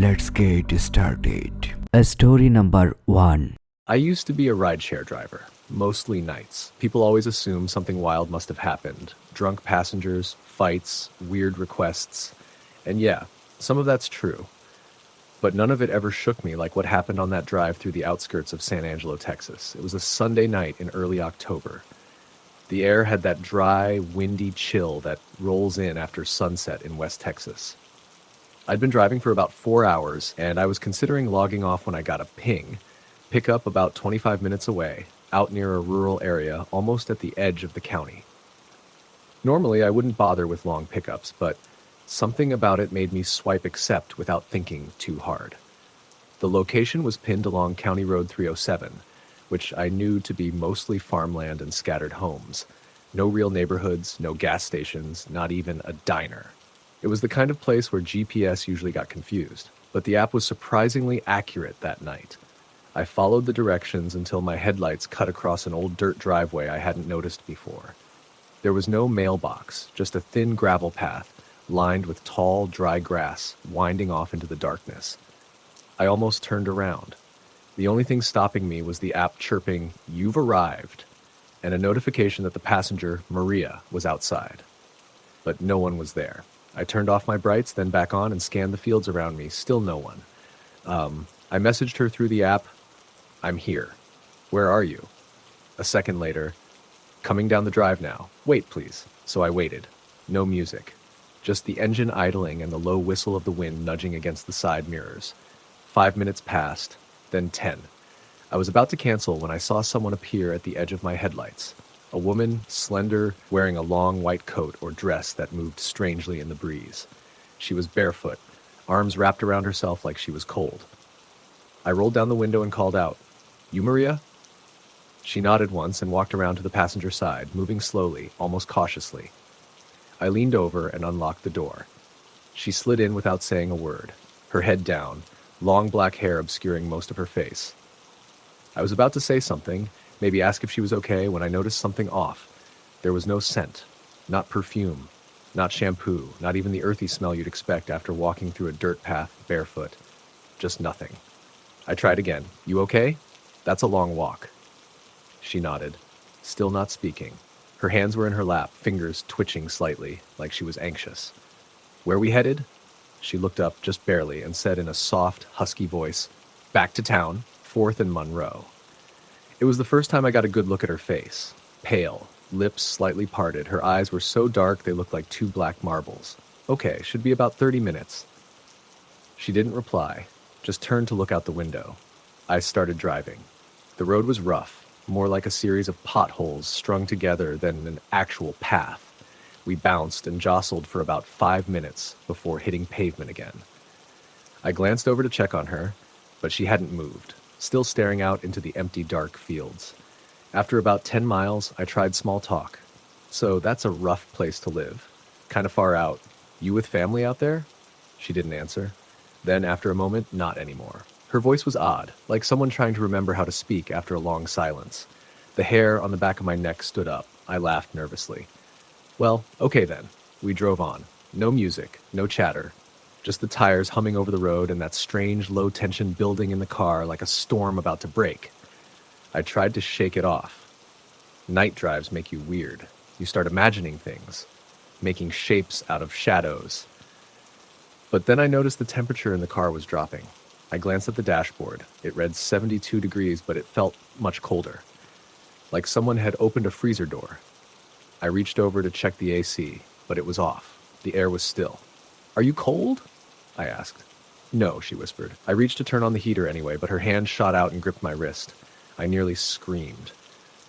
Let's get started. Story number 1. I used to be a rideshare driver, mostly nights. People always assume something wild must have happened. Drunk passengers, fights, weird requests. And yeah, some of that's true. But none of it ever shook me like what happened on that drive through the outskirts of San Angelo, Texas. It was a Sunday night in early October. The air had that dry, windy chill that rolls in after sunset in West Texas. I'd been driving for about 4 hours, and I was considering logging off when I got a pick up about 25 minutes away, out near a rural area, almost at the edge of the county. Normally, I wouldn't bother with long pickups, but something about it made me swipe accept without thinking too hard. The location was pinned along County Road 307, which I knew to be mostly farmland and scattered homes. No real neighborhoods, no gas stations, not even a diner. It was the kind of place where GPS usually got confused, but the app was surprisingly accurate that night. I followed the directions until my headlights cut across an old dirt driveway I hadn't noticed before. There was no mailbox, just a thin gravel path, lined with tall, dry grass, winding off into the darkness. I almost turned around. The only thing stopping me was the app chirping, "You've arrived," and a notification that the passenger, Maria, was outside. But no one was there. I turned off my brights, then back on and scanned the fields around me. Still no one. I messaged her through the app, "I'm here. Where are you?" A second later, "Coming down the drive now. Wait, please." So I waited. No music. Just the engine idling and the low whistle of the wind nudging against the side mirrors. 5 minutes passed, then 10. I was about to cancel when I saw someone appear at the edge of my headlights. A woman, slender, wearing a long white coat or dress that moved strangely in the breeze. She was barefoot, arms wrapped around herself like she was cold. I rolled down the window and called out, "You, Maria?" She nodded once and walked around to the passenger side, moving slowly, almost cautiously. I leaned over and unlocked the door. She slid in without saying a word, her head down, long black hair obscuring most of her face. I was about to say something, maybe ask if she was okay, when I noticed something off. There was no scent, not perfume, not shampoo, not even the earthy smell you'd expect after walking through a dirt path barefoot. Just nothing. I tried again. "You okay? That's a long walk." She nodded, still not speaking. Her hands were in her lap, fingers twitching slightly, like she was anxious. "Where we headed?" She looked up just barely and said in a soft, husky voice, "Back to town, 4th and Monroe." It was the first time I got a good look at her face. Pale, lips slightly parted, her eyes were so dark they looked like two black marbles. "Okay, should be about 30 minutes. She didn't reply, just turned to look out the window. I started driving. The road was rough, more like a series of potholes strung together than an actual path. We bounced and jostled for about 5 minutes before hitting pavement again. I glanced over to check on her, but she hadn't moved, still staring out into the empty, dark fields. After about 10 miles, I tried small talk. "So that's a rough place to live. Kind of far out. You with family out there?" She didn't answer. Then, after a moment, not anymore. Her voice was odd, like someone trying to remember how to speak after a long silence. The hair on the back of my neck stood up. I laughed nervously. "Well, okay then." We drove on. No music, no chatter. Just the tires humming over the road and that strange low tension building in the car like a storm about to break. I tried to shake it off. Night drives make you weird. You start imagining things, making shapes out of shadows. But then I noticed the temperature in the car was dropping. I glanced at the dashboard. It read 72 degrees, but it felt much colder. Like someone had opened a freezer door. I reached over to check the AC, but it was off. The air was still. "Are you cold?" I asked. "No," she whispered. I reached to turn on the heater anyway, but her hand shot out and gripped my wrist. I nearly screamed.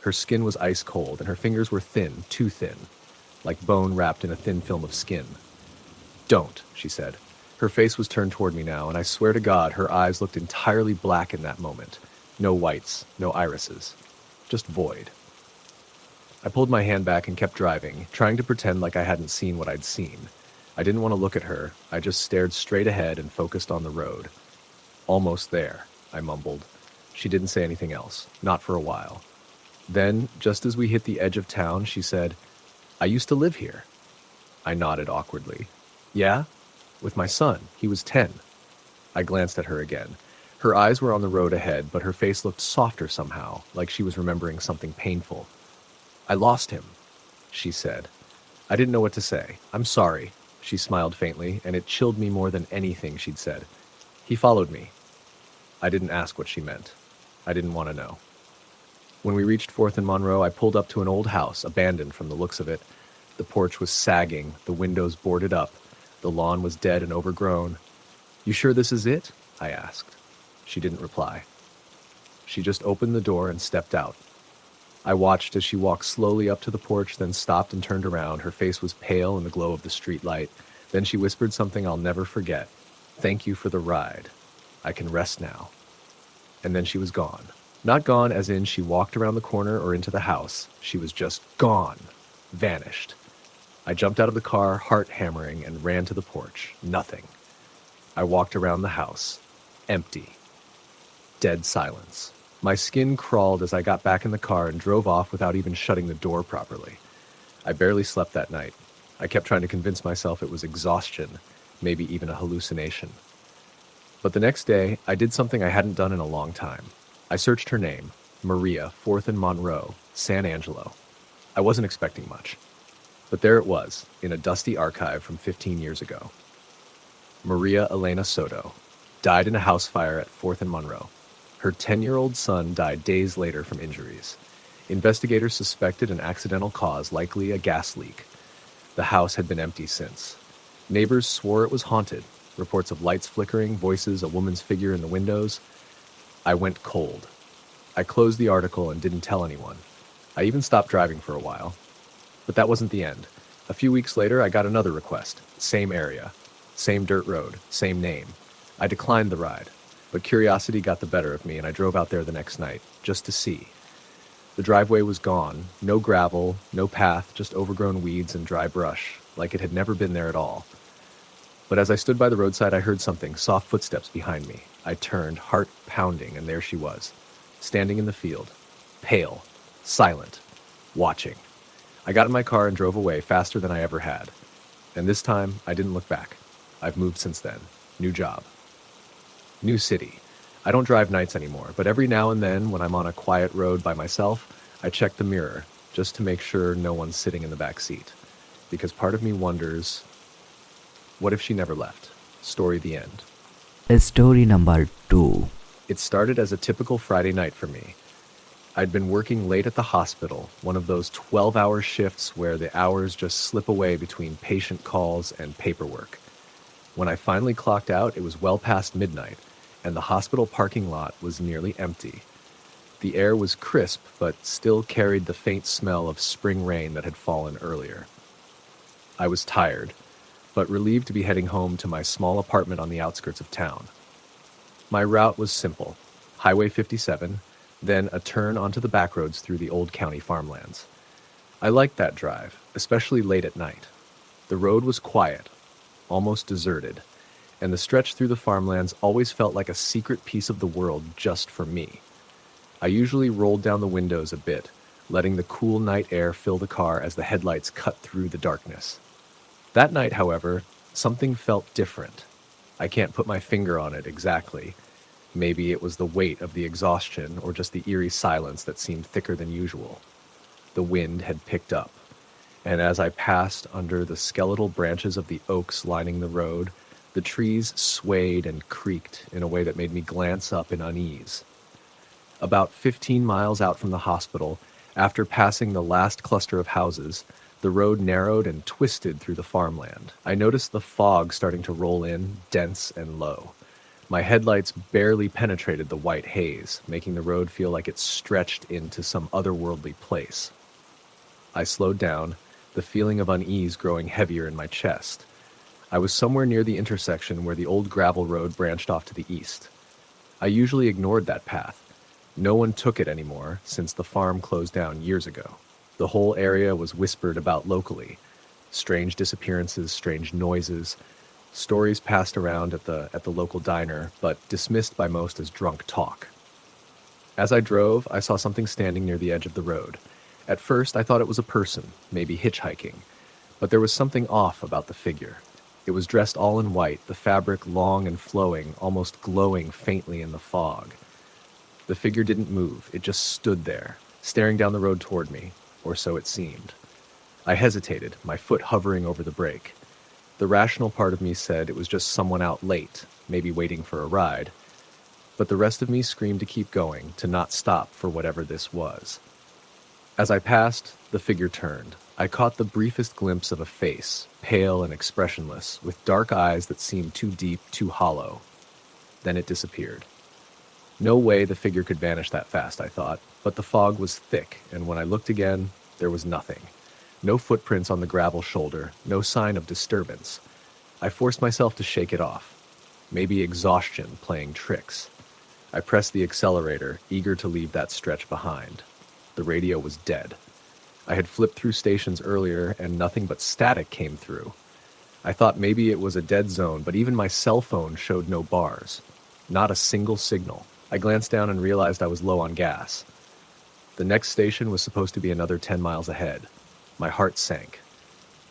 Her skin was ice cold, and her fingers were thin, too thin, like bone wrapped in a thin film of skin. "Don't," she said. Her face was turned toward me now, and I swear to God, her eyes looked entirely black in that moment. No whites, no irises. Just void. I pulled my hand back and kept driving, trying to pretend like I hadn't seen what I'd seen. I didn't want to look at her. I just stared straight ahead and focused on the road. "Almost there," I mumbled. She didn't say anything else, not for a while. Then, just as we hit the edge of town, she said, "I used to live here." I nodded awkwardly. "Yeah? With my son. He was 10. I glanced at her again. Her eyes were on the road ahead, but her face looked softer somehow, like she was remembering something painful. I lost him, she said. I didn't know what to say. I'm sorry. She smiled faintly, and it chilled me more than anything she'd said. He followed me. I didn't ask what she meant. I didn't want to know. When we reached 4th and Monroe, I pulled up to an old house, abandoned from the looks of it. The porch was sagging, the windows boarded up, the lawn was dead and overgrown. You sure this is it? I asked. She didn't reply. She just opened the door and stepped out. I watched as she walked slowly up to the porch, then stopped and turned around. Her face was pale in the glow of the street light. Then she whispered something I'll never forget. Thank you for the ride. I can rest now. And then she was gone. Not gone as in she walked around the corner or into the house. She was just gone. Vanished. I jumped out of the car, heart hammering, and ran to the porch. Nothing. I walked around the house. Empty. Dead silence. My skin crawled as I got back in the car and drove off without even shutting the door properly. I barely slept that night. I kept trying to convince myself it was exhaustion, maybe even a hallucination. But the next day, I did something I hadn't done in a long time. I searched her name, Maria, 4th and Monroe, San Angelo. I wasn't expecting much. But there it was, in a dusty archive from 15 years ago. Maria Elena Soto died in a house fire at 4th and Monroe. Her 10-year-old son died days later from injuries. Investigators suspected an accidental cause, likely a gas leak. The house had been empty since. Neighbors swore it was haunted. Reports of lights flickering, voices, a woman's figure in the windows. I went cold. I closed the article and didn't tell anyone. I even stopped driving for a while. But that wasn't the end. A few weeks later, I got another request. Same area. Same dirt road. Same name. I declined the ride. But curiosity got the better of me, and I drove out there the next night, just to see. The driveway was gone. No gravel, no path, just overgrown weeds and dry brush, like it had never been there at all. But as I stood by the roadside, I heard something, soft footsteps behind me. I turned, heart pounding, and there she was, standing in the field, pale, silent, watching. I got in my car and drove away faster than I ever had. And this time, I didn't look back. I've moved since then. New job. New city. I don't drive nights anymore, but every now and then, when I'm on a quiet road by myself, I check the mirror, just to make sure no one's sitting in the back seat. Because part of me wonders, what if she never left? Story the end. Story number 2. It started as a typical Friday night for me. I'd been working late at the hospital, one of those 12-hour shifts where the hours just slip away between patient calls and paperwork. When I finally clocked out, it was well past midnight, and the hospital parking lot was nearly empty. The air was crisp, but still carried the faint smell of spring rain that had fallen earlier. I was tired, but relieved to be heading home to my small apartment on the outskirts of town. My route was simple: Highway 57, then a turn onto the back roads through the old county farmlands. I liked that drive, especially late at night. The road was quiet, almost deserted, and the stretch through the farmlands always felt like a secret piece of the world just for me. I usually rolled down the windows a bit, letting the cool night air fill the car as the headlights cut through the darkness. That night, however, something felt different. I can't put my finger on it exactly. Maybe it was the weight of the exhaustion or just the eerie silence that seemed thicker than usual. The wind had picked up, and as I passed under the skeletal branches of the oaks lining the road, the trees swayed and creaked in a way that made me glance up in unease. About 15 miles out from the hospital, after passing the last cluster of houses, the road narrowed and twisted through the farmland. I noticed the fog starting to roll in, dense and low. My headlights barely penetrated the white haze, making the road feel like it stretched into some otherworldly place. I slowed down, the feeling of unease growing heavier in my chest. I was somewhere near the intersection where the old gravel road branched off to the east. I usually ignored that path. No one took it anymore since the farm closed down years ago. The whole area was whispered about locally. Strange disappearances, strange noises, stories passed around at the local diner, but dismissed by most as drunk talk. As I drove, I saw something standing near the edge of the road. At first, I thought it was a person, maybe hitchhiking, but there was something off about the figure. It was dressed all in white, the fabric long and flowing, almost glowing faintly in the fog. The figure didn't move, it just stood there, staring down the road toward me, or so it seemed. I hesitated, my foot hovering over the brake. The rational part of me said it was just someone out late, maybe waiting for a ride. But the rest of me screamed to keep going, to not stop for whatever this was. As I passed, the figure turned. I caught the briefest glimpse of a face, pale and expressionless, with dark eyes that seemed too deep, too hollow. Then it disappeared. No way the figure could vanish that fast, I thought, but the fog was thick, and when I looked again, there was nothing. No footprints on the gravel shoulder, no sign of disturbance. I forced myself to shake it off. Maybe exhaustion playing tricks. I pressed the accelerator, eager to leave that stretch behind. The radio was dead. I had flipped through stations earlier, and nothing but static came through. I thought maybe it was a dead zone, but even my cell phone showed no bars. Not a single signal. I glanced down and realized I was low on gas. The next station was supposed to be another 10 miles ahead. My heart sank.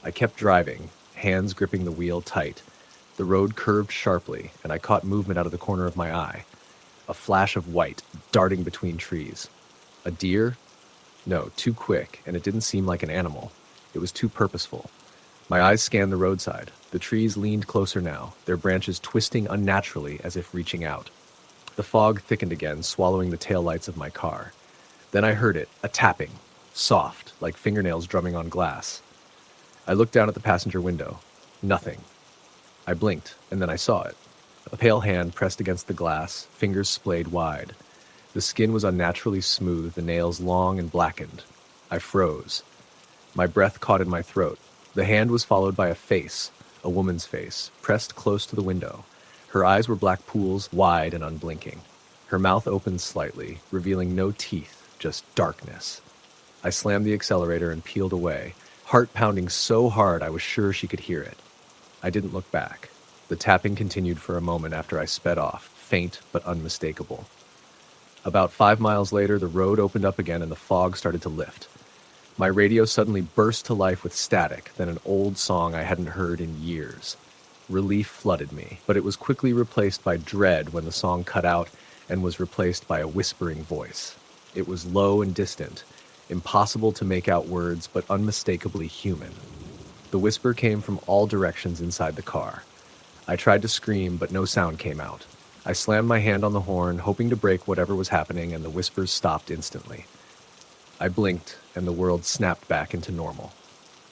I kept driving, hands gripping the wheel tight. The road curved sharply, and I caught movement out of the corner of my eye. A flash of white, darting between trees. A deer? No, too quick, and it didn't seem like an animal. It was too purposeful. My eyes scanned the roadside. The trees leaned closer now, their branches twisting unnaturally as if reaching out. The fog thickened again, swallowing the taillights of my car. Then I heard it, a tapping, soft, like fingernails drumming on glass. I looked down at the passenger window. Nothing. I blinked, and then I saw it. A pale hand pressed against the glass, fingers splayed wide. The skin was unnaturally smooth, the nails long and blackened. I froze. My breath caught in my throat. The hand was followed by a face, a woman's face, pressed close to the window. Her eyes were black pools, wide and unblinking. Her mouth opened slightly, revealing no teeth, just darkness. I slammed the accelerator and peeled away, heart pounding so hard I was sure she could hear it. I didn't look back. The tapping continued for a moment after I sped off, faint but unmistakable. About 5 miles later, the road opened up again and the fog started to lift. My radio suddenly burst to life with static, then an old song I hadn't heard in years. Relief flooded me, but it was quickly replaced by dread when the song cut out and was replaced by a whispering voice. It was low and distant, impossible to make out words, but unmistakably human. The whisper came from all directions inside the car. I tried to scream, but no sound came out. I slammed my hand on the horn, hoping to break whatever was happening, and the whispers stopped instantly. I blinked, and the world snapped back into normal.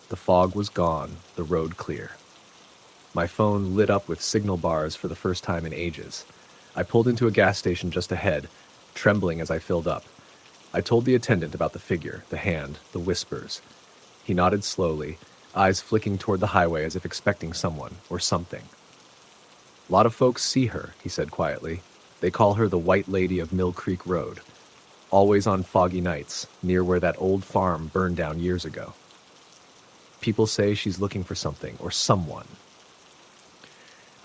The fog was gone, the road clear. My phone lit up with signal bars for the first time in ages. I pulled into a gas station just ahead, trembling as I filled up. I told the attendant about the figure, the hand, the whispers. He nodded slowly, eyes flicking toward the highway as if expecting someone or something. "A lot of folks see her," he said quietly. "They call her the White Lady of Mill Creek Road. Always on foggy nights, near where that old farm burned down years ago. People say she's looking for something or someone."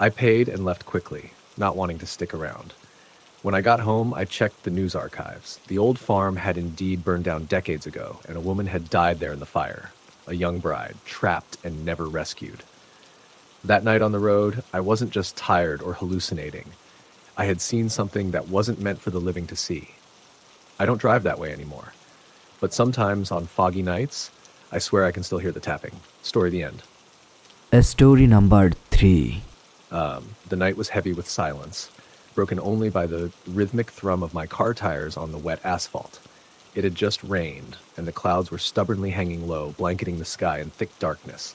I paid and left quickly, not wanting to stick around. When I got home, I checked the news archives. The old farm had indeed burned down decades ago, and a woman had died there in the fire, a young bride, trapped and never rescued. That night on the road, I wasn't just tired or hallucinating. I had seen something that wasn't meant for the living to see. I don't drive that way anymore. But sometimes on foggy nights, I swear I can still hear the tapping. Story the end. Story number 3. The night was heavy with silence, broken only by the rhythmic thrum of my car tires on the wet asphalt. It had just rained, and the clouds were stubbornly hanging low, blanketing the sky in thick darkness.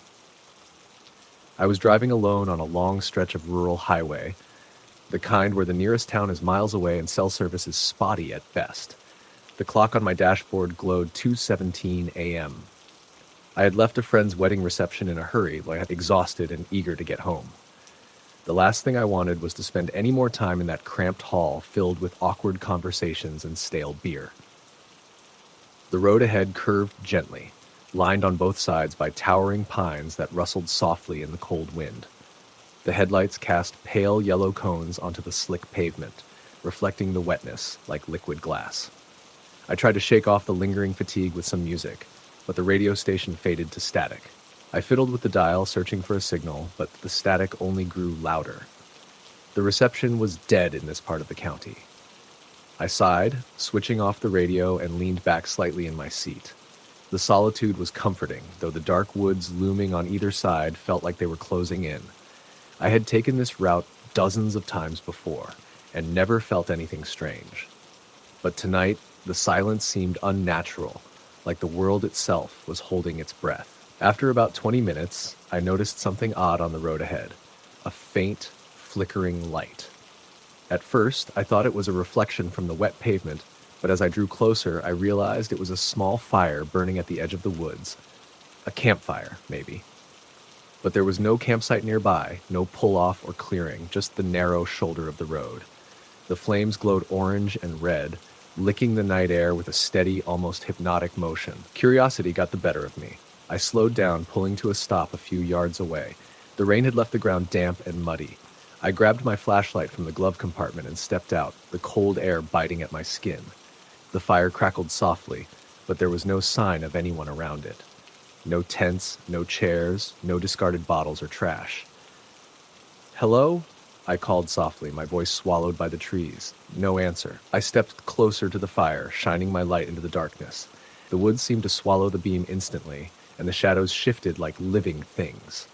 I was driving alone on a long stretch of rural highway, the kind where the nearest town is miles away and cell service is spotty at best. The clock on my dashboard glowed 2:17 a.m. I had left a friend's wedding reception in a hurry, exhausted and eager to get home. The last thing I wanted was to spend any more time in that cramped hall filled with awkward conversations and stale beer. The road ahead curved gently, lined on both sides by towering pines that rustled softly in the cold wind. The headlights cast pale yellow cones onto the slick pavement, reflecting the wetness like liquid glass. I tried to shake off the lingering fatigue with some music, but the radio station faded to static. I fiddled with the dial, searching for a signal, but the static only grew louder. The reception was dead in this part of the county. I sighed, switching off the radio, and leaned back slightly in my seat. The solitude was comforting, though the dark woods looming on either side felt like they were closing in. I had taken this route dozens of times before, and never felt anything strange. But tonight, the silence seemed unnatural, like the world itself was holding its breath. After about 20 minutes, I noticed something odd on the road ahead, a faint, flickering light. At first, I thought it was a reflection from the wet pavement, but as I drew closer, I realized it was a small fire burning at the edge of the woods. A campfire, maybe. But there was no campsite nearby, no pull-off or clearing, just the narrow shoulder of the road. The flames glowed orange and red, licking the night air with a steady, almost hypnotic motion. Curiosity got the better of me. I slowed down, pulling to a stop a few yards away. The rain had left the ground damp and muddy. I grabbed my flashlight from the glove compartment and stepped out, the cold air biting at my skin. The fire crackled softly, but there was no sign of anyone around it. No tents, no chairs, no discarded bottles or trash. "Hello?" I called softly, my voice swallowed by the trees. No answer. I stepped closer to the fire, shining my light into the darkness. The woods seemed to swallow the beam instantly, and the shadows shifted like living things.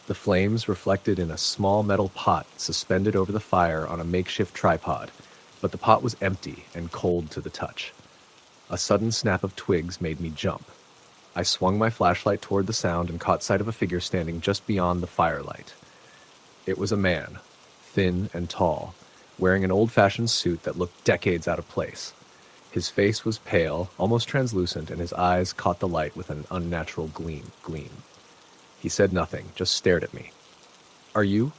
The flames reflected in a small metal pot suspended over the fire on a makeshift tripod, but the pot was empty and cold to the touch. A sudden snap of twigs made me jump. I swung my flashlight toward the sound and caught sight of a figure standing just beyond the firelight. It was a man, thin and tall, wearing an old-fashioned suit that looked decades out of place. His face was pale, almost translucent, and his eyes caught the light with an unnatural gleam. He said nothing, just stared at me. "Are you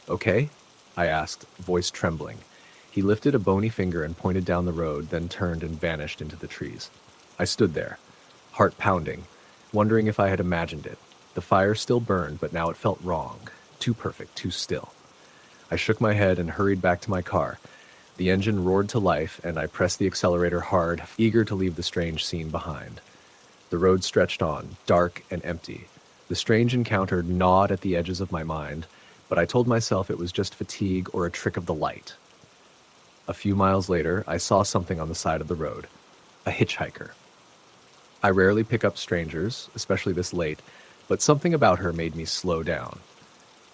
okay?" I asked, voice trembling. He lifted a bony finger and pointed down the road, then turned and vanished into the trees. I stood there, heart pounding, wondering if I had imagined it. The fire still burned, but now it felt wrong. Too perfect, too still. I shook my head and hurried back to my car. The engine roared to life, and I pressed the accelerator hard, eager to leave the strange scene behind. The road stretched on, dark and empty. The strange encounter gnawed at the edges of my mind, but I told myself it was just fatigue or a trick of the light. A few miles later, I saw something on the side of the road. A hitchhiker. I rarely pick up strangers, especially this late, but something about her made me slow down.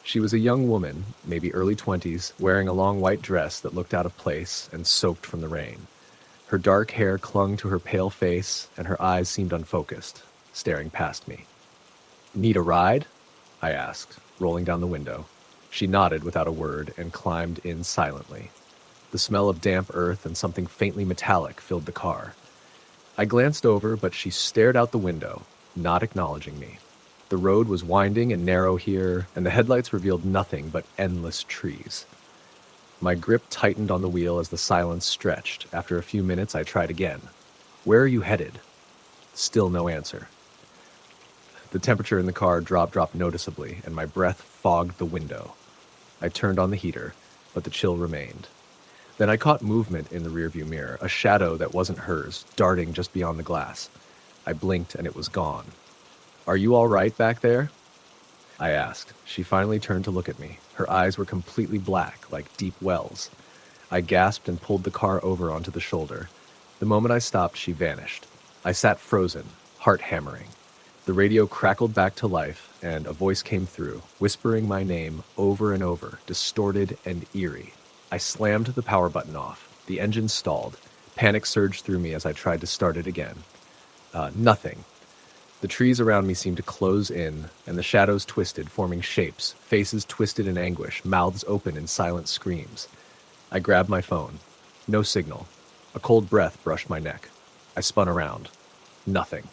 She was a young woman, maybe early 20s, wearing a long white dress that looked out of place and soaked from the rain. Her dark hair clung to her pale face, and her eyes seemed unfocused, staring past me. "Need a ride?" I asked, rolling down the window. She nodded without a word and climbed in silently. The smell of damp earth and something faintly metallic filled the car. I glanced over, but she stared out the window, not acknowledging me. The road was winding and narrow here, and the headlights revealed nothing but endless trees. My grip tightened on the wheel as the silence stretched. After a few minutes, I tried again. "Where are you headed?" Still no answer. The temperature in the car dropped noticeably, and my breath fogged the window. I turned on the heater, but the chill remained. Then I caught movement in the rearview mirror, a shadow that wasn't hers, darting just beyond the glass. I blinked, and it was gone. "Are you all right back there?" I asked. She finally turned to look at me. Her eyes were completely black, like deep wells. I gasped and pulled the car over onto the shoulder. The moment I stopped, she vanished. I sat frozen, heart hammering. The radio crackled back to life, and a voice came through, whispering my name over and over, distorted and eerie. I slammed the power button off. The engine stalled. Panic surged through me as I tried to start it again. Nothing. The trees around me seemed to close in, and the shadows twisted, forming shapes, faces twisted in anguish, mouths open in silent screams. I grabbed my phone. No signal. A cold breath brushed my neck. I spun around. Nothing.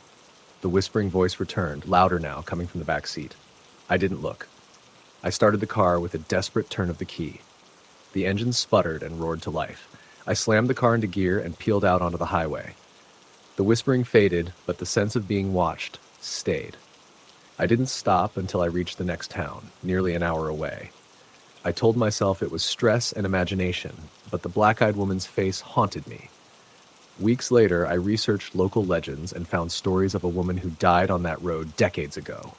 The whispering voice returned, louder now, coming from the back seat. I didn't look. I started the car with a desperate turn of the key. The engine sputtered and roared to life. I slammed the car into gear and peeled out onto the highway. The whispering faded, but the sense of being watched stayed. I didn't stop until I reached the next town, nearly an hour away. I told myself it was stress and imagination, but the black-eyed woman's face haunted me. Weeks later, I researched local legends and found stories of a woman who died on that road decades ago.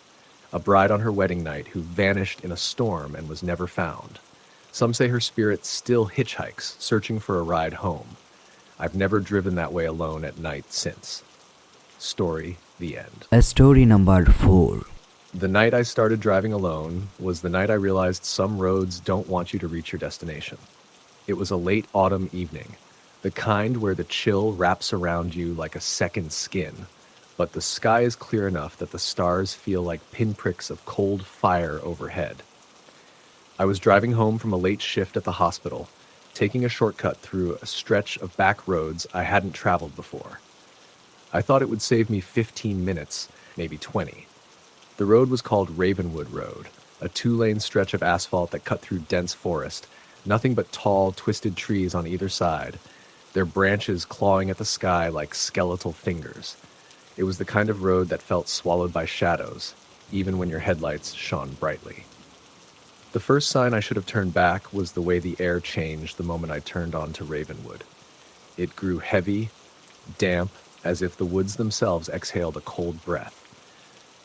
A bride on her wedding night who vanished in a storm and was never found. Some say her spirit still hitchhikes, searching for a ride home. I've never driven that way alone at night since. Story, the end. Story number 4. The night I started driving alone was the night I realized some roads don't want you to reach your destination. It was a late autumn evening, the kind where the chill wraps around you like a second skin, but the sky is clear enough that the stars feel like pinpricks of cold fire overhead. I was driving home from a late shift at the hospital, taking a shortcut through a stretch of back roads I hadn't traveled before. I thought it would save me 15 minutes, maybe 20. The road was called Ravenwood Road, a 2-lane stretch of asphalt that cut through dense forest, nothing but tall, twisted trees on either side, their branches clawing at the sky like skeletal fingers. It was the kind of road that felt swallowed by shadows, even when your headlights shone brightly. The first sign I should have turned back was the way the air changed the moment I turned onto Ravenwood. It grew heavy, damp, as if the woods themselves exhaled a cold breath.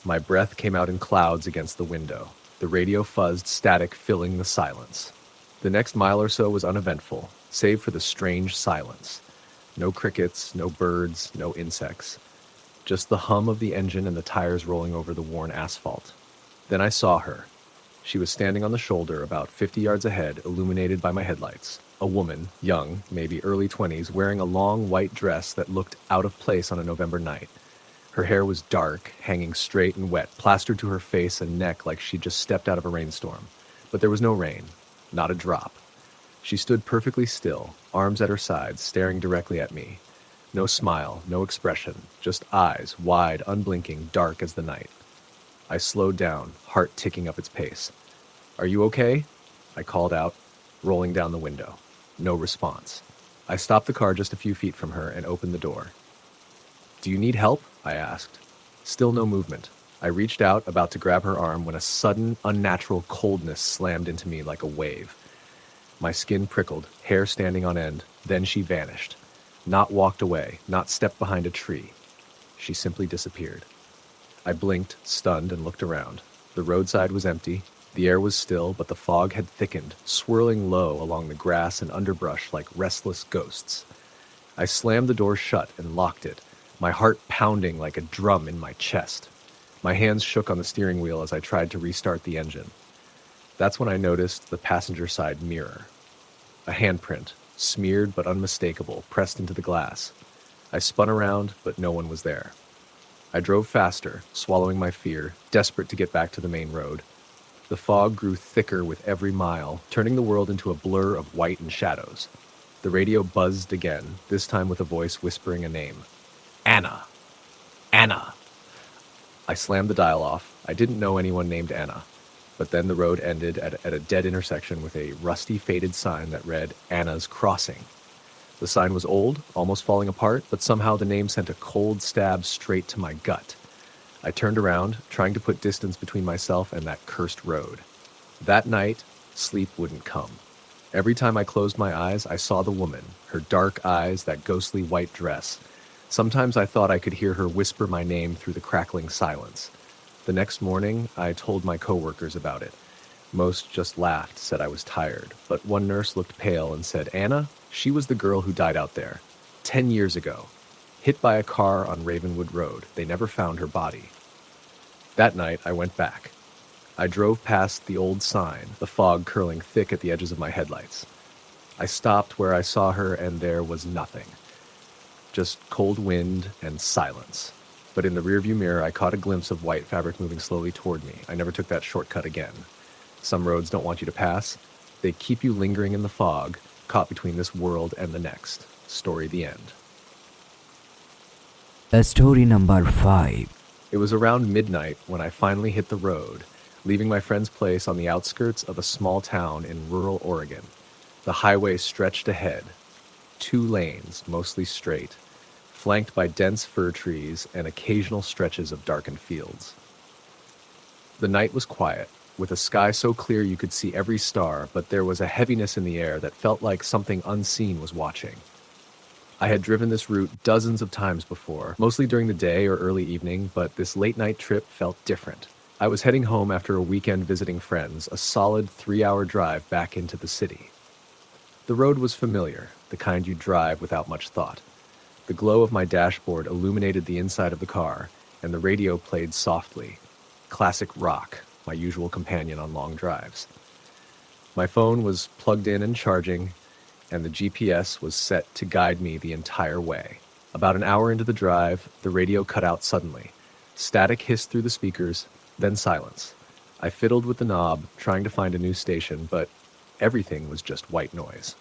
My breath came out in clouds against the window, the radio fuzzed static filling the silence. The next mile or so was uneventful, save for the strange silence. No crickets, no birds, no insects. Just the hum of the engine and the tires rolling over the worn asphalt. Then I saw her. She was standing on the shoulder about 50 yards ahead, illuminated by my headlights. A woman, young, maybe early 20s, wearing a long white dress that looked out of place on a November night. Her hair was dark, hanging straight and wet, plastered to her face and neck like she'd just stepped out of a rainstorm. But there was no rain, not a drop. She stood perfectly still, arms at her sides, staring directly at me. No smile, no expression, just eyes, wide, unblinking, dark as the night. I slowed down, heart ticking up its pace. "Are you okay?" I called out, rolling down the window. No response. I stopped the car just a few feet from her and opened the door. "Do you need help?" I asked. Still no movement. I reached out, about to grab her arm, when a sudden, unnatural coldness slammed into me like a wave. My skin prickled, hair standing on end. Then she vanished. Not walked away, not stepped behind a tree. She simply disappeared. I blinked, stunned, and looked around. The roadside was empty. The air was still, but the fog had thickened, swirling low along the grass and underbrush like restless ghosts. I slammed the door shut and locked it, my heart pounding like a drum in my chest. My hands shook on the steering wheel as I tried to restart the engine. That's when I noticed the passenger side mirror. A handprint, smeared but unmistakable, pressed into the glass. I spun around, but no one was there. I drove faster, swallowing my fear, desperate to get back to the main road. The fog grew thicker with every mile, turning the world into a blur of white and shadows. The radio buzzed again, this time with a voice whispering a name. "Anna! Anna!" I slammed the dial off. I didn't know anyone named Anna. But then the road ended at a dead intersection with a rusty, faded sign that read Anna's Crossing. The sign was old, almost falling apart, but somehow the name sent a cold stab straight to my gut. I turned around, trying to put distance between myself and that cursed road. That night, sleep wouldn't come. Every time I closed my eyes, I saw the woman, her dark eyes, that ghostly white dress. Sometimes I thought I could hear her whisper my name through the crackling silence. The next morning, I told my coworkers about it. Most just laughed, said I was tired, but one nurse looked pale and said, "Anna, she was the girl who died out there, 10 years ago. Hit by a car on Ravenwood Road. They never found her body." That night, I went back. I drove past the old sign, the fog curling thick at the edges of my headlights. I stopped where I saw her, and there was nothing. Just cold wind and silence. But in the rearview mirror, I caught a glimpse of white fabric moving slowly toward me. I never took that shortcut again. Some roads don't want you to pass. They keep you lingering in the fog, caught between this world and the next. Story the end. Story number 5. It was around midnight when I finally hit the road, leaving my friend's place on the outskirts of a small town in rural Oregon. The highway stretched ahead. 2 lanes, mostly straight, flanked by dense fir trees and occasional stretches of darkened fields. The night was quiet, with a sky so clear you could see every star, but there was a heaviness in the air that felt like something unseen was watching. I had driven this route dozens of times before, mostly during the day or early evening, but this late night trip felt different. I was heading home after a weekend visiting friends, a solid 3-hour drive back into the city. The road was familiar, the kind you drive without much thought. The glow of my dashboard illuminated the inside of the car, and the radio played softly. Classic rock, my usual companion on long drives. My phone was plugged in and charging, and the GPS was set to guide me the entire way. About an hour into the drive, the radio cut out suddenly. Static hissed through the speakers, then silence. I fiddled with the knob, trying to find a new station, but everything was just white noise.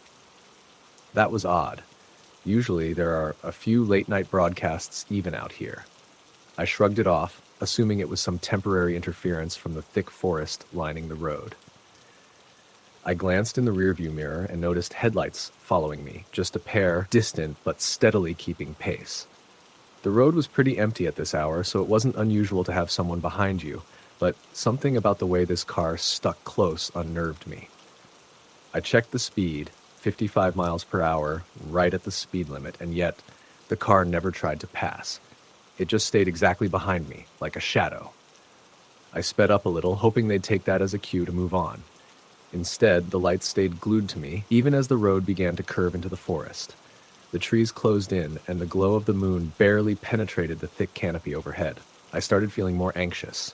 That was odd. Usually there are a few late-night broadcasts even out here. I shrugged it off, assuming it was some temporary interference from the thick forest lining the road. I glanced in the rearview mirror and noticed headlights following me, just a pair, distant but steadily keeping pace. The road was pretty empty at this hour, so it wasn't unusual to have someone behind you, but something about the way this car stuck close unnerved me. I checked the speed, 55 miles per hour, right at the speed limit, and yet the car never tried to pass. It just stayed exactly behind me, like a shadow. I sped up a little, hoping they'd take that as a cue to move on. Instead, the lights stayed glued to me, even as the road began to curve into the forest. The trees closed in, and the glow of the moon barely penetrated the thick canopy overhead. I started feeling more anxious.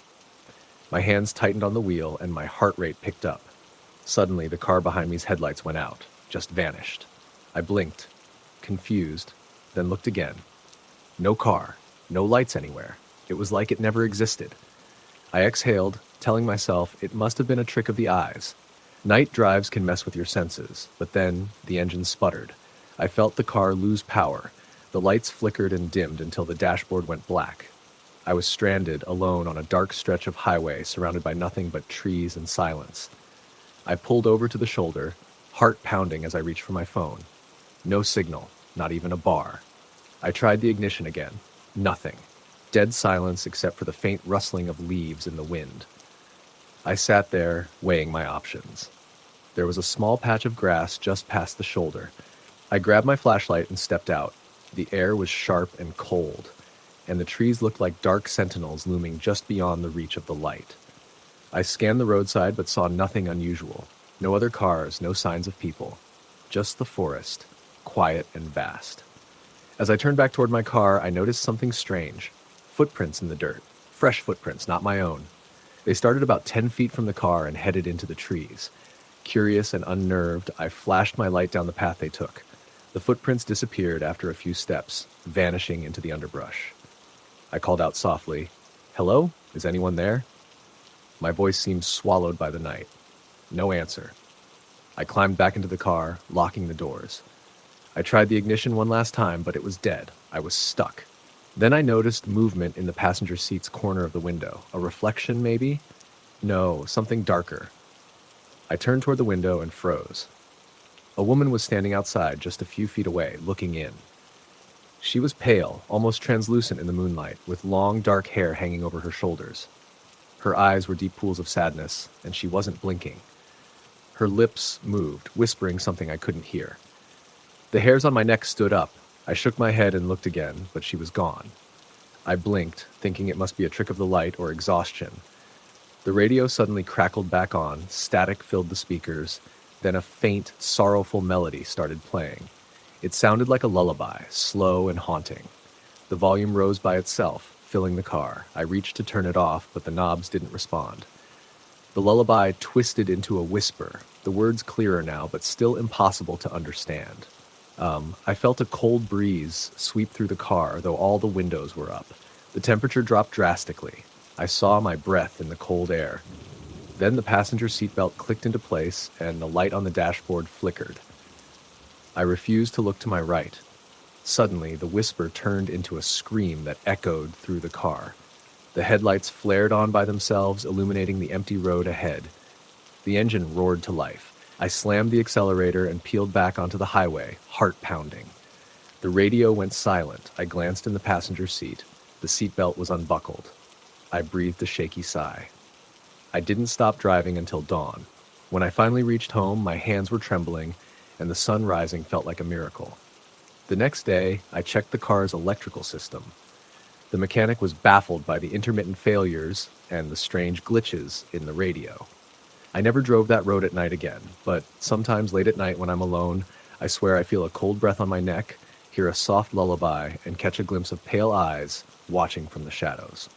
My hands tightened on the wheel, and my heart rate picked up. Suddenly, the car behind me's headlights went out, just vanished. I blinked, confused, then looked again. No car, no lights anywhere. It was like it never existed. I exhaled, telling myself it must have been a trick of the eyes. Night drives can mess with your senses, but then the engine sputtered. I felt the car lose power. The lights flickered and dimmed until the dashboard went black. I was stranded, alone on a dark stretch of highway surrounded by nothing but trees and silence. I pulled over to the shoulder, heart pounding as I reached for my phone. No signal, not even a bar. I tried the ignition again. Nothing. Dead silence except for the faint rustling of leaves in the wind. I sat there, weighing my options. There was a small patch of grass just past the shoulder. I grabbed my flashlight and stepped out. The air was sharp and cold, and the trees looked like dark sentinels looming just beyond the reach of the light. I scanned the roadside but saw nothing unusual. No other cars, no signs of people. Just the forest, quiet and vast. As I turned back toward my car, I noticed something strange. Footprints in the dirt. Fresh footprints, not my own. They started about 10 feet from the car and headed into the trees. Curious and unnerved, I flashed my light down the path they took. The footprints disappeared after a few steps, vanishing into the underbrush. I called out softly, "Hello? Is anyone there?" My voice seemed swallowed by the night. No answer. I climbed back into the car, locking the doors. I tried the ignition one last time, but it was dead. I was stuck. Then I noticed movement in the passenger seat's corner of the window. A reflection, maybe? No, something darker. I turned toward the window and froze. A woman was standing outside, just a few feet away, looking in. She was pale, almost translucent in the moonlight, with long, dark hair hanging over her shoulders. Her eyes were deep pools of sadness, and she wasn't blinking. Her lips moved, whispering something I couldn't hear. The hairs on my neck stood up. I shook my head and looked again, but she was gone. I blinked, thinking it must be a trick of the light or exhaustion. The radio suddenly crackled back on, static filled the speakers, then a faint, sorrowful melody started playing. It sounded like a lullaby, slow and haunting. The volume rose by itself, filling the car. I reached to turn it off, but the knobs didn't respond. The lullaby twisted into a whisper, the words clearer now, but still impossible to understand. I felt a cold breeze sweep through the car, though all the windows were up. The temperature dropped drastically. I saw my breath in the cold air. Then the passenger seatbelt clicked into place, and the light on the dashboard flickered. I refused to look to my right. Suddenly, the whisper turned into a scream that echoed through the car. The headlights flared on by themselves, illuminating the empty road ahead. The engine roared to life. I slammed the accelerator and peeled back onto the highway, heart pounding. The radio went silent. I glanced in the passenger seat. The seatbelt was unbuckled. I breathed a shaky sigh. I didn't stop driving until dawn. When I finally reached home, my hands were trembling, and the sun rising felt like a miracle. The next day, I checked the car's electrical system. The mechanic was baffled by the intermittent failures and the strange glitches in the radio. I never drove that road at night again, but sometimes late at night when I'm alone, I swear I feel a cold breath on my neck, hear a soft lullaby, and catch a glimpse of pale eyes watching from the shadows.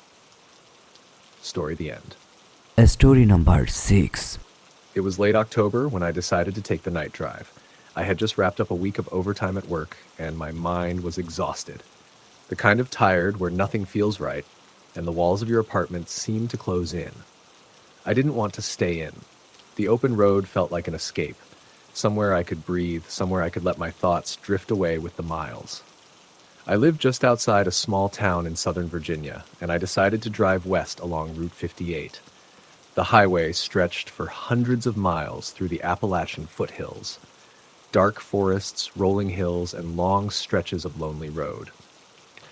Story the end. Story number 6. It was late October when I decided to take the night drive. I had just wrapped up a week of overtime at work, and my mind was exhausted. The kind of tired where nothing feels right, and the walls of your apartment seem to close in. I didn't want to stay in. The open road felt like an escape, somewhere I could breathe, somewhere I could let my thoughts drift away with the miles. I lived just outside a small town in Southern Virginia, and I decided to drive west along Route 58. The highway stretched for hundreds of miles through the Appalachian foothills. Dark forests, rolling hills, and long stretches of lonely road.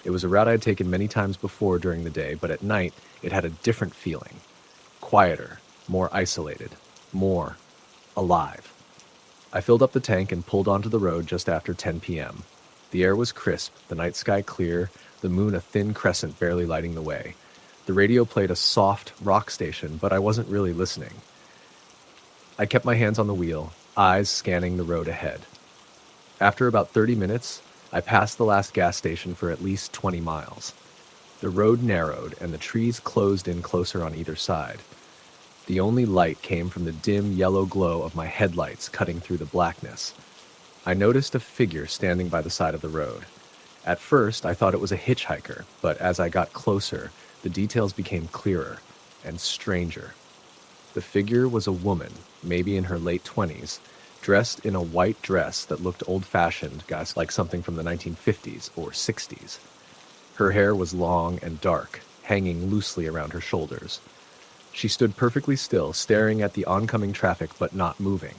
It was a route I had taken many times before during the day, but at night it had a different feeling. Quieter, more isolated, more alive. I filled up the tank and pulled onto the road just after 10 p.m. The air was crisp, the night sky clear, the moon a thin crescent barely lighting the way. The radio played a soft rock station, but I wasn't really listening. I kept my hands on the wheel, eyes scanning the road ahead. After about 30 minutes, I passed the last gas station for at least 20 miles. The road narrowed and the trees closed in closer on either side. The only light came from the dim yellow glow of my headlights cutting through the blackness. I noticed a figure standing by the side of the road. At first, I thought it was a hitchhiker, but as I got closer, the details became clearer and stranger. The figure was a woman, maybe in her late 20s, dressed in a white dress that looked old-fashioned, like something from the 1950s or 60s. Her hair was long and dark, hanging loosely around her shoulders. She stood perfectly still, staring at the oncoming traffic but not moving.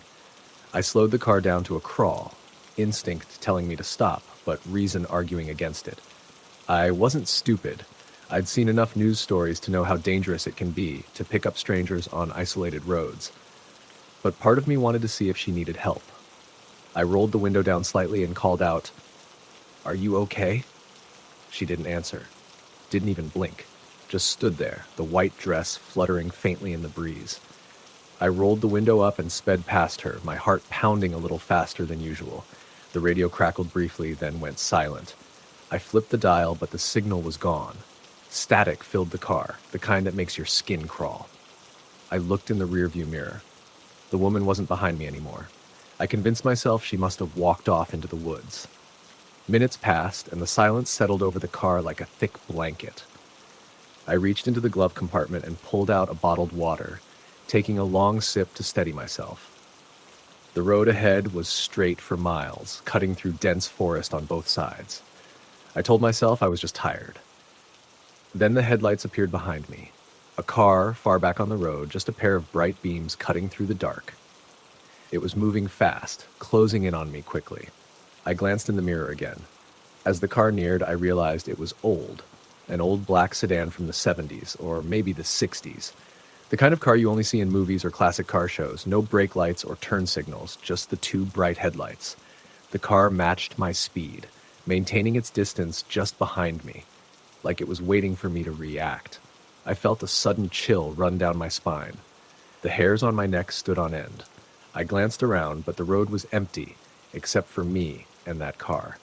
I slowed the car down to a crawl, instinct telling me to stop, but reason arguing against it. I wasn't stupid. I'd seen enough news stories to know how dangerous it can be to pick up strangers on isolated roads. But part of me wanted to see if she needed help. I rolled the window down slightly and called out, "Are you okay?" She didn't answer, didn't even blink, just stood there, the white dress fluttering faintly in the breeze. I rolled the window up and sped past her, my heart pounding a little faster than usual. The radio crackled briefly, then went silent. I flipped the dial, but the signal was gone. Static filled the car, the kind that makes your skin crawl. I looked in the rearview mirror. The woman wasn't behind me anymore. I convinced myself she must have walked off into the woods. Minutes passed, and the silence settled over the car like a thick blanket. I reached into the glove compartment and pulled out a bottled water, taking a long sip to steady myself. The road ahead was straight for miles, cutting through dense forest on both sides. I told myself I was just tired. Then the headlights appeared behind me. A car far back on the road, just a pair of bright beams cutting through the dark. It was moving fast, closing in on me quickly. I glanced in the mirror again. As the car neared, I realized it was old, an old black sedan from the 70s, or maybe the 60s. The kind of car you only see in movies or classic car shows, no brake lights or turn signals, just the two bright headlights. The car matched my speed, maintaining its distance just behind me, like it was waiting for me to react. I felt a sudden chill run down my spine. The hairs on my neck stood on end. I glanced around, but the road was empty, except for me and that car.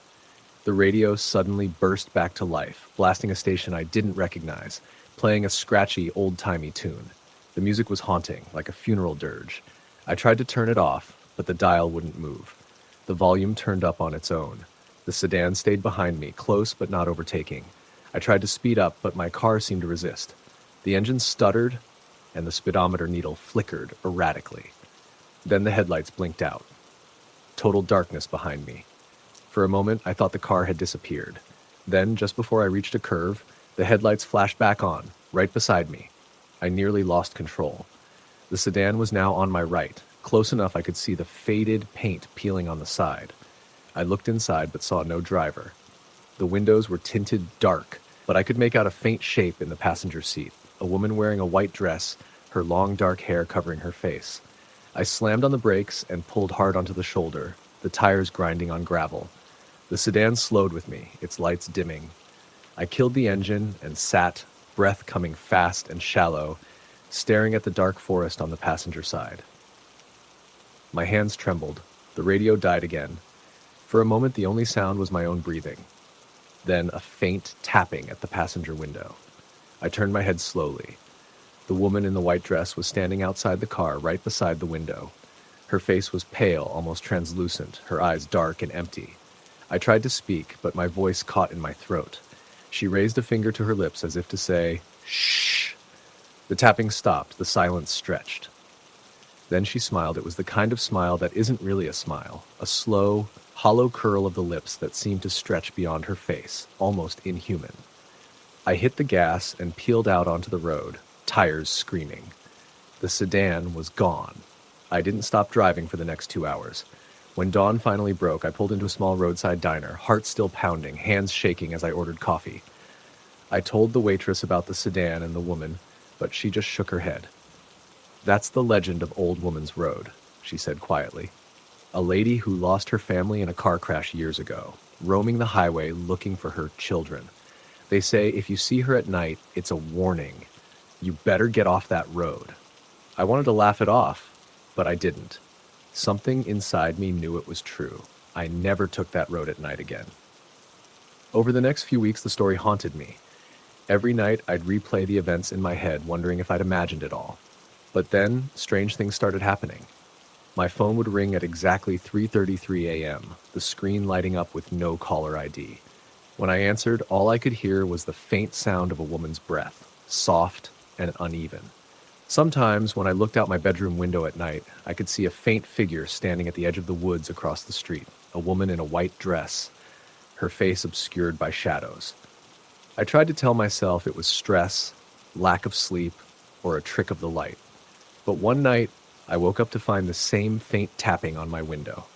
The radio suddenly burst back to life, blasting a station I didn't recognize, playing a scratchy, old-timey tune. The music was haunting, like a funeral dirge. I tried to turn it off, but the dial wouldn't move. The volume turned up on its own. The sedan stayed behind me, close but not overtaking. I tried to speed up, but my car seemed to resist. The engine stuttered, and the speedometer needle flickered erratically. Then the headlights blinked out. Total darkness behind me. For a moment, I thought the car had disappeared. Then, just before I reached a curve, the headlights flashed back on, right beside me. I nearly lost control. The sedan was now on my right, close enough I could see the faded paint peeling on the side. I looked inside but saw no driver. The windows were tinted dark, but I could make out a faint shape in the passenger seat, a woman wearing a white dress, her long dark hair covering her face. I slammed on the brakes and pulled hard onto the shoulder, the tires grinding on gravel. The The sedan slowed with me, its lights dimming. I killed the engine and sat, breath coming fast and shallow, staring at the dark forest on the passenger side. My hands trembled. The radio died again. For a moment, the only sound was my own breathing. Then a faint tapping at the passenger window. I turned my head slowly. The woman in the white dress was standing outside the car, right beside the window. Her face was pale, almost translucent, her eyes dark and empty. I tried to speak, but my voice caught in my throat. She raised a finger to her lips as if to say, "Shh." The tapping stopped, the silence stretched. Then she smiled. It was the kind of smile that isn't really a smile, a slow, hollow curl of the lips that seemed to stretch beyond her face, almost inhuman. I hit the gas and peeled out onto the road, tires screaming. The sedan was gone. I didn't stop driving for the next 2 hours. When dawn finally broke, I pulled into a small roadside diner, heart still pounding, hands shaking as I ordered coffee. I told the waitress about the sedan and the woman, but she just shook her head. "That's the legend of Old Woman's Road," she said quietly. "A lady who lost her family in a car crash years ago, roaming the highway looking for her children. They say if you see her at night, it's a warning. You better get off that road." I wanted to laugh it off, but I didn't. Something inside me knew it was true. I never took that road at night again. Over the next few weeks, the story haunted me. Every night, I'd replay the events in my head, wondering if I'd imagined it all. But then, strange things started happening. My phone would ring at exactly 3:33 a.m., the screen lighting up with no caller ID. When I answered, all I could hear was the faint sound of a woman's breath, soft and uneven. Sometimes, when I looked out my bedroom window at night, I could see a faint figure standing at the edge of the woods across the street, a woman in a white dress, her face obscured by shadows. I tried to tell myself it was stress, lack of sleep, or a trick of the light. But one night, I woke up to find the same faint tapping on my window.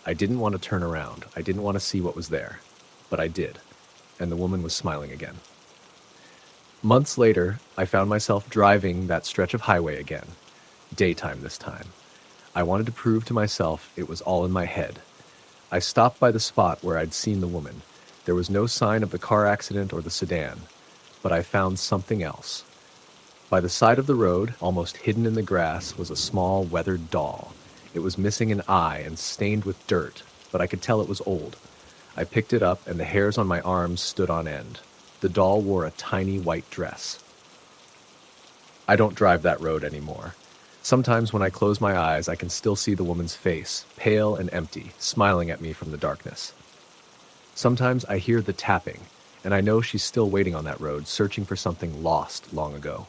I didn't want to turn around. I didn't want to see what was there. But I did, and the woman was smiling again. Months later, I found myself driving that stretch of highway again, daytime this time. I wanted to prove to myself it was all in my head. I stopped by the spot where I'd seen the woman. There was no sign of the car accident or the sedan, but I found something else. By the side of the road, almost hidden in the grass, was a small, weathered doll. It was missing an eye and stained with dirt, but I could tell it was old. I picked it up, and the hairs on my arms stood on end. The doll wore a tiny white dress. I don't drive that road anymore. Sometimes when I close my eyes, I can still see the woman's face, pale and empty, smiling at me from the darkness. Sometimes I hear the tapping, and I know she's still waiting on that road, searching for something lost long ago.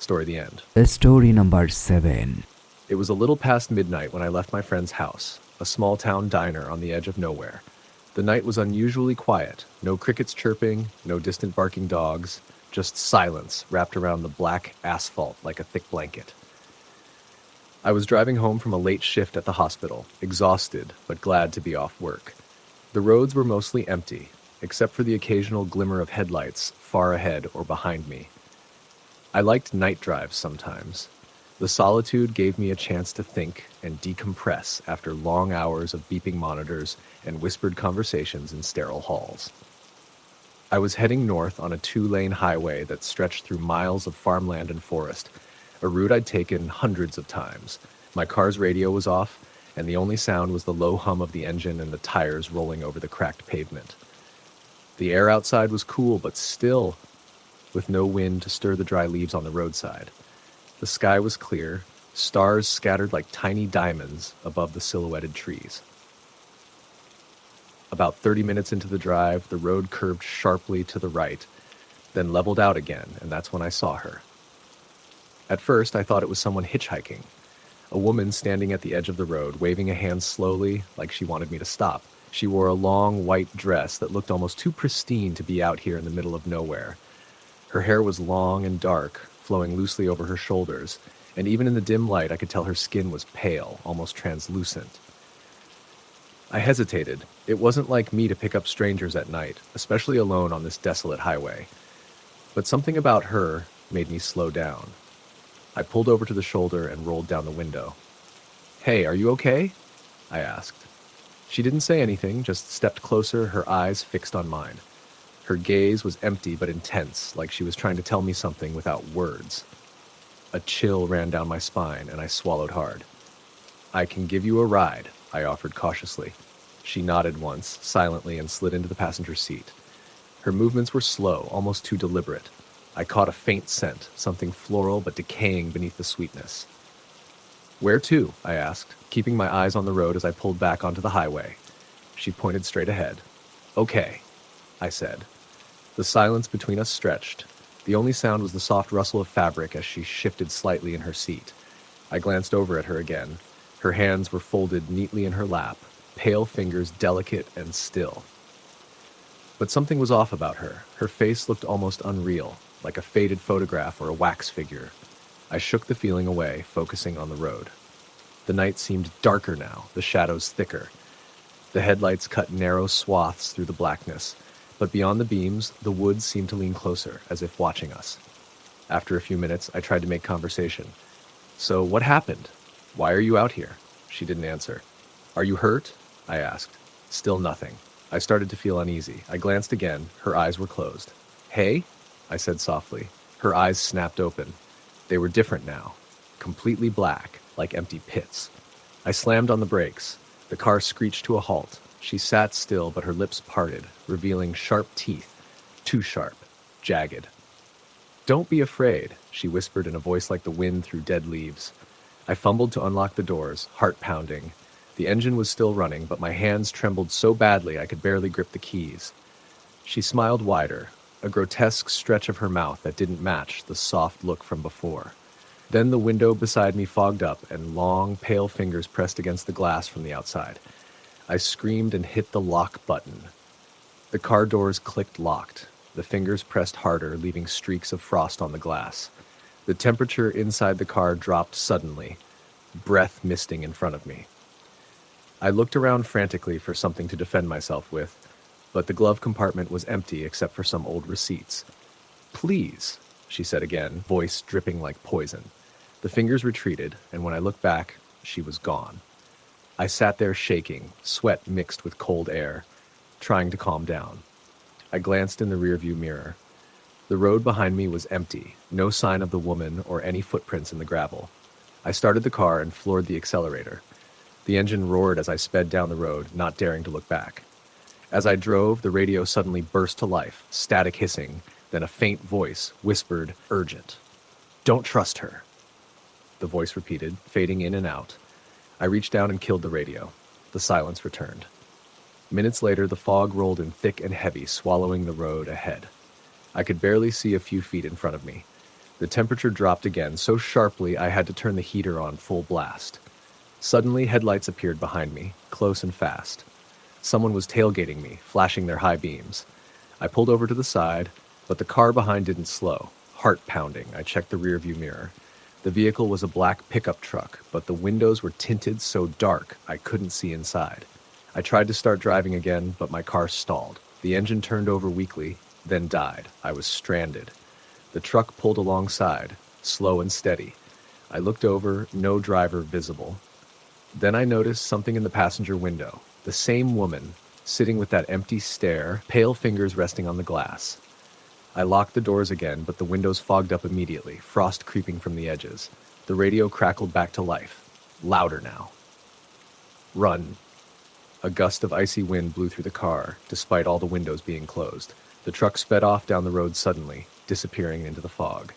Story the end. Story number 7. It was a little past midnight when I left my friend's house, a small town diner on the edge of nowhere. The night was unusually quiet, no crickets chirping, no distant barking dogs, just silence wrapped around the black asphalt like a thick blanket. I was driving home from a late shift at the hospital, exhausted but glad to be off work. The roads were mostly empty, except for the occasional glimmer of headlights far ahead or behind me. I liked night drives sometimes. The solitude gave me a chance to think and decompress after long hours of beeping monitors and whispered conversations in sterile halls. I was heading north on a 2-lane highway that stretched through miles of farmland and forest, a route I'd taken hundreds of times. My car's radio was off, and the only sound was the low hum of the engine and the tires rolling over the cracked pavement. The air outside was cool but still, with no wind to stir the dry leaves on the roadside. The sky was clear, stars scattered like tiny diamonds above the silhouetted trees. About 30 minutes into the drive, the road curved sharply to the right, then leveled out again, and that's when I saw her. At first, I thought it was someone hitchhiking, a woman standing at the edge of the road, waving a hand slowly, like she wanted me to stop. She wore a long white dress that looked almost too pristine to be out here in the middle of nowhere. Her hair was long and dark, flowing loosely over her shoulders, and even in the dim light I could tell her skin was pale, almost translucent. I hesitated. It wasn't like me to pick up strangers at night, especially alone on this desolate highway. But something about her made me slow down. I pulled over to the shoulder and rolled down the window. "Hey, are you okay?" I asked. She didn't say anything, just stepped closer, her eyes fixed on mine. Her gaze was empty but intense, like she was trying to tell me something without words. A chill ran down my spine, and I swallowed hard. "I can give you a ride," I offered cautiously. She nodded once, silently, and slid into the passenger seat. Her movements were slow, almost too deliberate. I caught a faint scent, something floral but decaying beneath the sweetness. "Where to?" I asked, keeping my eyes on the road as I pulled back onto the highway. She pointed straight ahead. "Okay," I said. The silence between us stretched. The only sound was the soft rustle of fabric as she shifted slightly in her seat. I glanced over at her again. Her hands were folded neatly in her lap, pale fingers delicate and still. But something was off about her. Her face looked almost unreal, like a faded photograph or a wax figure. I shook the feeling away, focusing on the road. The night seemed darker now, the shadows thicker. The headlights cut narrow swaths through the blackness, but beyond the beams, the woods seemed to lean closer, as if watching us. After a few minutes, I tried to make conversation. "So what happened? Why are you out here?" She didn't answer. "Are you hurt?" I asked. Still nothing. I started to feel uneasy. I glanced again. Her eyes were closed. "Hey?" I said softly. Her eyes snapped open. They were different now. Completely black, like empty pits. I slammed on the brakes. The car screeched to a halt. She sat still, but her lips parted, revealing sharp teeth. Too sharp. Jagged. "Don't be afraid," she whispered in a voice like the wind through dead leaves. I fumbled to unlock the doors, heart pounding. The engine was still running, but my hands trembled so badly I could barely grip the keys. She smiled wider, a grotesque stretch of her mouth that didn't match the soft look from before. Then the window beside me fogged up, and long, pale fingers pressed against the glass from the outside. I screamed and hit the lock button. The car doors clicked locked. The fingers pressed harder, leaving streaks of frost on the glass. The temperature inside the car dropped suddenly, breath misting in front of me. I looked around frantically for something to defend myself with, but the glove compartment was empty except for some old receipts. "Please," she said again, voice dripping like poison. The fingers retreated, and when I looked back, she was gone. I sat there shaking, sweat mixed with cold air, trying to calm down. I glanced in the rearview mirror. The road behind me was empty, no sign of the woman or any footprints in the gravel. I started the car and floored the accelerator. The engine roared as I sped down the road, not daring to look back. As I drove, the radio suddenly burst to life, static hissing, then a faint voice whispered, urgent. "Don't trust her." The voice repeated, fading in and out. I reached down and killed the radio. The silence returned. Minutes later, the fog rolled in thick and heavy, swallowing the road ahead. I could barely see a few feet in front of me. The temperature dropped again so sharply I had to turn the heater on full blast. Suddenly, headlights appeared behind me, close and fast. Someone was tailgating me, flashing their high beams. I pulled over to the side, but the car behind didn't slow. Heart pounding, I checked the rearview mirror. The vehicle was a black pickup truck, but the windows were tinted so dark I couldn't see inside. I tried to start driving again, but my car stalled. The engine turned over weakly, then died. I was stranded. The truck pulled alongside, slow and steady. I looked over, no driver visible. Then I noticed something in the passenger window. The same woman, sitting with that empty stare, pale fingers resting on the glass. I locked the doors again, but the windows fogged up immediately, frost creeping from the edges. The radio crackled back to life, louder now. "Run." A gust of icy wind blew through the car, despite all the windows being closed. The truck sped off down the road suddenly, disappearing into the fog.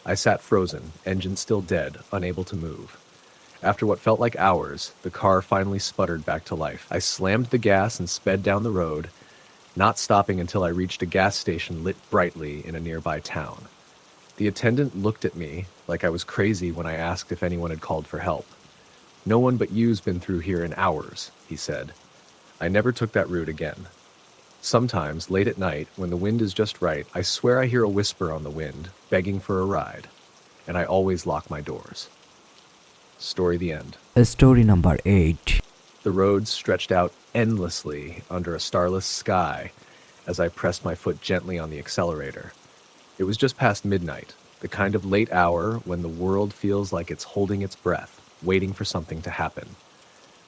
I sat frozen, engine still dead, unable to move. After what felt like hours, the car finally sputtered back to life. I slammed the gas and sped down the road, not stopping until I reached a gas station lit brightly in a nearby town. The attendant looked at me like I was crazy when I asked if anyone had called for help. "No one but you's been through here in hours," he said. I never took that route again. Sometimes, late at night, when the wind is just right, I swear I hear a whisper on the wind, begging for a ride, and I always lock my doors. Story the end. Story number 8. The road stretched out endlessly under a starless sky as I pressed my foot gently on the accelerator. It was just past midnight, the kind of late hour when the world feels like it's holding its breath, waiting for something to happen.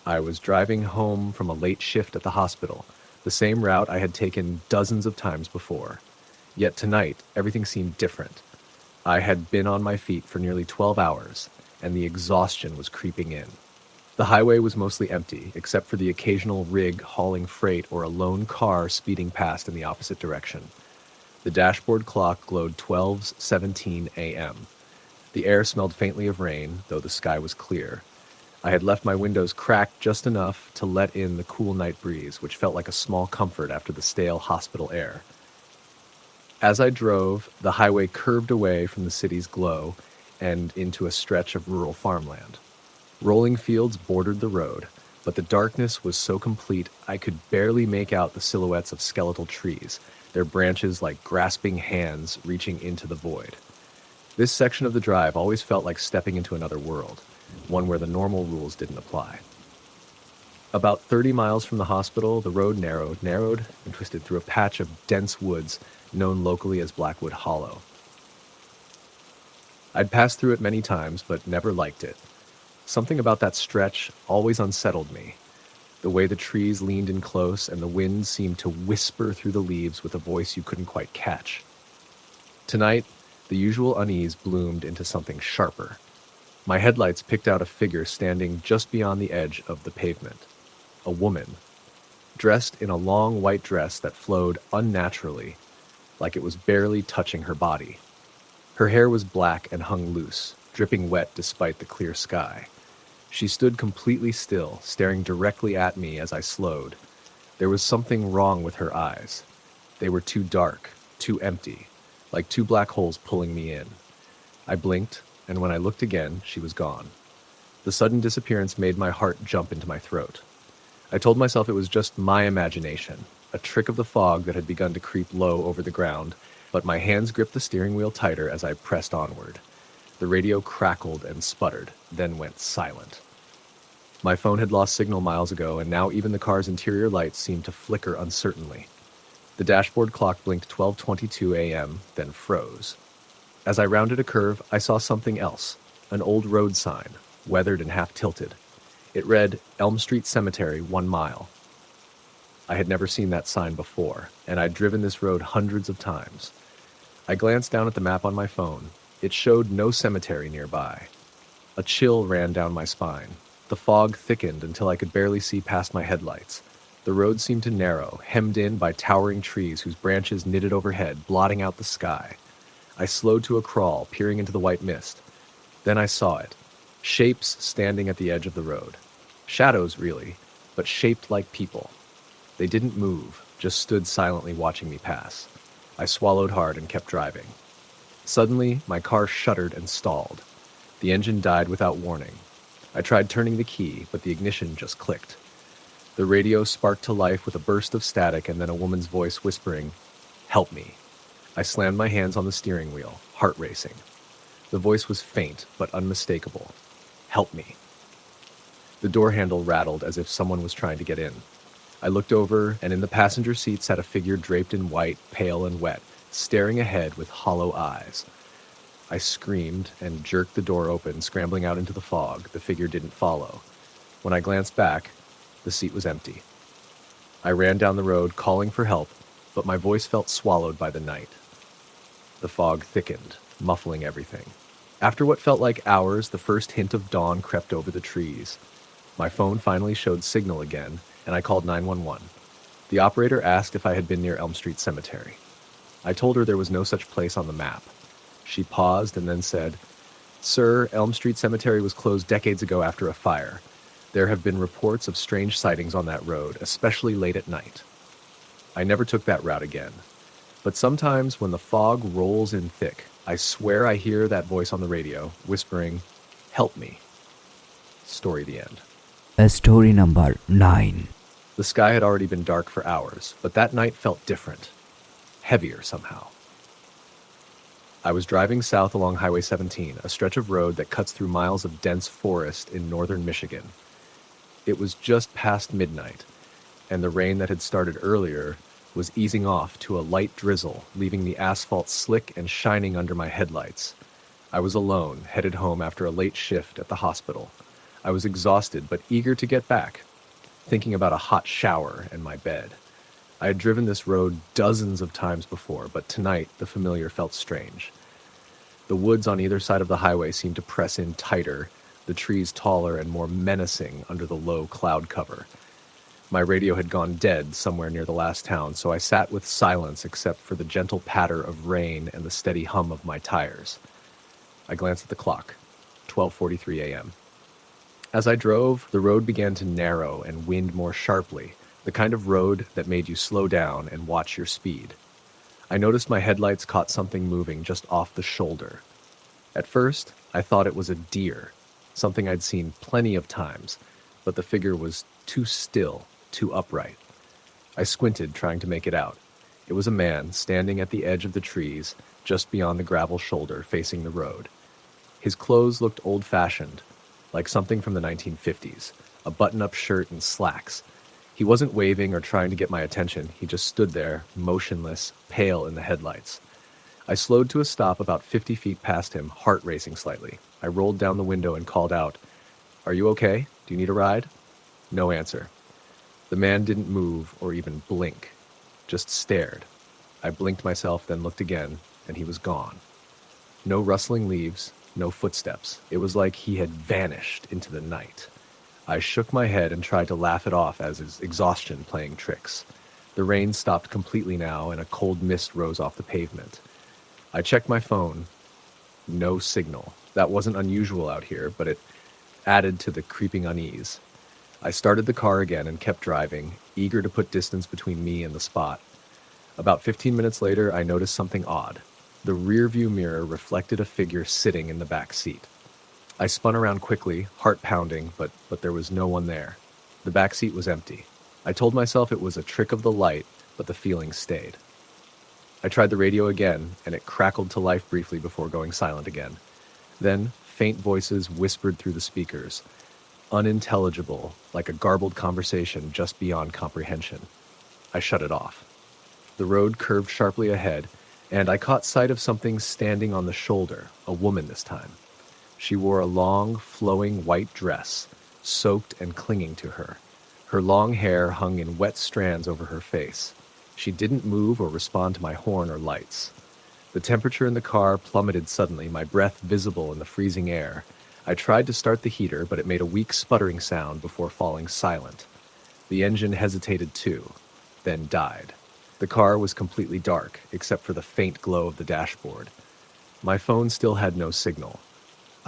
I was driving home from a late shift at the hospital, the same route I had taken dozens of times before. Yet tonight, everything seemed different. I had been on my feet for nearly 12 hours, and the exhaustion was creeping in. The highway was mostly empty, except for the occasional rig hauling freight or a lone car speeding past in the opposite direction. The dashboard clock glowed 12:17 a.m. The air smelled faintly of rain, though the sky was clear. I had left my windows cracked just enough to let in the cool night breeze, which felt like a small comfort after the stale hospital air. As I drove, the highway curved away from the city's glow and into a stretch of rural farmland. Rolling fields bordered the road, but the darkness was so complete I could barely make out the silhouettes of skeletal trees, their branches like grasping hands reaching into the void. This section of the drive always felt like stepping into another world, one where the normal rules didn't apply. About 30 miles from the hospital, the road narrowed, and twisted through a patch of dense woods known locally as Blackwood Hollow. I'd passed through it many times, but never liked it. Something about that stretch always unsettled me. The way the trees leaned in close and the wind seemed to whisper through the leaves with a voice you couldn't quite catch. Tonight, the usual unease bloomed into something sharper. My headlights picked out a figure standing just beyond the edge of the pavement. A woman, dressed in a long white dress that flowed unnaturally, like it was barely touching her body. Her hair was black and hung loose, dripping wet despite the clear sky. She stood completely still, staring directly at me as I slowed. There was something wrong with her eyes. They were too dark, too empty, like two black holes pulling me in. I blinked, and when I looked again, she was gone. The sudden disappearance made my heart jump into my throat. I told myself it was just my imagination, a trick of the fog that had begun to creep low over the ground, but my hands gripped the steering wheel tighter as I pressed onward. The radio crackled and sputtered, then went silent. My phone had lost signal miles ago, and now even the car's interior lights seemed to flicker uncertainly. The dashboard clock blinked 12:22 a.m., then froze. As I rounded a curve, I saw something else, an old road sign, weathered and half-tilted. It read, Elm Street Cemetery, 1 mile. I had never seen that sign before, and I'd driven this road hundreds of times. I glanced down at the map on my phone. It showed no cemetery nearby. A chill ran down my spine. The fog thickened until I could barely see past my headlights. The road seemed to narrow, hemmed in by towering trees whose branches knitted overhead, blotting out the sky. I slowed to a crawl, peering into the white mist. Then I saw it. Shapes standing at the edge of the road. Shadows, really, but shaped like people. They didn't move, just stood silently watching me pass. I swallowed hard and kept driving. Suddenly, my car shuddered and stalled. The engine died without warning. I tried turning the key, but the ignition just clicked. The radio sparked to life with a burst of static and then a woman's voice whispering, "Help me." I slammed my hands on the steering wheel, heart racing. The voice was faint, but unmistakable. "Help me." The door handle rattled as if someone was trying to get in. I looked over, and in the passenger seat sat a figure draped in white, pale and wet, staring ahead with hollow eyes. I screamed and jerked the door open, scrambling out into the fog. The figure didn't follow. When I glanced back, the seat was empty. I ran down the road, calling for help, but my voice felt swallowed by the night. The fog thickened, muffling everything. After what felt like hours, the first hint of dawn crept over the trees. My phone finally showed signal again, and I called 911. The operator asked if I had been near Elm Street Cemetery. I told her there was no such place on the map. She paused and then said, "Sir, Elm Street Cemetery was closed decades ago after a fire. There have been reports of strange sightings on that road, especially late at night." I never took that route again. But sometimes when the fog rolls in thick, I swear I hear that voice on the radio, whispering, "Help me." Story the end. Story number 9. The sky had already been dark for hours, but that night felt different. Heavier somehow. I was driving south along Highway 17, a stretch of road that cuts through miles of dense forest in northern Michigan. It was just past midnight, and the rain that had started earlier was easing off to a light drizzle, leaving the asphalt slick and shining under my headlights. I was alone, headed home after a late shift at the hospital. I was exhausted but eager to get back, thinking about a hot shower and my bed. I had driven this road dozens of times before, but tonight the familiar felt strange. The woods on either side of the highway seemed to press in tighter, the trees taller and more menacing under the low cloud cover. My radio had gone dead somewhere near the last town, so I sat with silence except for the gentle patter of rain and the steady hum of my tires. I glanced at the clock, 12:43 a.m. As I drove, the road began to narrow and wind more sharply, the kind of road that made you slow down and watch your speed. I noticed my headlights caught something moving just off the shoulder. At first, I thought it was a deer, something I'd seen plenty of times, but the figure was too still, too upright. I squinted, trying to make it out. It was a man standing at the edge of the trees, just beyond the gravel shoulder, facing the road. His clothes looked old-fashioned, like something from the 1950s, a button-up shirt and slacks. He wasn't waving or trying to get my attention. He just stood there, motionless, pale in the headlights. I slowed to a stop about 50 feet past him, heart racing slightly. I rolled down the window and called out, "Are you okay? Do you need a ride?" No answer. The man didn't move or even blink, just stared. I blinked myself, then looked again, and he was gone. No rustling leaves, no footsteps. It was like he had vanished into the night. I shook my head and tried to laugh it off as his exhaustion playing tricks. The rain stopped completely now, and a cold mist rose off the pavement. I checked my phone. No signal. That wasn't unusual out here, but it added to the creeping unease. I started the car again and kept driving, eager to put distance between me and the spot. About 15 minutes later, I noticed something odd. The rearview mirror reflected a figure sitting in the back seat. I spun around quickly, heart pounding, but there was no one there. The back seat was empty. I told myself it was a trick of the light, but the feeling stayed. I tried the radio again, and it crackled to life briefly before going silent again. Then, faint voices whispered through the speakers, unintelligible, like a garbled conversation just beyond comprehension. I shut it off. The road curved sharply ahead, and I caught sight of something standing on the shoulder, a woman this time. She wore a long, flowing white dress, soaked and clinging to her. Her long hair hung in wet strands over her face. She didn't move or respond to my horn or lights. The temperature in the car plummeted suddenly, my breath visible in the freezing air. I tried to start the heater, but it made a weak sputtering sound before falling silent. The engine hesitated too, then died. The car was completely dark, except for the faint glow of the dashboard. My phone still had no signal.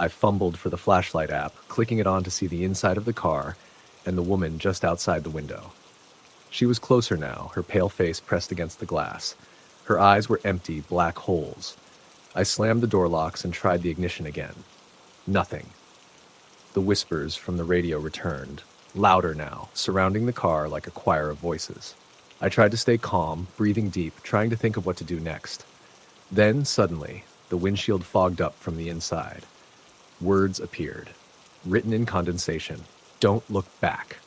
I fumbled for the flashlight app, clicking it on to see the inside of the car and the woman just outside the window. She was closer now, her pale face pressed against the glass. Her eyes were empty, black holes. I slammed the door locks and tried the ignition again. Nothing. The whispers from the radio returned, louder now, surrounding the car like a choir of voices. I tried to stay calm, breathing deep, trying to think of what to do next. Then, suddenly, the windshield fogged up from the inside. Words appeared, written in condensation. "Don't look back."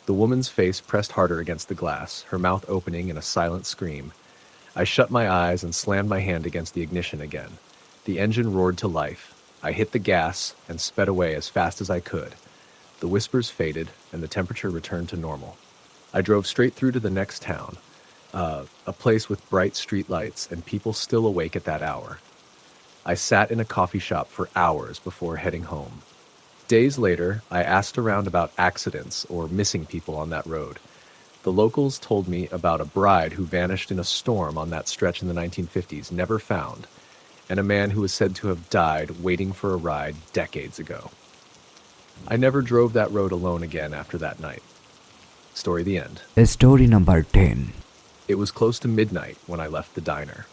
The woman's face pressed harder against the glass, her mouth opening in a silent scream. I shut my eyes and slammed my hand against the ignition again. The engine roared to life. I hit the gas and sped away as fast as I could. The whispers faded, and the temperature returned to normal. I drove straight through to the next town, a place with bright street lights and people still awake at that hour. I sat in a coffee shop for hours before heading home. Days later, I asked around about accidents or missing people on that road. The locals told me about a bride who vanished in a storm on that stretch in the 1950s, never found, and a man who was said to have died waiting for a ride decades ago. I never drove that road alone again after that night. Story the end. Story number 10. It was close to midnight when I left the diner.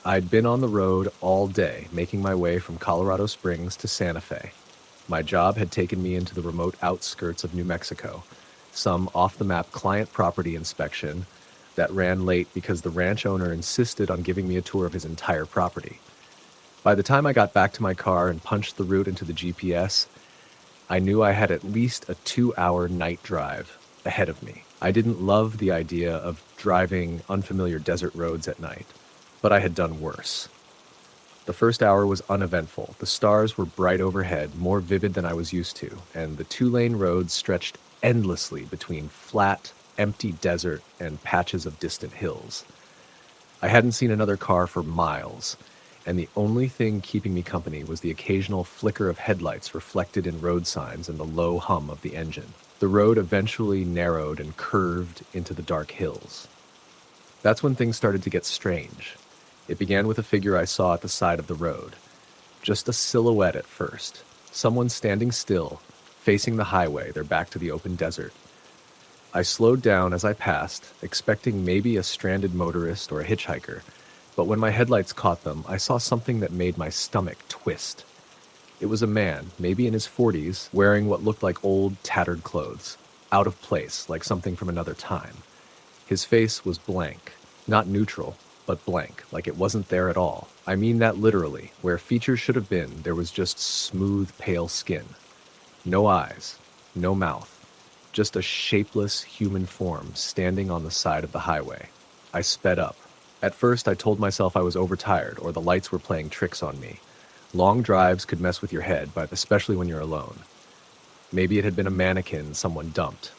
I'd been on the road all day, making my way from Colorado Springs to Santa Fe. My job had taken me into the remote outskirts of New Mexico, some off-the-map client property inspection that ran late because the ranch owner insisted on giving me a tour of his entire property. By the time I got back to my car and punched the route into the GPS, I knew I had at least a 2-hour night drive ahead of me. I didn't love the idea of driving unfamiliar desert roads at night, but I had done worse. The first hour was uneventful. The stars were bright overhead, more vivid than I was used to, and the two-lane road stretched endlessly between flat, empty desert and patches of distant hills. I hadn't seen another car for miles, and the only thing keeping me company was the occasional flicker of headlights reflected in road signs and the low hum of the engine. The road eventually narrowed and curved into the dark hills. That's when things started to get strange. It began with a figure I saw at the side of the road. Just a silhouette at first. Someone standing still, facing the highway, their back to the open desert. I slowed down as I passed, expecting maybe a stranded motorist or a hitchhiker, but when my headlights caught them, I saw something that made my stomach twist. It was a man, maybe in his 40s, wearing what looked like old, tattered clothes, out of place, like something from another time. His face was blank, not neutral, but blank, like it wasn't there at all. I mean that literally. Where features should have been, there was just smooth, pale skin. No eyes, no mouth, just a shapeless human form standing on the side of the highway. I sped up. At first, I told myself I was overtired or the lights were playing tricks on me. Long drives could mess with your head, but especially when you're alone. Maybe it had been a mannequin someone dumped.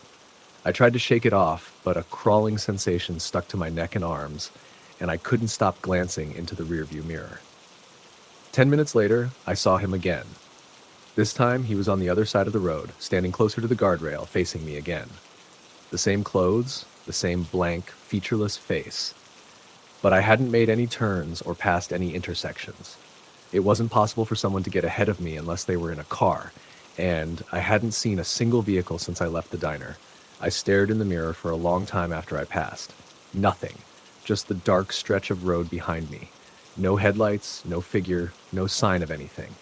I tried to shake it off, but a crawling sensation stuck to my neck and arms, and I couldn't stop glancing into the rearview mirror. 10 minutes later, I saw him again. This time, he was on the other side of the road, standing closer to the guardrail, facing me again. The same clothes, the same blank, featureless face. But I hadn't made any turns or passed any intersections. It wasn't possible for someone to get ahead of me unless they were in a car, and I hadn't seen a single vehicle since I left the diner. I stared in the mirror for a long time after I passed. Nothing. Just the dark stretch of road behind me. No headlights, no figure, no sign of anything.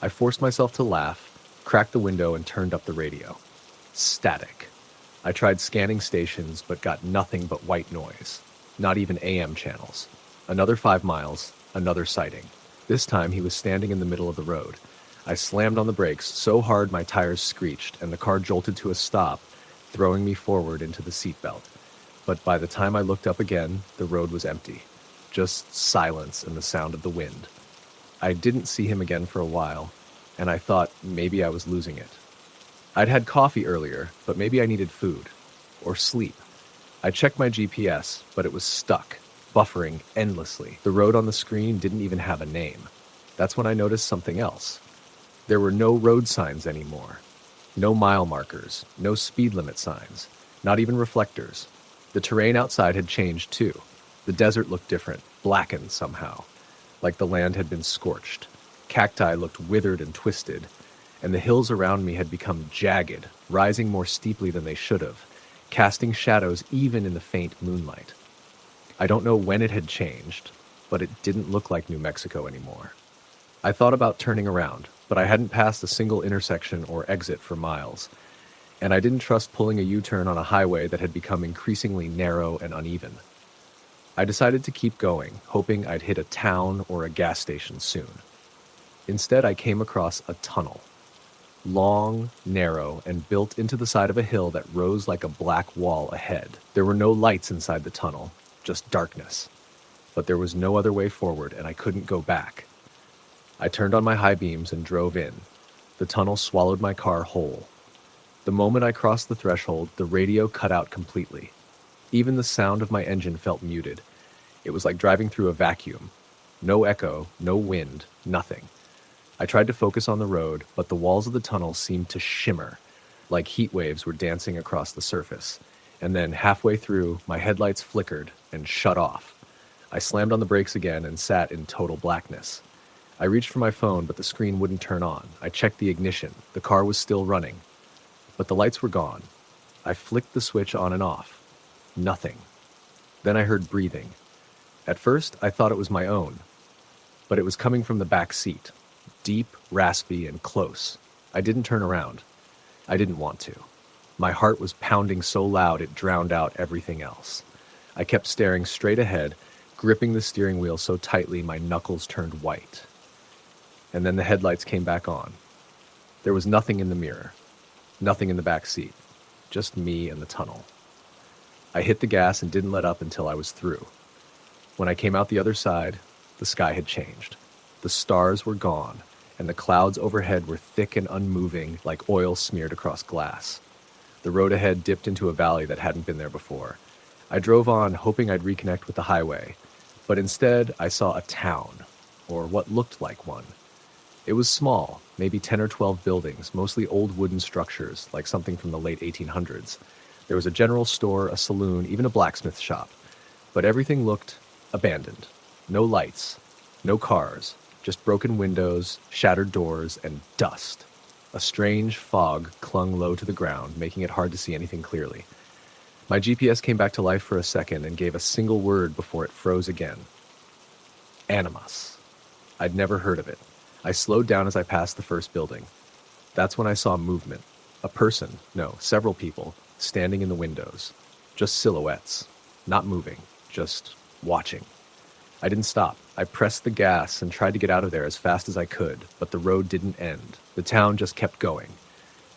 I forced myself to laugh, cracked the window, and turned up the radio. Static. I tried scanning stations, but got nothing but white noise. Not even AM channels. Another 5 miles, another sighting. This time he was standing in the middle of the road. I slammed on the brakes so hard my tires screeched, and the car jolted to a stop, throwing me forward into the seatbelt. But by the time I looked up again, the road was empty. Just silence and the sound of the wind. I didn't see him again for a while, and I thought maybe I was losing it. I'd had coffee earlier, but maybe I needed food. Or sleep. I checked my GPS, but it was stuck, buffering endlessly. The road on the screen didn't even have a name. That's when I noticed something else. There were no road signs anymore. No mile markers, no speed limit signs, not even reflectors. The terrain outside had changed too. The desert looked different, blackened somehow, like the land had been scorched. Cacti looked withered and twisted, and the hills around me had become jagged, rising more steeply than they should have, casting shadows even in the faint moonlight. I don't know when it had changed, but it didn't look like New Mexico anymore. I thought about turning around, but I hadn't passed a single intersection or exit for miles, and I didn't trust pulling a U-turn on a highway that had become increasingly narrow and uneven. I decided to keep going, hoping I'd hit a town or a gas station soon. Instead, I came across a tunnel. Long, narrow, and built into the side of a hill that rose like a black wall ahead. There were no lights inside the tunnel, just darkness. But there was no other way forward, and I couldn't go back. I turned on my high beams and drove in. The tunnel swallowed my car whole. The moment I crossed the threshold, the radio cut out completely. Even the sound of my engine felt muted. It was like driving through a vacuum. No echo, no wind, nothing. I tried to focus on the road, but the walls of the tunnel seemed to shimmer, like heat waves were dancing across the surface. And then, halfway through, my headlights flickered and shut off. I slammed on the brakes again and sat in total blackness. I reached for my phone, but the screen wouldn't turn on. I checked the ignition. The car was still running. But the lights were gone. I flicked the switch on and off. Nothing. Then I heard breathing. At first, I thought it was my own, but it was coming from the back seat. Deep, raspy, and close. I didn't turn around. I didn't want to. My heart was pounding so loud it drowned out everything else. I kept staring straight ahead, gripping the steering wheel so tightly my knuckles turned white. And then the headlights came back on. There was nothing in the mirror. Nothing in the back seat. Just me and the tunnel. I hit the gas and didn't let up until I was through. When I came out the other side, the sky had changed. The stars were gone, and the clouds overhead were thick and unmoving like oil smeared across glass. The road ahead dipped into a valley that hadn't been there before. I drove on, hoping I'd reconnect with the highway, but instead I saw a town, or what looked like one. It was small, maybe 10 or 12 buildings, mostly old wooden structures, like something from the late 1800s. There was a general store, a saloon, even a blacksmith shop. But everything looked abandoned. No lights, no cars, just broken windows, shattered doors, and dust. A strange fog clung low to the ground, making it hard to see anything clearly. My GPS came back to life for a second and gave a single word before it froze again. Animus. I'd never heard of it. I slowed down as I passed the first building. That's when I saw movement. A person, no, several people, standing in the windows. Just silhouettes. Not moving, just watching. I didn't stop. I pressed the gas and tried to get out of there as fast as I could, but the road didn't end. The town just kept going.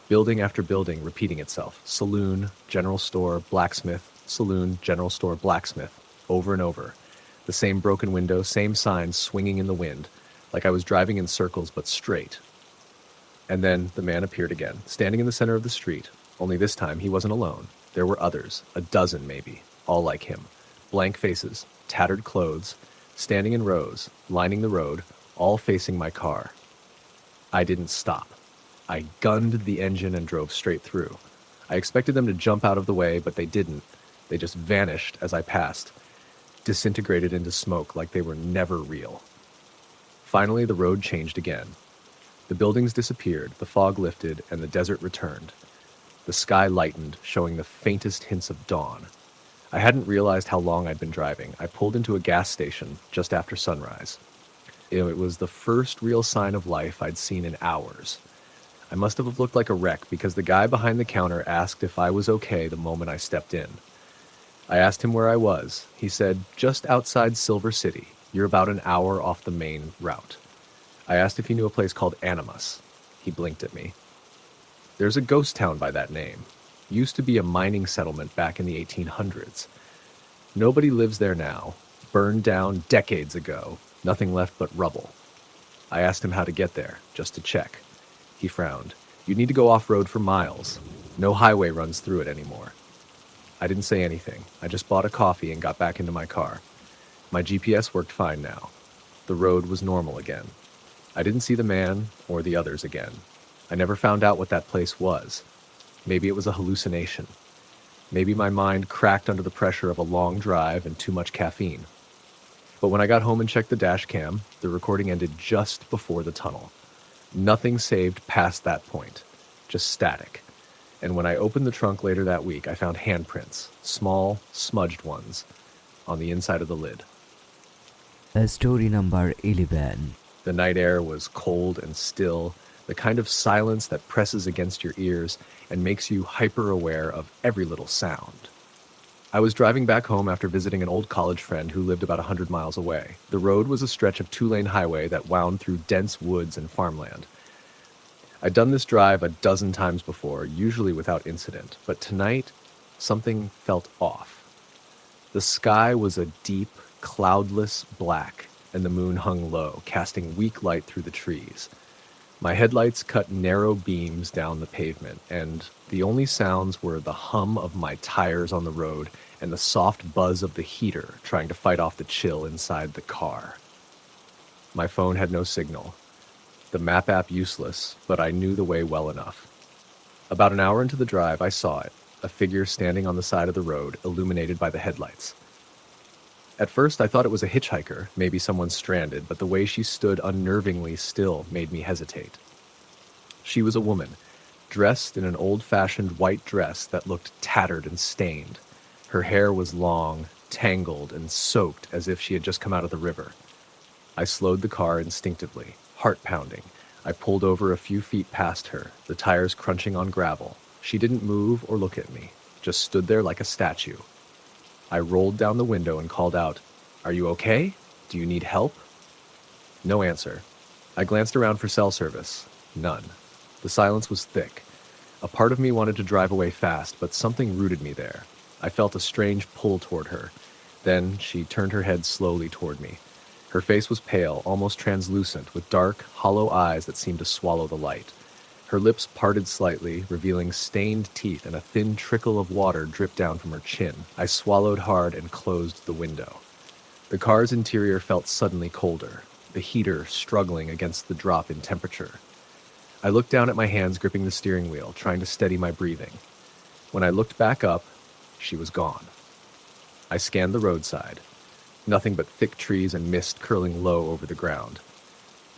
Building after building repeating itself. Saloon, general store, blacksmith, saloon, general store, blacksmith. Over and over. The same broken window, same signs swinging in the wind, like I was driving in circles but straight. And then the man appeared again, standing in the center of the street. Only this time he wasn't alone. There were others, a dozen maybe, all like him. Blank faces, tattered clothes, standing in rows, lining the road, all facing my car. I didn't stop. I gunned the engine and drove straight through. I expected them to jump out of the way, but they didn't. They just vanished as I passed, disintegrated into smoke like they were never real. Finally, the road changed again. The buildings disappeared, the fog lifted, and the desert returned. The sky lightened, showing the faintest hints of dawn. I hadn't realized how long I'd been driving. I pulled into a gas station just after sunrise. It was the first real sign of life I'd seen in hours. I must have looked like a wreck because the guy behind the counter asked if I was okay the moment I stepped in. I asked him where I was. He said, just outside Silver City. You're about an hour off the main route. I asked if he knew a place called Animus. He blinked at me. There's a ghost town by that name. Used to be a mining settlement back in the 1800s. Nobody lives there now. Burned down decades ago. Nothing left but rubble. I asked him how to get there, just to check. He frowned. You need to go off-road for miles. No highway runs through it anymore. I didn't say anything. I just bought a coffee and got back into my car. My GPS worked fine now. The road was normal again. I didn't see the man or the others again. I never found out what that place was. Maybe it was a hallucination. Maybe my mind cracked under the pressure of a long drive and too much caffeine. But when I got home and checked the dash cam, the recording ended just before the tunnel. Nothing saved past that point. Just static. And when I opened the trunk later that week, I found handprints, small, smudged ones, on the inside of the lid. Story number 11. The night air was cold and still, the kind of silence that presses against your ears and makes you hyper-aware of every little sound. I was driving back home after visiting an old college friend who lived about 100 miles away. The road was a stretch of two-lane highway that wound through dense woods and farmland. I'd done this drive a dozen times before, usually without incident, but tonight, something felt off. The sky was a deep, cloudless black, and the moon hung low, casting weak light through the trees. My headlights cut narrow beams down the pavement, and the only sounds were the hum of my tires on the road and the soft buzz of the heater trying to fight off the chill inside the car. My phone had no signal. The map app useless, but I knew the way well enough. About an hour into the drive, I saw it, a figure standing on the side of the road, illuminated by the headlights. At first, I thought it was a hitchhiker, maybe someone stranded, but the way she stood unnervingly still made me hesitate. She was a woman, dressed in an old-fashioned white dress that looked tattered and stained. Her hair was long, tangled, and soaked as if she had just come out of the river. I slowed the car instinctively, heart pounding. I pulled over a few feet past her, the tires crunching on gravel. She didn't move or look at me, just stood there like a statue. I rolled down the window and called out, "Are you okay? Do you need help?" No answer. I glanced around for cell service. None. The silence was thick. A part of me wanted to drive away fast, but something rooted me there. I felt a strange pull toward her. Then she turned her head slowly toward me. Her face was pale, almost translucent, with dark, hollow eyes that seemed to swallow the light. Her lips parted slightly, revealing stained teeth, and a thin trickle of water dripped down from her chin. I swallowed hard and closed the window. The car's interior felt suddenly colder, the heater struggling against the drop in temperature. I looked down at my hands gripping the steering wheel, trying to steady my breathing. When I looked back up, she was gone. I scanned the roadside. Nothing but thick trees and mist curling low over the ground.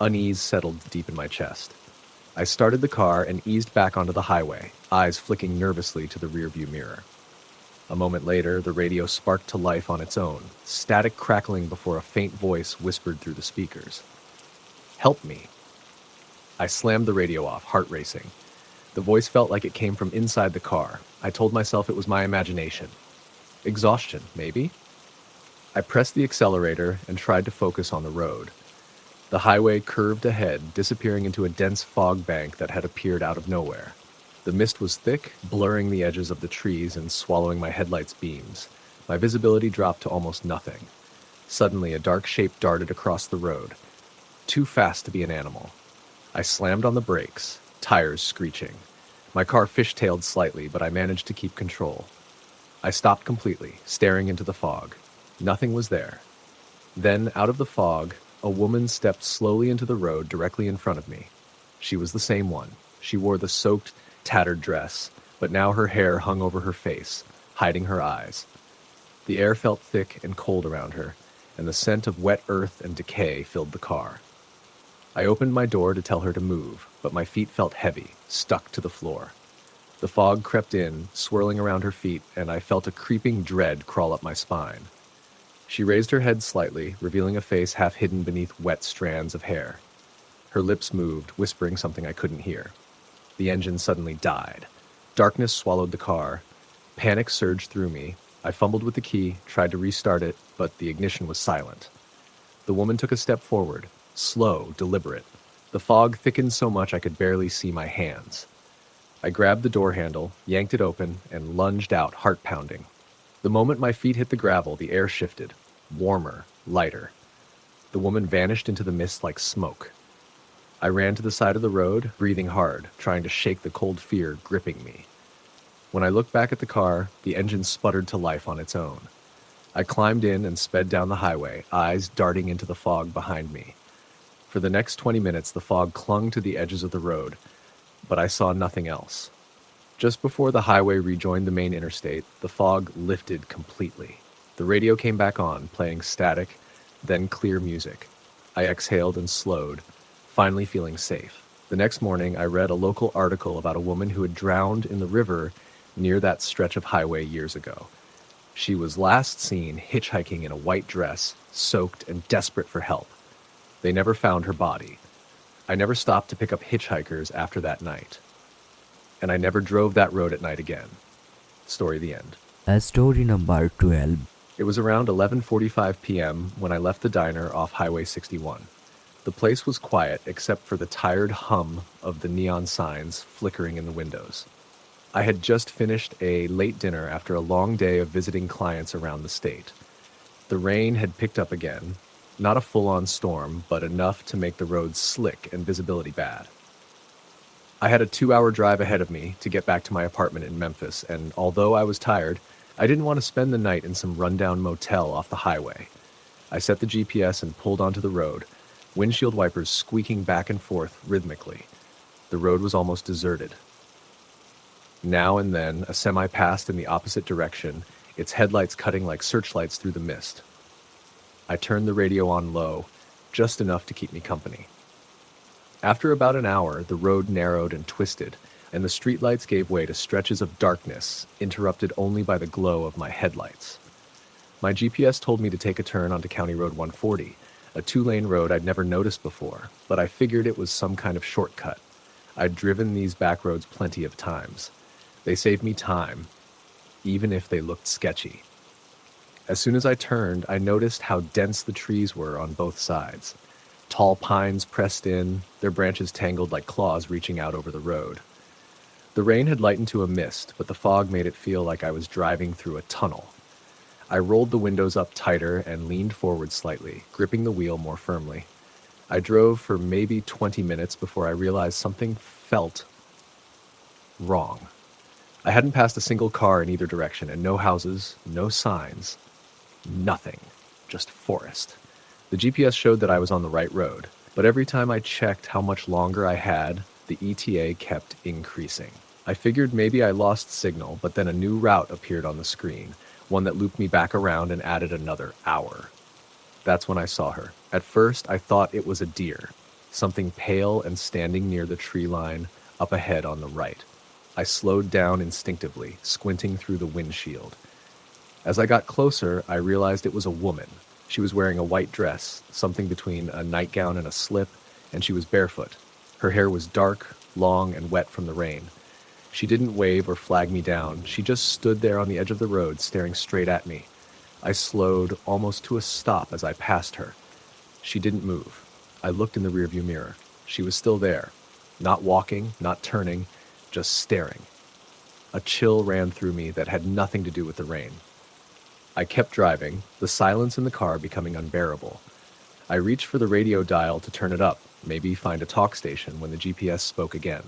Unease settled deep in my chest. I started the car and eased back onto the highway, eyes flicking nervously to the rearview mirror. A moment later, the radio sparked to life on its own, static crackling before a faint voice whispered through the speakers. "Help me." I slammed the radio off, heart racing. The voice felt like it came from inside the car. I told myself it was my imagination. Exhaustion, maybe? I pressed the accelerator and tried to focus on the road. The highway curved ahead, disappearing into a dense fog bank that had appeared out of nowhere. The mist was thick, blurring the edges of the trees and swallowing my headlights' beams. My visibility dropped to almost nothing. Suddenly, a dark shape darted across the road. Too fast to be an animal. I slammed on the brakes, tires screeching. My car fishtailed slightly, but I managed to keep control. I stopped completely, staring into the fog. Nothing was there. Then, out of the fog, a woman stepped slowly into the road directly in front of me. She was the same one. She wore the soaked, tattered dress, but now her hair hung over her face, hiding her eyes. The air felt thick and cold around her, and the scent of wet earth and decay filled the car. I opened my door to tell her to move, but my feet felt heavy, stuck to the floor. The fog crept in, swirling around her feet, and I felt a creeping dread crawl up my spine. She raised her head slightly, revealing a face half hidden beneath wet strands of hair. Her lips moved, whispering something I couldn't hear. The engine suddenly died. Darkness swallowed the car. Panic surged through me. I fumbled with the key, tried to restart it, but the ignition was silent. The woman took a step forward, slow, deliberate. The fog thickened so much I could barely see my hands. I grabbed the door handle, yanked it open, and lunged out, heart pounding. The moment my feet hit the gravel, the air shifted, warmer, lighter. The woman vanished into the mist like smoke. I ran to the side of the road, breathing hard, trying to shake the cold fear gripping me. When I looked back at the car, the engine sputtered to life on its own. I climbed in and sped down the highway, eyes darting into the fog behind me. For the next 20 minutes, the fog clung to the edges of the road, but I saw nothing else. Just before the highway rejoined the main interstate, the fog lifted completely. The radio came back on, playing static, then clear music. I exhaled and slowed, finally feeling safe. The next morning, I read a local article about a woman who had drowned in the river near that stretch of highway years ago. She was last seen hitchhiking in a white dress, soaked and desperate for help. They never found her body. I never stopped to pick up hitchhikers after that night. And I never drove that road at night again. Story the end. Story number 12. It was around 11:45 p.m. when I left the diner off Highway 61. The place was quiet except for the tired hum of the neon signs flickering in the windows. I had just finished a late dinner after a long day of visiting clients around the state. The rain had picked up again, not a full-on storm, but enough to make the roads slick and visibility bad. I had a 2-hour drive ahead of me to get back to my apartment in Memphis, and although I was tired, I didn't want to spend the night in some rundown motel off the highway. I set the GPS and pulled onto the road, windshield wipers squeaking back and forth rhythmically. The road was almost deserted. Now and then, a semi passed in the opposite direction, its headlights cutting like searchlights through the mist. I turned the radio on low, just enough to keep me company. After about an hour, the road narrowed and twisted, and the streetlights gave way to stretches of darkness, interrupted only by the glow of my headlights. My GPS told me to take a turn onto County Road 140, a 2-lane road I'd never noticed before, but I figured it was some kind of shortcut. I'd driven these back roads plenty of times. They saved me time, even if they looked sketchy. As soon as I turned, I noticed how dense the trees were on both sides. Tall pines pressed in, their branches tangled like claws reaching out over the road. The rain had lightened to a mist, but the fog made it feel like I was driving through a tunnel. I rolled the windows up tighter and leaned forward slightly, gripping the wheel more firmly. I drove for maybe 20 minutes before I realized something felt wrong. I hadn't passed a single car in either direction, and no houses, no signs, nothing, just forest. The GPS showed that I was on the right road, but every time I checked how much longer I had, the ETA kept increasing. I figured maybe I lost signal, but then a new route appeared on the screen, one that looped me back around and added another hour. That's when I saw her. At first, I thought it was a deer, something pale and standing near the tree line up ahead on the right. I slowed down instinctively, squinting through the windshield. As I got closer, I realized it was a woman. She was wearing a white dress, something between a nightgown and a slip, and she was barefoot. Her hair was dark, long, and wet from the rain. She didn't wave or flag me down. She just stood there on the edge of the road, staring straight at me. I slowed almost to a stop as I passed her. She didn't move. I looked in the rearview mirror. She was still there, not walking, not turning, just staring. A chill ran through me that had nothing to do with the rain. I kept driving, the silence in the car becoming unbearable. I reached for the radio dial to turn it up, maybe find a talk station, when the GPS spoke again.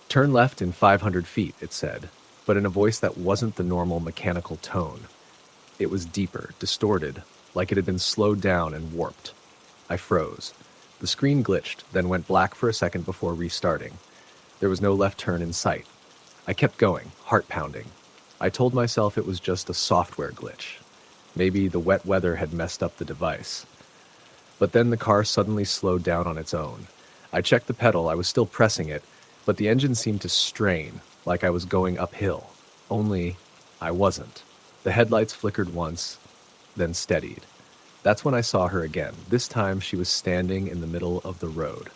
"Turn left in 500 feet," it said, but in a voice that wasn't the normal mechanical tone. It was deeper, distorted, like it had been slowed down and warped. I froze. The screen glitched, then went black for a second before restarting. There was no left turn in sight. I kept going, heart pounding. I told myself it was just a software glitch. Maybe the wet weather had messed up the device. But then the car suddenly slowed down on its own. I checked the pedal, I was still pressing it, but the engine seemed to strain, like I was going uphill. Only I wasn't. The headlights flickered once, then steadied. That's when I saw her again. This time she was standing in the middle of the road.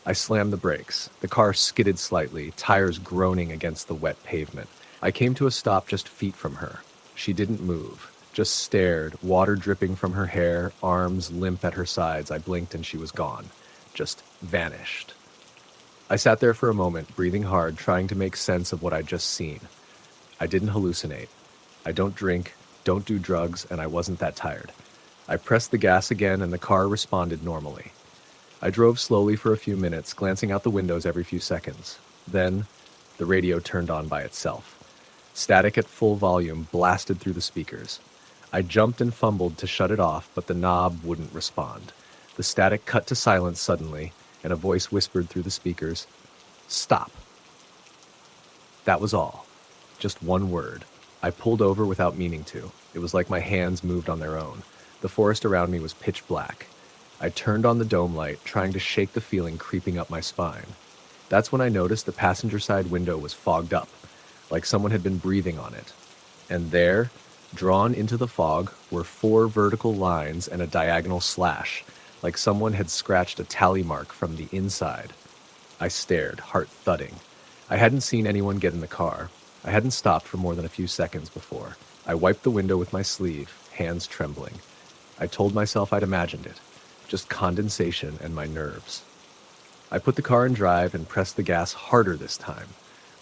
I slammed the brakes. The car skidded slightly, tires groaning against the wet pavement. I came to a stop just feet from her. She didn't move, just stared, water dripping from her hair, arms limp at her sides. I blinked and she was gone, just vanished. I sat there for a moment, breathing hard, trying to make sense of what I'd just seen. I didn't hallucinate. I don't drink, don't do drugs, and I wasn't that tired. I pressed the gas again and the car responded normally. I drove slowly for a few minutes, glancing out the windows every few seconds. Then, the radio turned on by itself. Static at full volume blasted through the speakers. I jumped and fumbled to shut it off, but the knob wouldn't respond. The static cut to silence suddenly, and a voice whispered through the speakers, "Stop." That was all. Just one word. I pulled over without meaning to. It was like my hands moved on their own. The forest around me was pitch black. I turned on the dome light, trying to shake the feeling creeping up my spine. That's when I noticed the passenger side window was fogged up, like someone had been breathing on it. And there, drawn into the fog, were 4 vertical lines and a diagonal slash, like someone had scratched a tally mark from the inside. I stared, heart thudding. I hadn't seen anyone get in the car. I hadn't stopped for more than a few seconds before. I wiped the window with my sleeve, hands trembling. I told myself I'd imagined it. Just condensation and my nerves. I put the car in drive and pressed the gas harder this time.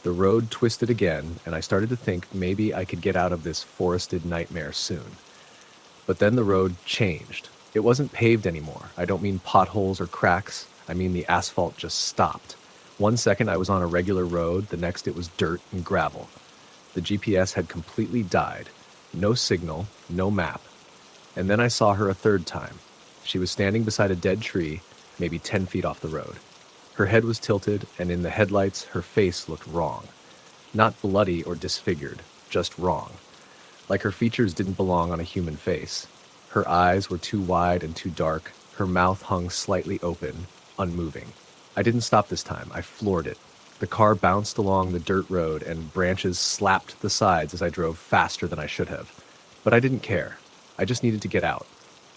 The road twisted again, and I started to think maybe I could get out of this forested nightmare soon. But then the road changed. It wasn't paved anymore. I don't mean potholes or cracks. I mean the asphalt just stopped. One second I was on a regular road, the next it was dirt and gravel. The GPS had completely died. No signal, no map. And then I saw her a third time. She was standing beside a dead tree, maybe 10 feet off the road. Her head was tilted, and in the headlights, her face looked wrong. Not bloody or disfigured, just wrong. Like her features didn't belong on a human face. Her eyes were too wide and too dark. Her mouth hung slightly open, unmoving. I didn't stop this time. I floored it. The car bounced along the dirt road, and branches slapped the sides as I drove faster than I should have. But I didn't care. I just needed to get out.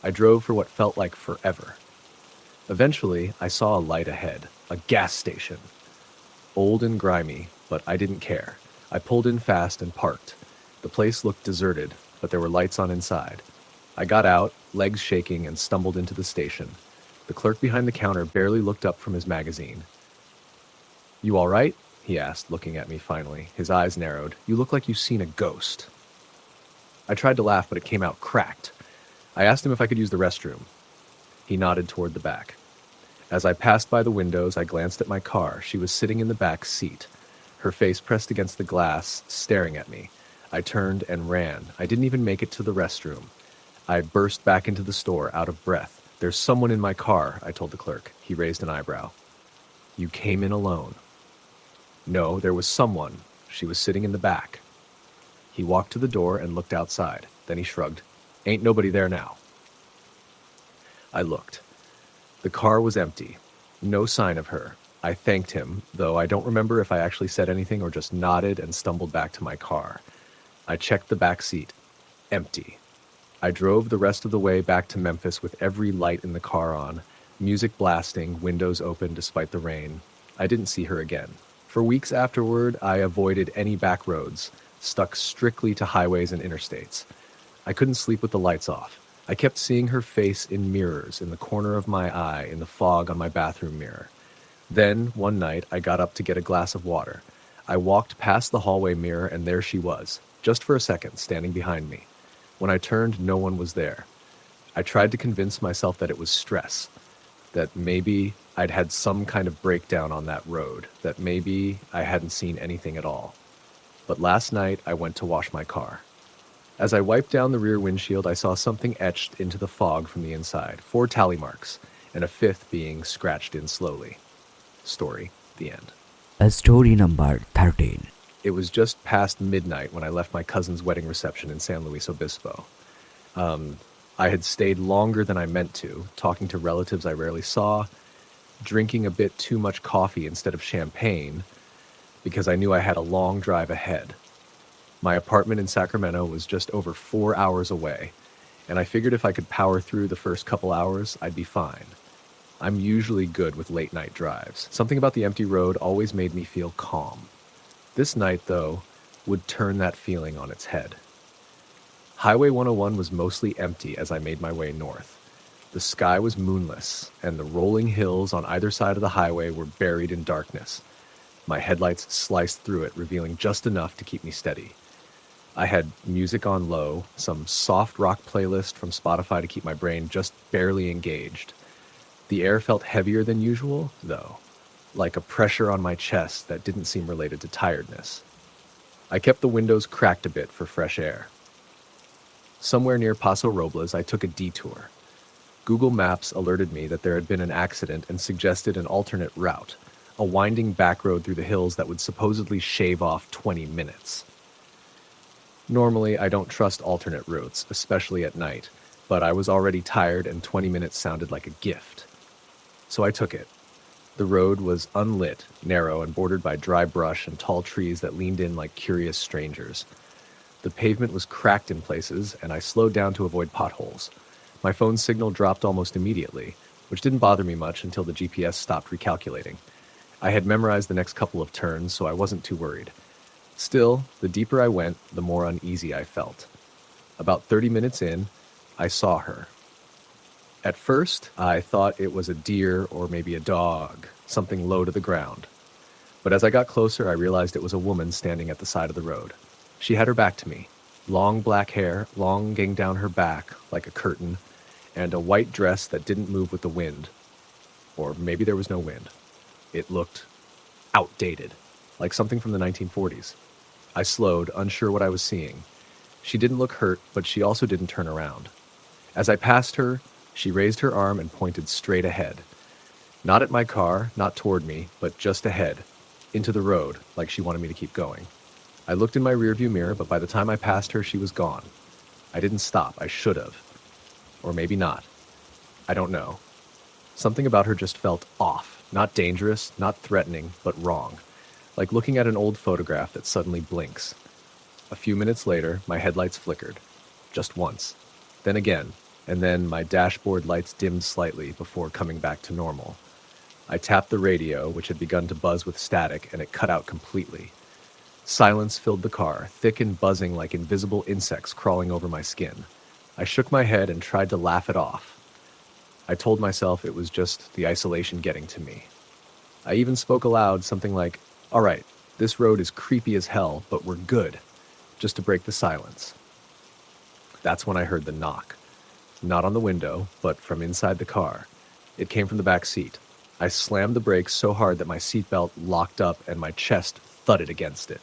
I drove for what felt like forever. Eventually, I saw a light ahead, a gas station. Old and grimy, but I didn't care. I pulled in fast and parked. The place looked deserted, but there were lights on inside. I got out, legs shaking, and stumbled into the station. The clerk behind the counter barely looked up from his magazine. "You all right?" he asked, looking at me finally. His eyes narrowed. "You look like you've seen a ghost." I tried to laugh, but it came out cracked. I asked him if I could use the restroom. He nodded toward the back. As I passed by the windows, I glanced at my car. She was sitting in the back seat, her face pressed against the glass, staring at me. I turned and ran. I didn't even make it to the restroom. I burst back into the store, out of breath. "There's someone in my car," I told the clerk. He raised an eyebrow. "You came in alone." "No, there was someone. She was sitting in the back." He walked to the door and looked outside. Then he shrugged. "Ain't nobody there now." I looked. The car was empty. No sign of her. I thanked him, though I don't remember if I actually said anything or just nodded and stumbled back to my car. I checked the back seat. Empty. I drove the rest of the way back to Memphis with every light in the car on, music blasting, windows open despite the rain. I didn't see her again. For weeks afterward, I avoided any back roads, stuck strictly to highways and interstates. I couldn't sleep with the lights off. I kept seeing her face in mirrors, in the corner of my eye, in the fog on my bathroom mirror. Then, one night, I got up to get a glass of water. I walked past the hallway mirror, and there she was, just for a second, standing behind me. When I turned, no one was there. I tried to convince myself that it was stress, that maybe I'd had some kind of breakdown on that road, that maybe I hadn't seen anything at all. But last night, I went to wash my car. As I wiped down the rear windshield, I saw something etched into the fog from the inside. 4 tally marks, and a 5th being scratched in slowly. Story, the end. Story number 13. It was just past midnight when I left my cousin's wedding reception in San Luis Obispo. I had stayed longer than I meant to, talking to relatives I rarely saw, drinking a bit too much coffee instead of champagne, because I knew I had a long drive ahead. My apartment in Sacramento was just over 4 hours away, and I figured if I could power through the first couple hours, I'd be fine. I'm usually good with late night drives. Something about the empty road always made me feel calm. This night, though, would turn that feeling on its head. Highway 101 was mostly empty as I made my way north. The sky was moonless, and the rolling hills on either side of the highway were buried in darkness. My headlights sliced through it, revealing just enough to keep me steady. I had music on low, some soft rock playlist from Spotify to keep my brain just barely engaged. The air felt heavier than usual, though, like a pressure on my chest that didn't seem related to tiredness. I kept the windows cracked a bit for fresh air. Somewhere near Paso Robles, I took a detour. Google Maps alerted me that there had been an accident and suggested an alternate route, a winding back road through the hills that would supposedly shave off 20 minutes. Normally, I don't trust alternate routes, especially at night, but I was already tired and 20 minutes sounded like a gift. So I took it. The road was unlit, narrow, and bordered by dry brush and tall trees that leaned in like curious strangers. The pavement was cracked in places, and I slowed down to avoid potholes. My phone's signal dropped almost immediately, which didn't bother me much until the GPS stopped recalculating. I had memorized the next couple of turns, so I wasn't too worried. Still, the deeper I went, the more uneasy I felt. About 30 minutes in, I saw her. At first, I thought it was a deer or maybe a dog, something low to the ground. But as I got closer, I realized it was a woman standing at the side of the road. She had her back to me, long black hair, longing down her back like a curtain, and a white dress that didn't move with the wind. Or maybe there was no wind. It looked outdated, like something from the 1940s. I slowed, unsure what I was seeing. She didn't look hurt, but she also didn't turn around. As I passed her, she raised her arm and pointed straight ahead. Not at my car, not toward me, but just ahead, into the road, like she wanted me to keep going. I looked in my rearview mirror, but by the time I passed her, she was gone. I didn't stop. I should have. Or maybe not. I don't know. Something about her just felt off. Not dangerous, not threatening, but wrong. Like looking at an old photograph that suddenly blinks. A few minutes later, my headlights flickered. Just once. Then again, and then my dashboard lights dimmed slightly before coming back to normal. I tapped the radio, which had begun to buzz with static, and it cut out completely. Silence filled the car, thick and buzzing like invisible insects crawling over my skin. I shook my head and tried to laugh it off. I told myself it was just the isolation getting to me. I even spoke aloud something like, "All right, this road is creepy as hell, but we're good," just to break the silence. That's when I heard the knock. Not on the window, but from inside the car. It came from the back seat. I slammed the brakes so hard that my seatbelt locked up and my chest thudded against it.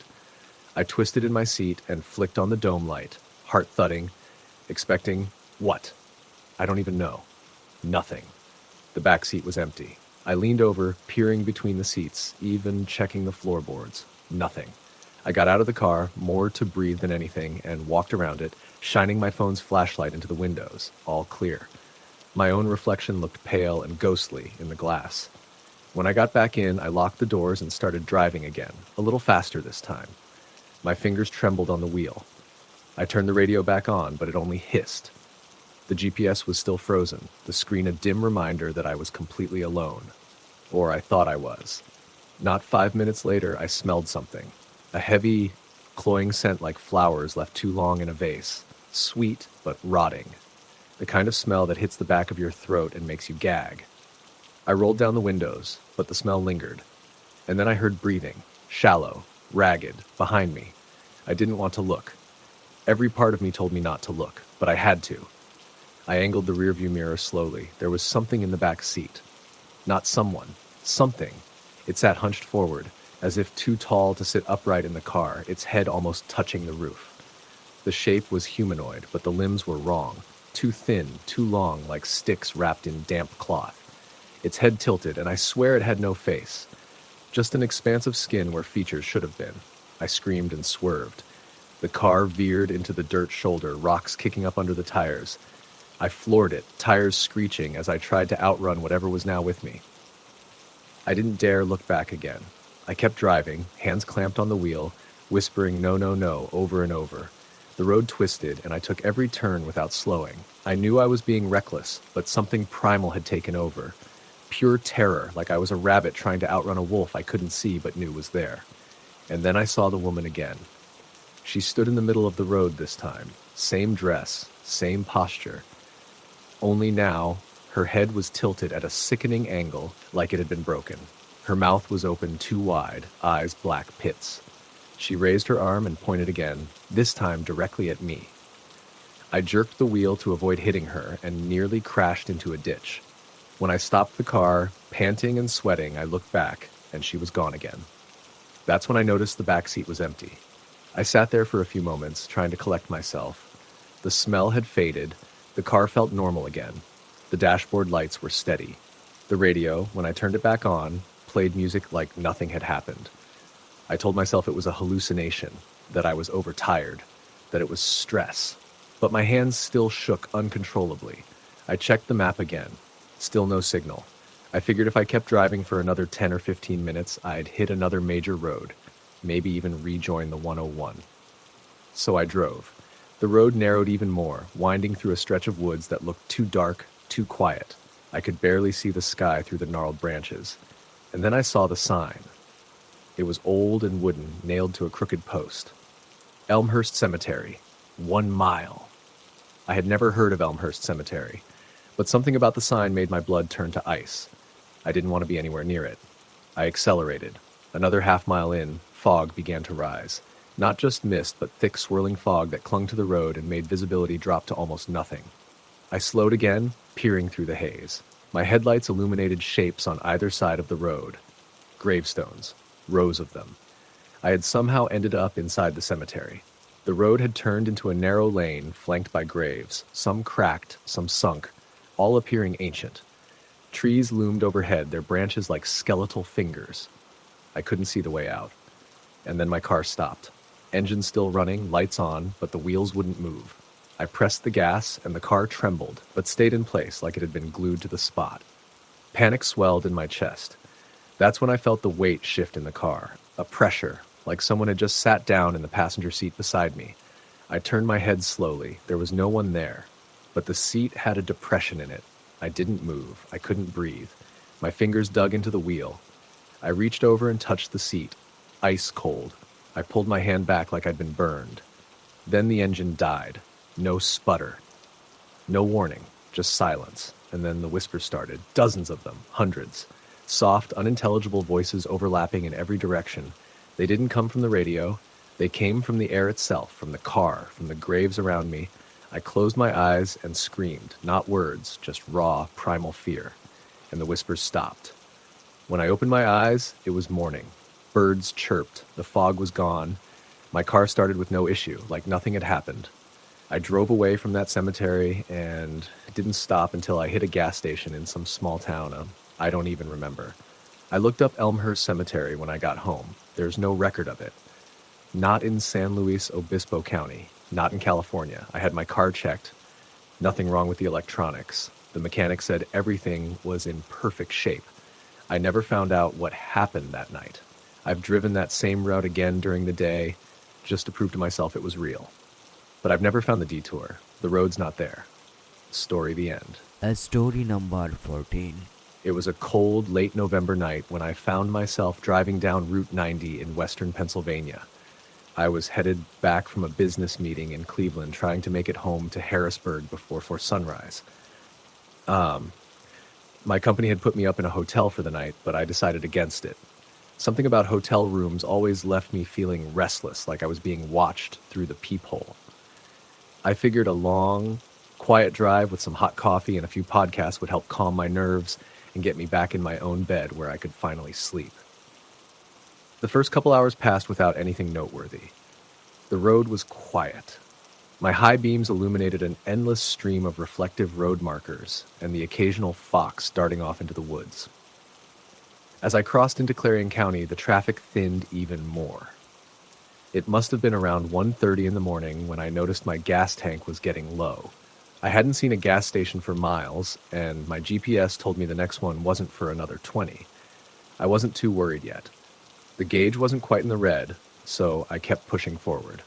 I twisted in my seat and flicked on the dome light, heart thudding, expecting what? I don't even know. Nothing. The back seat was empty. I leaned over, peering between the seats, even checking the floorboards. Nothing. I got out of the car, more to breathe than anything, and walked around it, shining my phone's flashlight into the windows, all clear. My own reflection looked pale and ghostly in the glass. When I got back in, I locked the doors and started driving again, a little faster this time. My fingers trembled on the wheel. I turned the radio back on, but it only hissed. The GPS was still frozen, the screen a dim reminder that I was completely alone. Or I thought I was. Not 5 minutes later, I smelled something. A heavy, cloying scent like flowers left too long in a vase. Sweet, but rotting. The kind of smell that hits the back of your throat and makes you gag. I rolled down the windows, but the smell lingered. And then I heard breathing, shallow, ragged, behind me. I didn't want to look. Every part of me told me not to look, but I had to. I angled the rearview mirror slowly. There was something in the back seat. Not someone. Something. It sat hunched forward, as if too tall to sit upright in the car, its head almost touching the roof. The shape was humanoid, but the limbs were wrong. Too thin, too long, like sticks wrapped in damp cloth. Its head tilted, and I swear it had no face. Just an expanse of skin where features should have been. I screamed and swerved. The car veered into the dirt shoulder, rocks kicking up under the tires. I floored it, tires screeching as I tried to outrun whatever was now with me. I didn't dare look back again. I kept driving, hands clamped on the wheel, whispering no, no, no over and over. The road twisted, and I took every turn without slowing. I knew I was being reckless, but something primal had taken over. Pure terror, like I was a rabbit trying to outrun a wolf I couldn't see but knew was there. And then I saw the woman again. She stood in the middle of the road this time. Same dress, same posture. Only now, her head was tilted at a sickening angle like it had been broken. Her mouth was open too wide, eyes black pits. She raised her arm and pointed again, this time directly at me. I jerked the wheel to avoid hitting her and nearly crashed into a ditch. When I stopped the car, panting and sweating, I looked back, and she was gone again. That's when I noticed the back seat was empty. I sat there for a few moments, trying to collect myself. The smell had faded. The car felt normal again. The dashboard lights were steady. The radio, when I turned it back on, played music like nothing had happened. I told myself it was a hallucination, that I was overtired, that it was stress. But my hands still shook uncontrollably. I checked the map again. Still no signal. I figured if I kept driving for another 10 or 15 minutes, I'd hit another major road, maybe even rejoin the 101. So I drove. The road narrowed even more, winding through a stretch of woods that looked too dark, too quiet. I could barely see the sky through the gnarled branches. And then I saw the sign. It was old and wooden, nailed to a crooked post. Elmhurst Cemetery. 1 mile. I had never heard of Elmhurst Cemetery, but something about the sign made my blood turn to ice. I didn't want to be anywhere near it. I accelerated. Another half-mile in, fog began to rise. Not just mist, but thick swirling fog that clung to the road and made visibility drop to almost nothing. I slowed again, peering through the haze. My headlights illuminated shapes on either side of the road. Gravestones. Rows of them. I had somehow ended up inside the cemetery. The road had turned into a narrow lane flanked by graves, some cracked, some sunk, all appearing ancient. Trees loomed overhead, their branches like skeletal fingers. I couldn't see the way out. And then my car stopped. Engine still running, lights on, but the wheels wouldn't move. I pressed the gas, and the car trembled, but stayed in place like it had been glued to the spot. Panic swelled in my chest. That's when I felt the weight shift in the car, a pressure, like someone had just sat down in the passenger seat beside me. I turned my head slowly. There was no one there, but the seat had a depression in it. I didn't move. I couldn't breathe. My fingers dug into the wheel. I reached over and touched the seat, ice cold. I pulled my hand back like I'd been burned. Then the engine died. No sputter. No warning, just silence. And then the whispers started, dozens of them, hundreds. Soft, unintelligible voices overlapping in every direction. They didn't come from the radio. They came from the air itself, from the car, from the graves around me. I closed my eyes and screamed, not words, just raw, primal fear, and the whispers stopped. When I opened my eyes, it was morning. Birds chirped, the fog was gone. My car started with no issue, like nothing had happened. I drove away from that cemetery and didn't stop until I hit a gas station in some small town I don't even remember. I looked up Elmhurst Cemetery when I got home. There's no record of it. Not in San Luis Obispo County, not in California. I had my car checked. Nothing wrong with the electronics. The mechanic said everything was in perfect shape. I never found out what happened that night. I've driven that same route again during the day, just to prove to myself it was real. But I've never found the detour. The road's not there. Story the end. Story number 14. It was a cold, late November night when I found myself driving down Route 90 in western Pennsylvania. I was headed back from a business meeting in Cleveland, trying to make it home to Harrisburg before sunrise. My company had put me up in a hotel for the night, but I decided against it. Something about hotel rooms always left me feeling restless, like I was being watched through the peephole. I figured a long, quiet drive with some hot coffee and a few podcasts would help calm my nerves and get me back in my own bed where I could finally sleep. The first couple hours passed without anything noteworthy. The road was quiet. My high beams illuminated an endless stream of reflective road markers and the occasional fox darting off into the woods. As I crossed into Clarion County, the traffic thinned even more. It must have been around 1:30 in the morning when I noticed my gas tank was getting low. I hadn't seen a gas station for miles, and my GPS told me the next one wasn't for another 20. I wasn't too worried yet. The gauge wasn't quite in the red, so I kept pushing forward.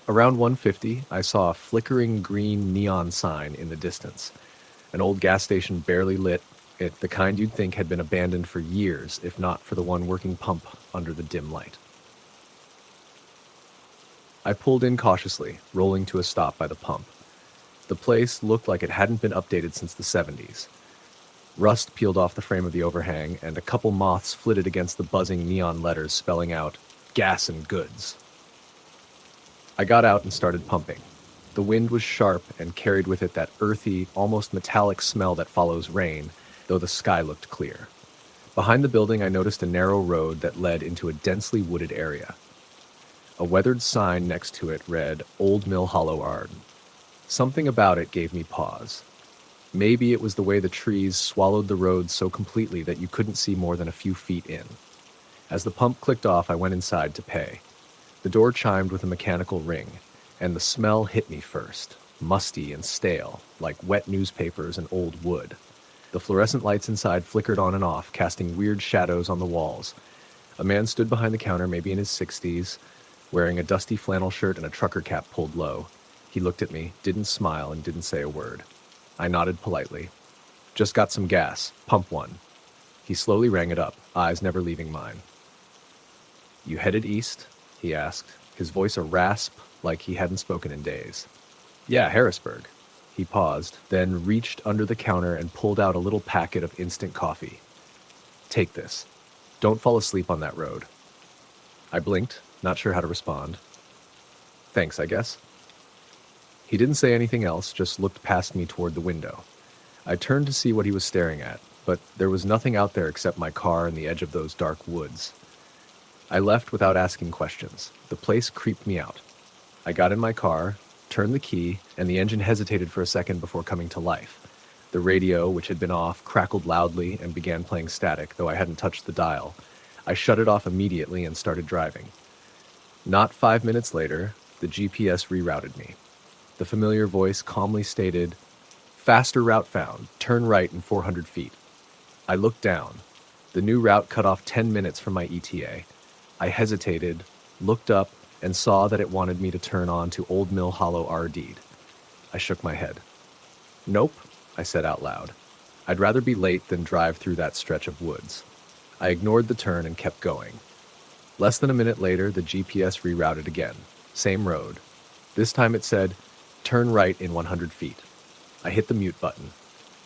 Around 1:50, I saw a flickering green neon sign in the distance. An old gas station barely lit, the kind you'd think had been abandoned for years, if not for the one working pump under the dim light. I pulled in cautiously, rolling to a stop by the pump. The place looked like it hadn't been updated since the 70s. Rust peeled off the frame of the overhang, and a couple moths flitted against the buzzing neon letters spelling out, "Gas and Goods." I got out and started pumping. The wind was sharp and carried with it that earthy, almost metallic smell that follows rain, though the sky looked clear. Behind the building, I noticed a narrow road that led into a densely wooded area. A weathered sign next to it read, "Old Mill Hollow Ard." Something about it gave me pause. Maybe it was the way the trees swallowed the road so completely that you couldn't see more than a few feet in. As the pump clicked off, I went inside to pay. The door chimed with a mechanical ring, and the smell hit me first, musty and stale, like wet newspapers and old wood. The fluorescent lights inside flickered on and off, casting weird shadows on the walls. A man stood behind the counter, maybe in his 60s, wearing a dusty flannel shirt and a trucker cap pulled low. He looked at me, didn't smile, and didn't say a word. I nodded politely. "Just got some gas. Pump one." He slowly rang it up, eyes never leaving mine. "You headed east?" he asked, his voice a rasp like he hadn't spoken in days. "Yeah, Harrisburg." He paused, then reached under the counter and pulled out a little packet of instant coffee. "Take this. Don't fall asleep on that road." I blinked, not sure how to respond. "Thanks, I guess." He didn't say anything else, just looked past me toward the window. I turned to see what he was staring at, but there was nothing out there except my car and the edge of those dark woods. I left without asking questions. The place creeped me out. I got in my car, turned the key, and the engine hesitated for a second before coming to life. The radio, which had been off, crackled loudly and began playing static, though I hadn't touched the dial. I shut it off immediately and started driving. Not 5 minutes later, the GPS rerouted me. The familiar voice calmly stated, "Faster route found. Turn right in 400 feet." I looked down. The new route cut off 10 minutes from my ETA. I hesitated, looked up, and saw that it wanted me to turn on to Old Mill Hollow Ardede. I shook my head. "Nope," I said out loud. I'd rather be late than drive through that stretch of woods. I ignored the turn and kept going. Less than a minute later, the GPS rerouted again. Same road. This time it said, "Turn right in 100 feet." I hit the mute button.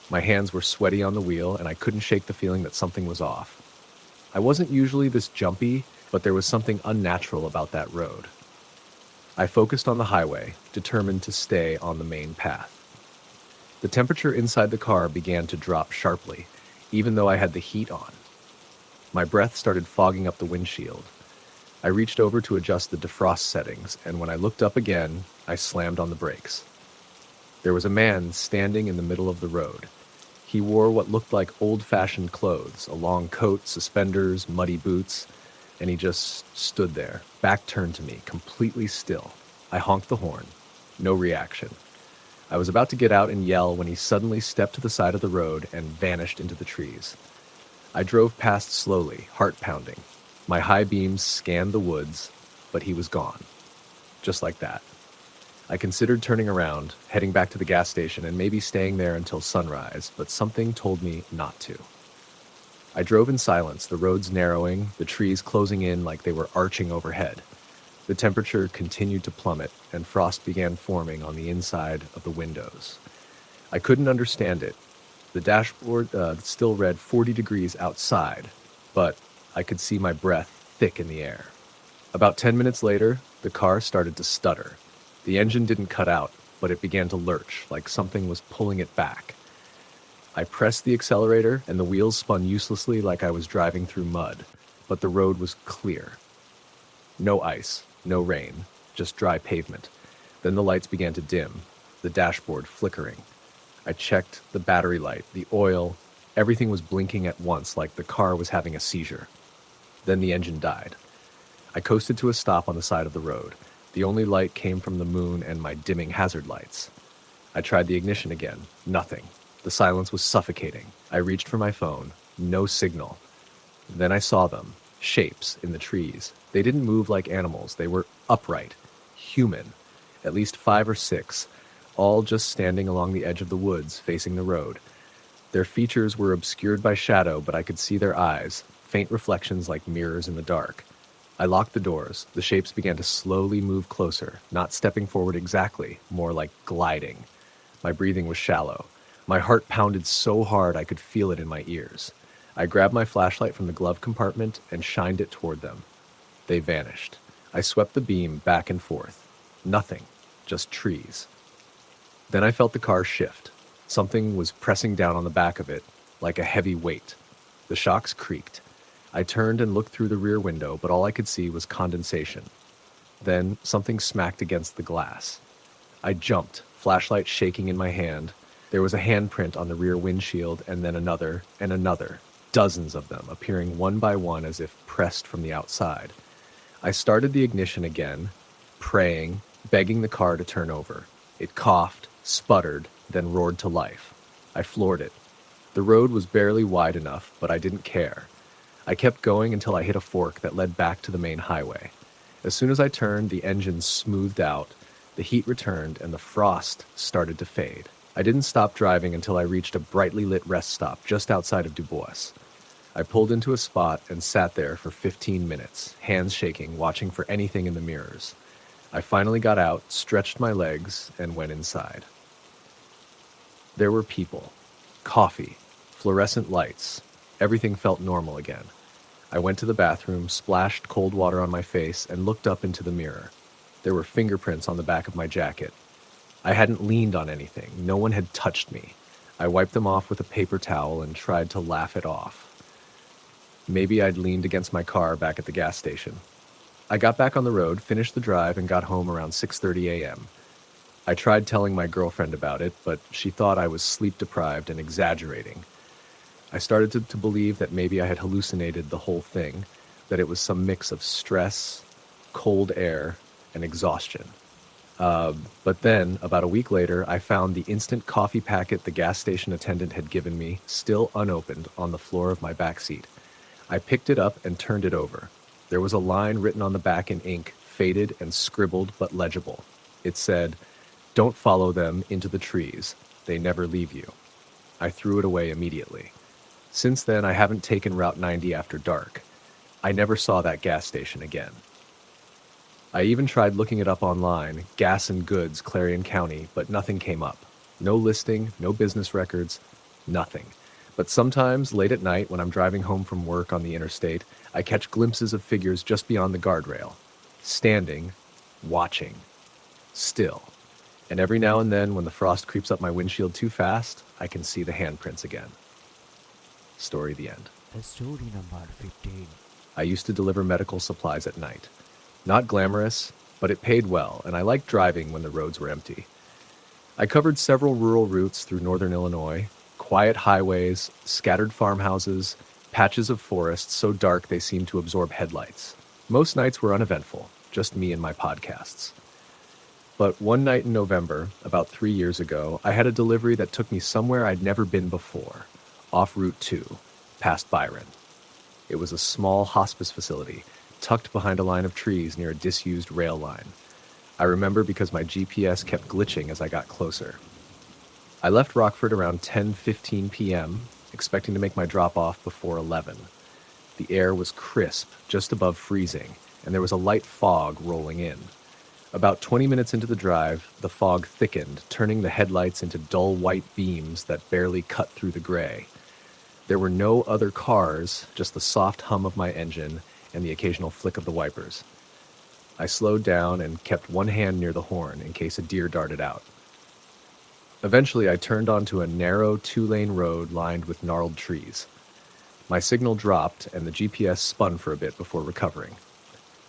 My hands were sweaty on the wheel, and I couldn't shake the feeling that something was off. I wasn't usually this jumpy, but there was something unnatural about that road. I focused on the highway, determined to stay on the main path. The temperature inside the car began to drop sharply, even though I had the heat on. My breath started fogging up the windshield. I reached over to adjust the defrost settings, and when I looked up again, I slammed on the brakes. There was a man standing in the middle of the road. He wore what looked like old-fashioned clothes, a long coat, suspenders, muddy boots, and he just stood there, back turned to me, completely still. I honked the horn. No reaction. I was about to get out and yell when he suddenly stepped to the side of the road and vanished into the trees. I drove past slowly, heart pounding. My high beams scanned the woods, but he was gone. Just like that. I considered turning around, heading back to the gas station, and maybe staying there until sunrise, but something told me not to. I drove in silence, the roads narrowing, the trees closing in like they were arching overhead. The temperature continued to plummet, and frost began forming on the inside of the windows. I couldn't understand it. The dashboard still read 40 degrees outside, but I could see my breath thick in the air. About 10 minutes later, the car started to stutter. The engine didn't cut out, but it began to lurch, like something was pulling it back. I pressed the accelerator, and the wheels spun uselessly like I was driving through mud, but the road was clear. No ice, no rain, just dry pavement. Then the lights began to dim, the dashboard flickering. I checked the battery light, the oil, everything was blinking at once like the car was having a seizure. Then the engine died. I coasted to a stop on the side of the road. The only light came from the moon and my dimming hazard lights. I tried the ignition again. Nothing. The silence was suffocating. I reached for my phone. No signal. Then I saw them. Shapes in the trees. They didn't move like animals. They were upright. Human. At least 5 or 6. All just standing along the edge of the woods, facing the road. Their features were obscured by shadow, but I could see their eyes, faint reflections like mirrors in the dark. I locked the doors. The shapes began to slowly move closer, not stepping forward exactly, more like gliding. My breathing was shallow. My heart pounded so hard I could feel it in my ears. I grabbed my flashlight from the glove compartment and shined it toward them. They vanished. I swept the beam back and forth. Nothing, just trees. Then I felt the car shift. Something was pressing down on the back of it, like a heavy weight. The shocks creaked. I turned and looked through the rear window, but all I could see was condensation. Then something smacked against the glass. I jumped, flashlight shaking in my hand. There was a handprint on the rear windshield, and then another, and another. Dozens of them, appearing one by one as if pressed from the outside. I started the ignition again, praying, begging the car to turn over. It coughed, sputtered, then roared to life. I floored it. The road was barely wide enough, but I didn't care. I kept going until I hit a fork that led back to the main highway. As soon as I turned, the engine smoothed out, the heat returned, and the frost started to fade. I didn't stop driving until I reached a brightly lit rest stop just outside of Dubois. I pulled into a spot and sat there for 15 minutes, hands shaking, watching for anything in the mirrors. I finally got out, stretched my legs, and went inside. There were people, coffee, fluorescent lights. Everything felt normal again. I went to the bathroom, splashed cold water on my face, and looked up into the mirror. There were fingerprints on the back of my jacket. I hadn't leaned on anything. No one had touched me. I wiped them off with a paper towel and tried to laugh it off. Maybe I'd leaned against my car back at the gas station. I got back on the road, finished the drive, and got home around 6:30 a.m. I tried telling my girlfriend about it, but she thought I was sleep-deprived and exaggerating. I started to believe that maybe I had hallucinated the whole thing, that it was some mix of stress, cold air, and exhaustion. But then, about a week later, I found the instant coffee packet the gas station attendant had given me, still unopened, on the floor of my back seat. I picked it up and turned it over. There was a line written on the back in ink, faded and scribbled but legible. It said, "Don't follow them into the trees. They never leave you." I threw it away immediately. Since then, I haven't taken Route 90 after dark. I never saw that gas station again. I even tried looking it up online, Gas and Goods, Clarion County, but nothing came up. No listing, no business records, nothing. But sometimes, late at night, when I'm driving home from work on the interstate, I catch glimpses of figures just beyond the guardrail. Standing, watching, still. And every now and then, when the frost creeps up my windshield too fast, I can see the handprints again. Story the end. Story number 15. I used to deliver medical supplies at night. Not glamorous, but it paid well, and I liked driving when the roads were empty. I covered several rural routes through northern Illinois, quiet highways, scattered farmhouses, patches of forest so dark they seemed to absorb headlights. Most nights were uneventful, just me and my podcasts. But one night in November, about 3 years ago, I had a delivery that took me somewhere I'd never been before, off Route 2, past Byron. It was a small hospice facility, tucked behind a line of trees near a disused rail line. I remember because my GPS kept glitching as I got closer. I left Rockford around 10:15 p.m., expecting to make my drop-off before 11. The air was crisp, just above freezing, and there was a light fog rolling in. About 20 minutes into the drive, the fog thickened, turning the headlights into dull white beams that barely cut through the gray. There were no other cars, just the soft hum of my engine and the occasional flick of the wipers. I slowed down and kept one hand near the horn in case a deer darted out. Eventually, I turned onto a narrow 2-lane road lined with gnarled trees. My signal dropped and the GPS spun for a bit before recovering.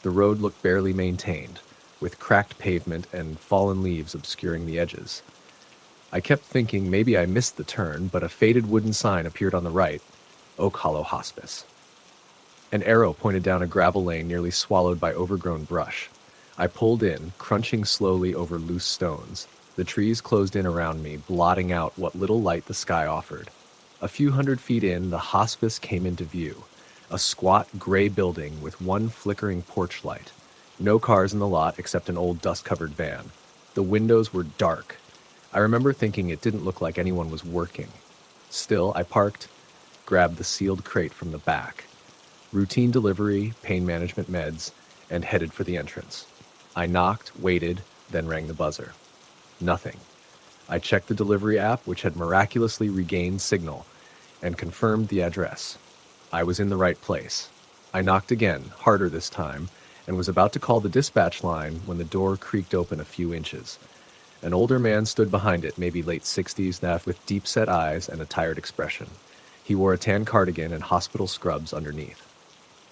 The road looked barely maintained, with cracked pavement and fallen leaves obscuring the edges. I kept thinking maybe I missed the turn, but a faded wooden sign appeared on the right, Oak Hollow Hospice. An arrow pointed down a gravel lane nearly swallowed by overgrown brush. I pulled in, crunching slowly over loose stones. The trees closed in around me, blotting out what little light the sky offered. A few hundred feet in, the hospice came into view, a squat gray building with one flickering porch light. No cars in the lot except an old dust-covered van. The windows were dark. I remember thinking it didn't look like anyone was working. Still, I parked, grabbed the sealed crate from the back. Routine delivery, pain management meds, and headed for the entrance. I knocked, waited, then rang the buzzer. Nothing. I checked the delivery app, which had miraculously regained signal, and confirmed the address. I was in the right place. I knocked again, harder this time, and was about to call the dispatch line when the door creaked open a few inches. An older man stood behind it, maybe late 60s, with deep-set eyes and a tired expression. He wore a tan cardigan and hospital scrubs underneath.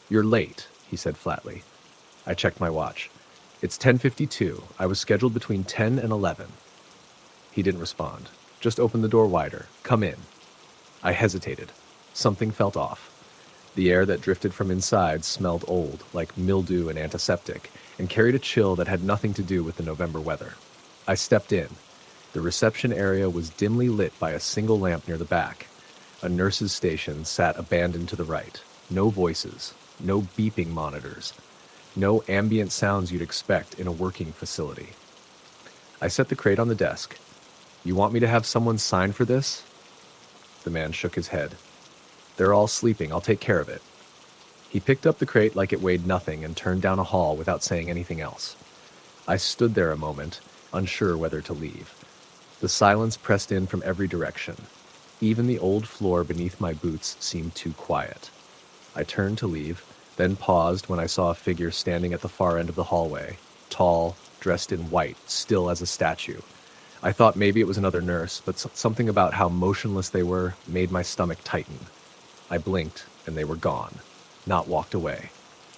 "You're late," he said flatly. I checked my watch. "It's 10:52. I was scheduled between 10 and 11. He didn't respond. Just opened the door wider. "Come in." I hesitated. Something felt off. The air that drifted from inside smelled old, like mildew and antiseptic, and carried a chill that had nothing to do with the November weather. I stepped in. The reception area was dimly lit by a single lamp near the back. A nurse's station sat abandoned to the right. No voices, no beeping monitors, no ambient sounds you'd expect in a working facility. I set the crate on the desk. "You want me to have someone sign for this?" The man shook his head. "They're all sleeping. I'll take care of it." He picked up the crate like it weighed nothing and turned down a hall without saying anything else. I stood there a moment, unsure whether to leave. The silence pressed in from every direction. Even the old floor beneath my boots seemed too quiet. I turned to leave, then paused when I saw a figure standing at the far end of the hallway, tall, dressed in white, still as a statue. I thought maybe it was another nurse, but something about how motionless they were made my stomach tighten. I blinked, and they were gone. Not walked away.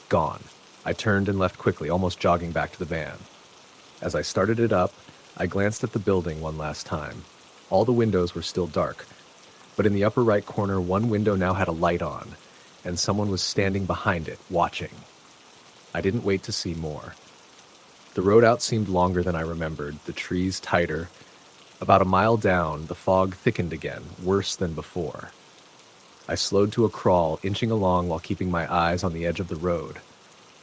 Gone. I turned and left quickly, almost jogging back to the van. As I started it up, I glanced at the building one last time. All the windows were still dark, but in the upper right corner, one window now had a light on, and someone was standing behind it, watching. I didn't wait to see more. The road out seemed longer than I remembered, the trees tighter. About a mile down, the fog thickened again, worse than before. I slowed to a crawl, inching along while keeping my eyes on the edge of the road.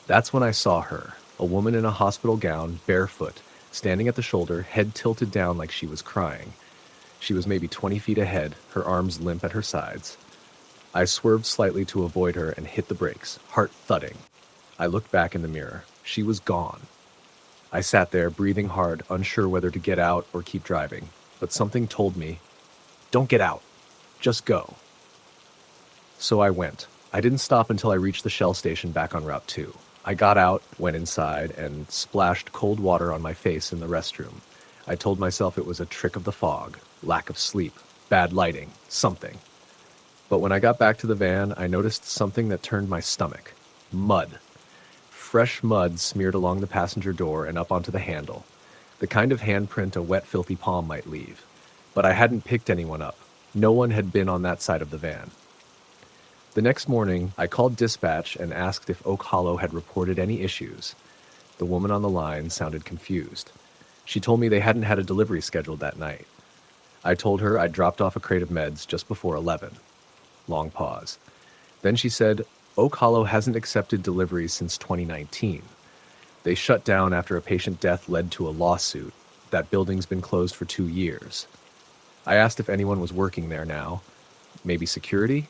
That's when I saw her, a woman in a hospital gown, barefoot, standing at the shoulder, head tilted down like she was crying. She was maybe 20 feet ahead, her arms limp at her sides. I swerved slightly to avoid her and hit the brakes, heart thudding. I looked back in the mirror. She was gone. I sat there, breathing hard, unsure whether to get out or keep driving. But something told me, "Don't get out. Just go." So I went. I didn't stop until I reached the Shell station back on Route 2. I got out, went inside, and splashed cold water on my face in the restroom. I told myself it was a trick of the fog, lack of sleep, bad lighting, something. But when I got back to the van, I noticed something that turned my stomach. Mud. Fresh mud smeared along the passenger door and up onto the handle. The kind of handprint a wet, filthy palm might leave. But I hadn't picked anyone up. No one had been on that side of the van. The next morning, I called dispatch and asked if Oak Hollow had reported any issues. The woman on the line sounded confused. She told me they hadn't had a delivery scheduled that night. I told her I'd dropped off a crate of meds just before 11. Long pause. Then she said, Oak Hollow hasn't accepted deliveries since 2019. They shut down after a patient death led to a lawsuit. That building's been closed for 2 years. I asked if anyone was working there now. Maybe security?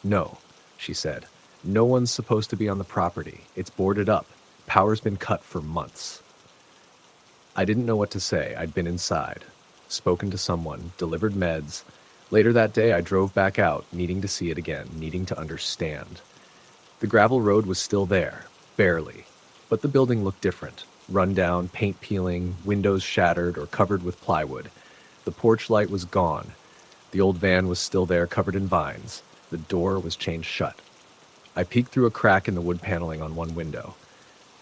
No, she said. No one's supposed to be on the property. It's boarded up. Power's been cut for months. I didn't know what to say. I'd been inside, spoken to someone, delivered meds. Later that day, I drove back out, needing to see it again, needing to understand. The gravel road was still there, barely. But the building looked different. Run down, paint peeling, windows shattered or covered with plywood. The porch light was gone. The old van was still there, covered in vines. The door was chained shut. I peeked through a crack in the wood paneling on one window.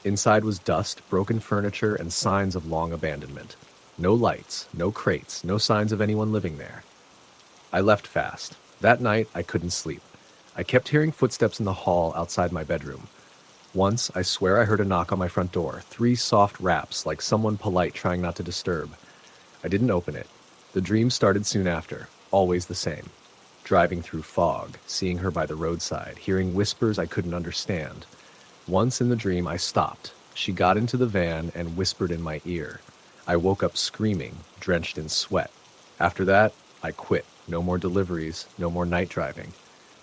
Inside was dust, broken furniture, and signs of long abandonment. No lights, no crates, no signs of anyone living there. I left fast. That night, I couldn't sleep. I kept hearing footsteps in the hall outside my bedroom. Once, I swear I heard a knock on my front door, 3 soft raps, like someone polite trying not to disturb. I didn't open it. The dream started soon after, always the same. Driving through fog, seeing her by the roadside, hearing whispers I couldn't understand. Once in the dream, I stopped. She got into the van and whispered in my ear. I woke up screaming, drenched in sweat. After that, I quit. No more deliveries, no more night driving.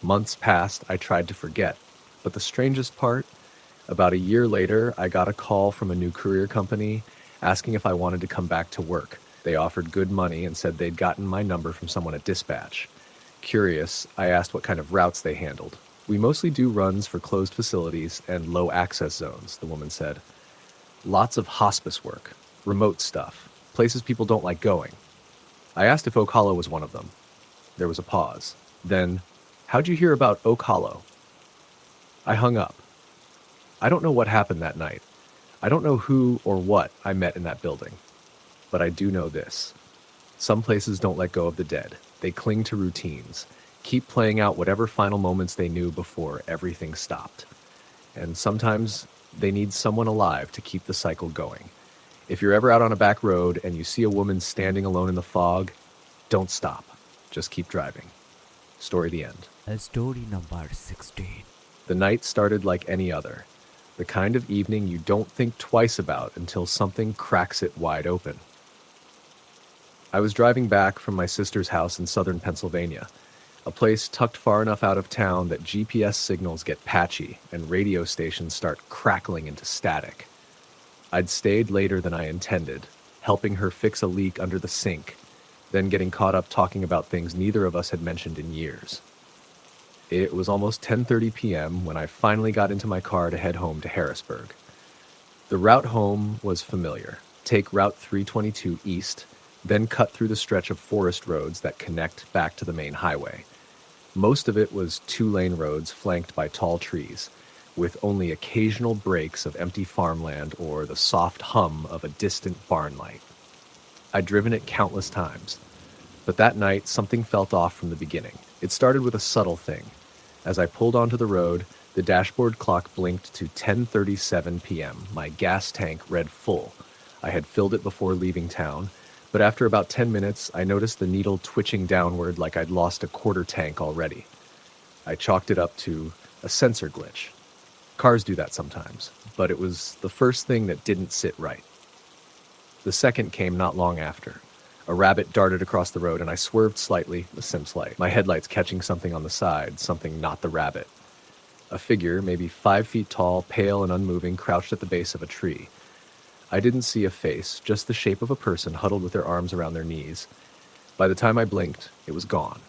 Months passed, I tried to forget. But the strangest part, about a year later, I got a call from a new courier company asking if I wanted to come back to work. They offered good money and said they'd gotten my number from someone at dispatch. Curious, I asked what kind of routes they handled. We mostly do runs for closed facilities and low access zones, the woman said. Lots of hospice work, remote stuff, places people don't like going. I asked if Oak Hollow was one of them. There was a pause. Then, how'd you hear about Oak Hollow? I hung up. I don't know what happened that night. I don't know who or what I met in that building. But I do know this. Some places don't let go of the dead. They cling to routines, keep playing out whatever final moments they knew before everything stopped. And sometimes they need someone alive to keep the cycle going. If you're ever out on a back road and you see a woman standing alone in the fog, don't stop. Just keep driving. Story the end. Story number 16. The night started like any other. The kind of evening you don't think twice about until something cracks it wide open. I was driving back from my sister's house in southern Pennsylvania, a place tucked far enough out of town that GPS signals get patchy and radio stations start crackling into static. I'd stayed later than I intended, helping her fix a leak under the sink, then getting caught up talking about things neither of us had mentioned in years. It was almost 10:30 p.m. when I finally got into my car to head home to Harrisburg. The route home was familiar. Take Route 322 east, then cut through the stretch of forest roads that connect back to the main highway. Most of it was 2-lane roads flanked by tall trees, with only occasional breaks of empty farmland or the soft hum of a distant barn light. I'd driven it countless times, but that night something felt off from the beginning. It started with a subtle thing. As I pulled onto the road, the dashboard clock blinked to 10:37 p.m. My gas tank read full. I had filled it before leaving town, but after about 10 minutes, I noticed the needle twitching downward like I'd lost a quarter tank already. I chalked it up to a sensor glitch. Cars do that sometimes, but it was the first thing that didn't sit right. The second came not long after. A rabbit darted across the road and I swerved slightly, a Simslight, my headlights catching something on the side, something not the rabbit. A figure, maybe 5 feet tall, pale and unmoving, crouched at the base of a tree. I didn't see a face, just the shape of a person huddled with their arms around their knees. By the time I blinked, it was gone.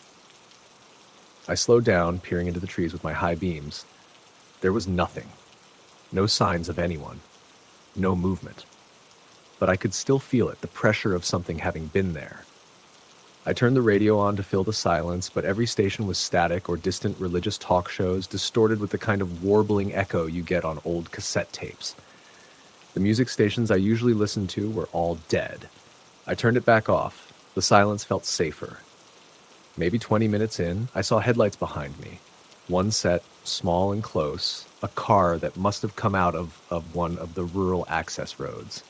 I slowed down, peering into the trees with my high beams. There was nothing. No signs of anyone. No movement. But I could still feel it, the pressure of something having been there. I turned the radio on to fill the silence, but every station was static or distant religious talk shows, distorted with the kind of warbling echo you get on old cassette tapes. The music stations I usually listened to were all dead. I turned it back off. The silence felt safer. Maybe 20 minutes in, I saw headlights behind me. One set, small and close, a car that must have come out of one of the rural access roads.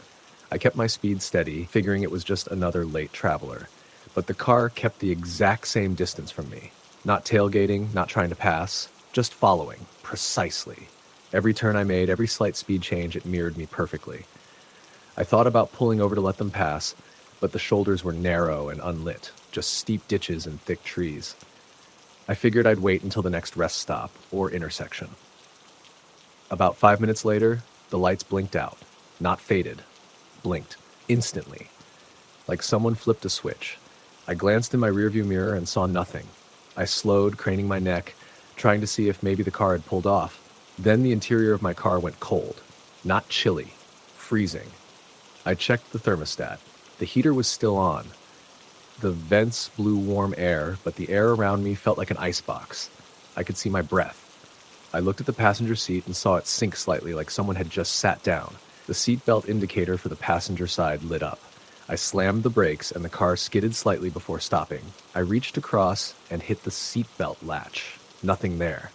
I kept my speed steady, figuring it was just another late traveler. But the car kept the exact same distance from me. Not tailgating, not trying to pass, just following, precisely. Every turn I made, every slight speed change, it mirrored me perfectly. I thought about pulling over to let them pass, but the shoulders were narrow and unlit, just steep ditches and thick trees. I figured I'd wait until the next rest stop or intersection. About 5 minutes later, the lights blinked out. Not faded. Blinked. Instantly. Like someone flipped a switch. I glanced in my rearview mirror and saw nothing. I slowed, craning my neck, trying to see if maybe the car had pulled off. Then the interior of my car went cold. Not chilly. Freezing. I checked the thermostat. The heater was still on. The vents blew warm air, but the air around me felt like an icebox. I could see my breath. I looked at the passenger seat and saw it sink slightly like someone had just sat down. The seatbelt indicator for the passenger side lit up. I slammed the brakes and the car skidded slightly before stopping. I reached across and hit the seatbelt latch. Nothing there.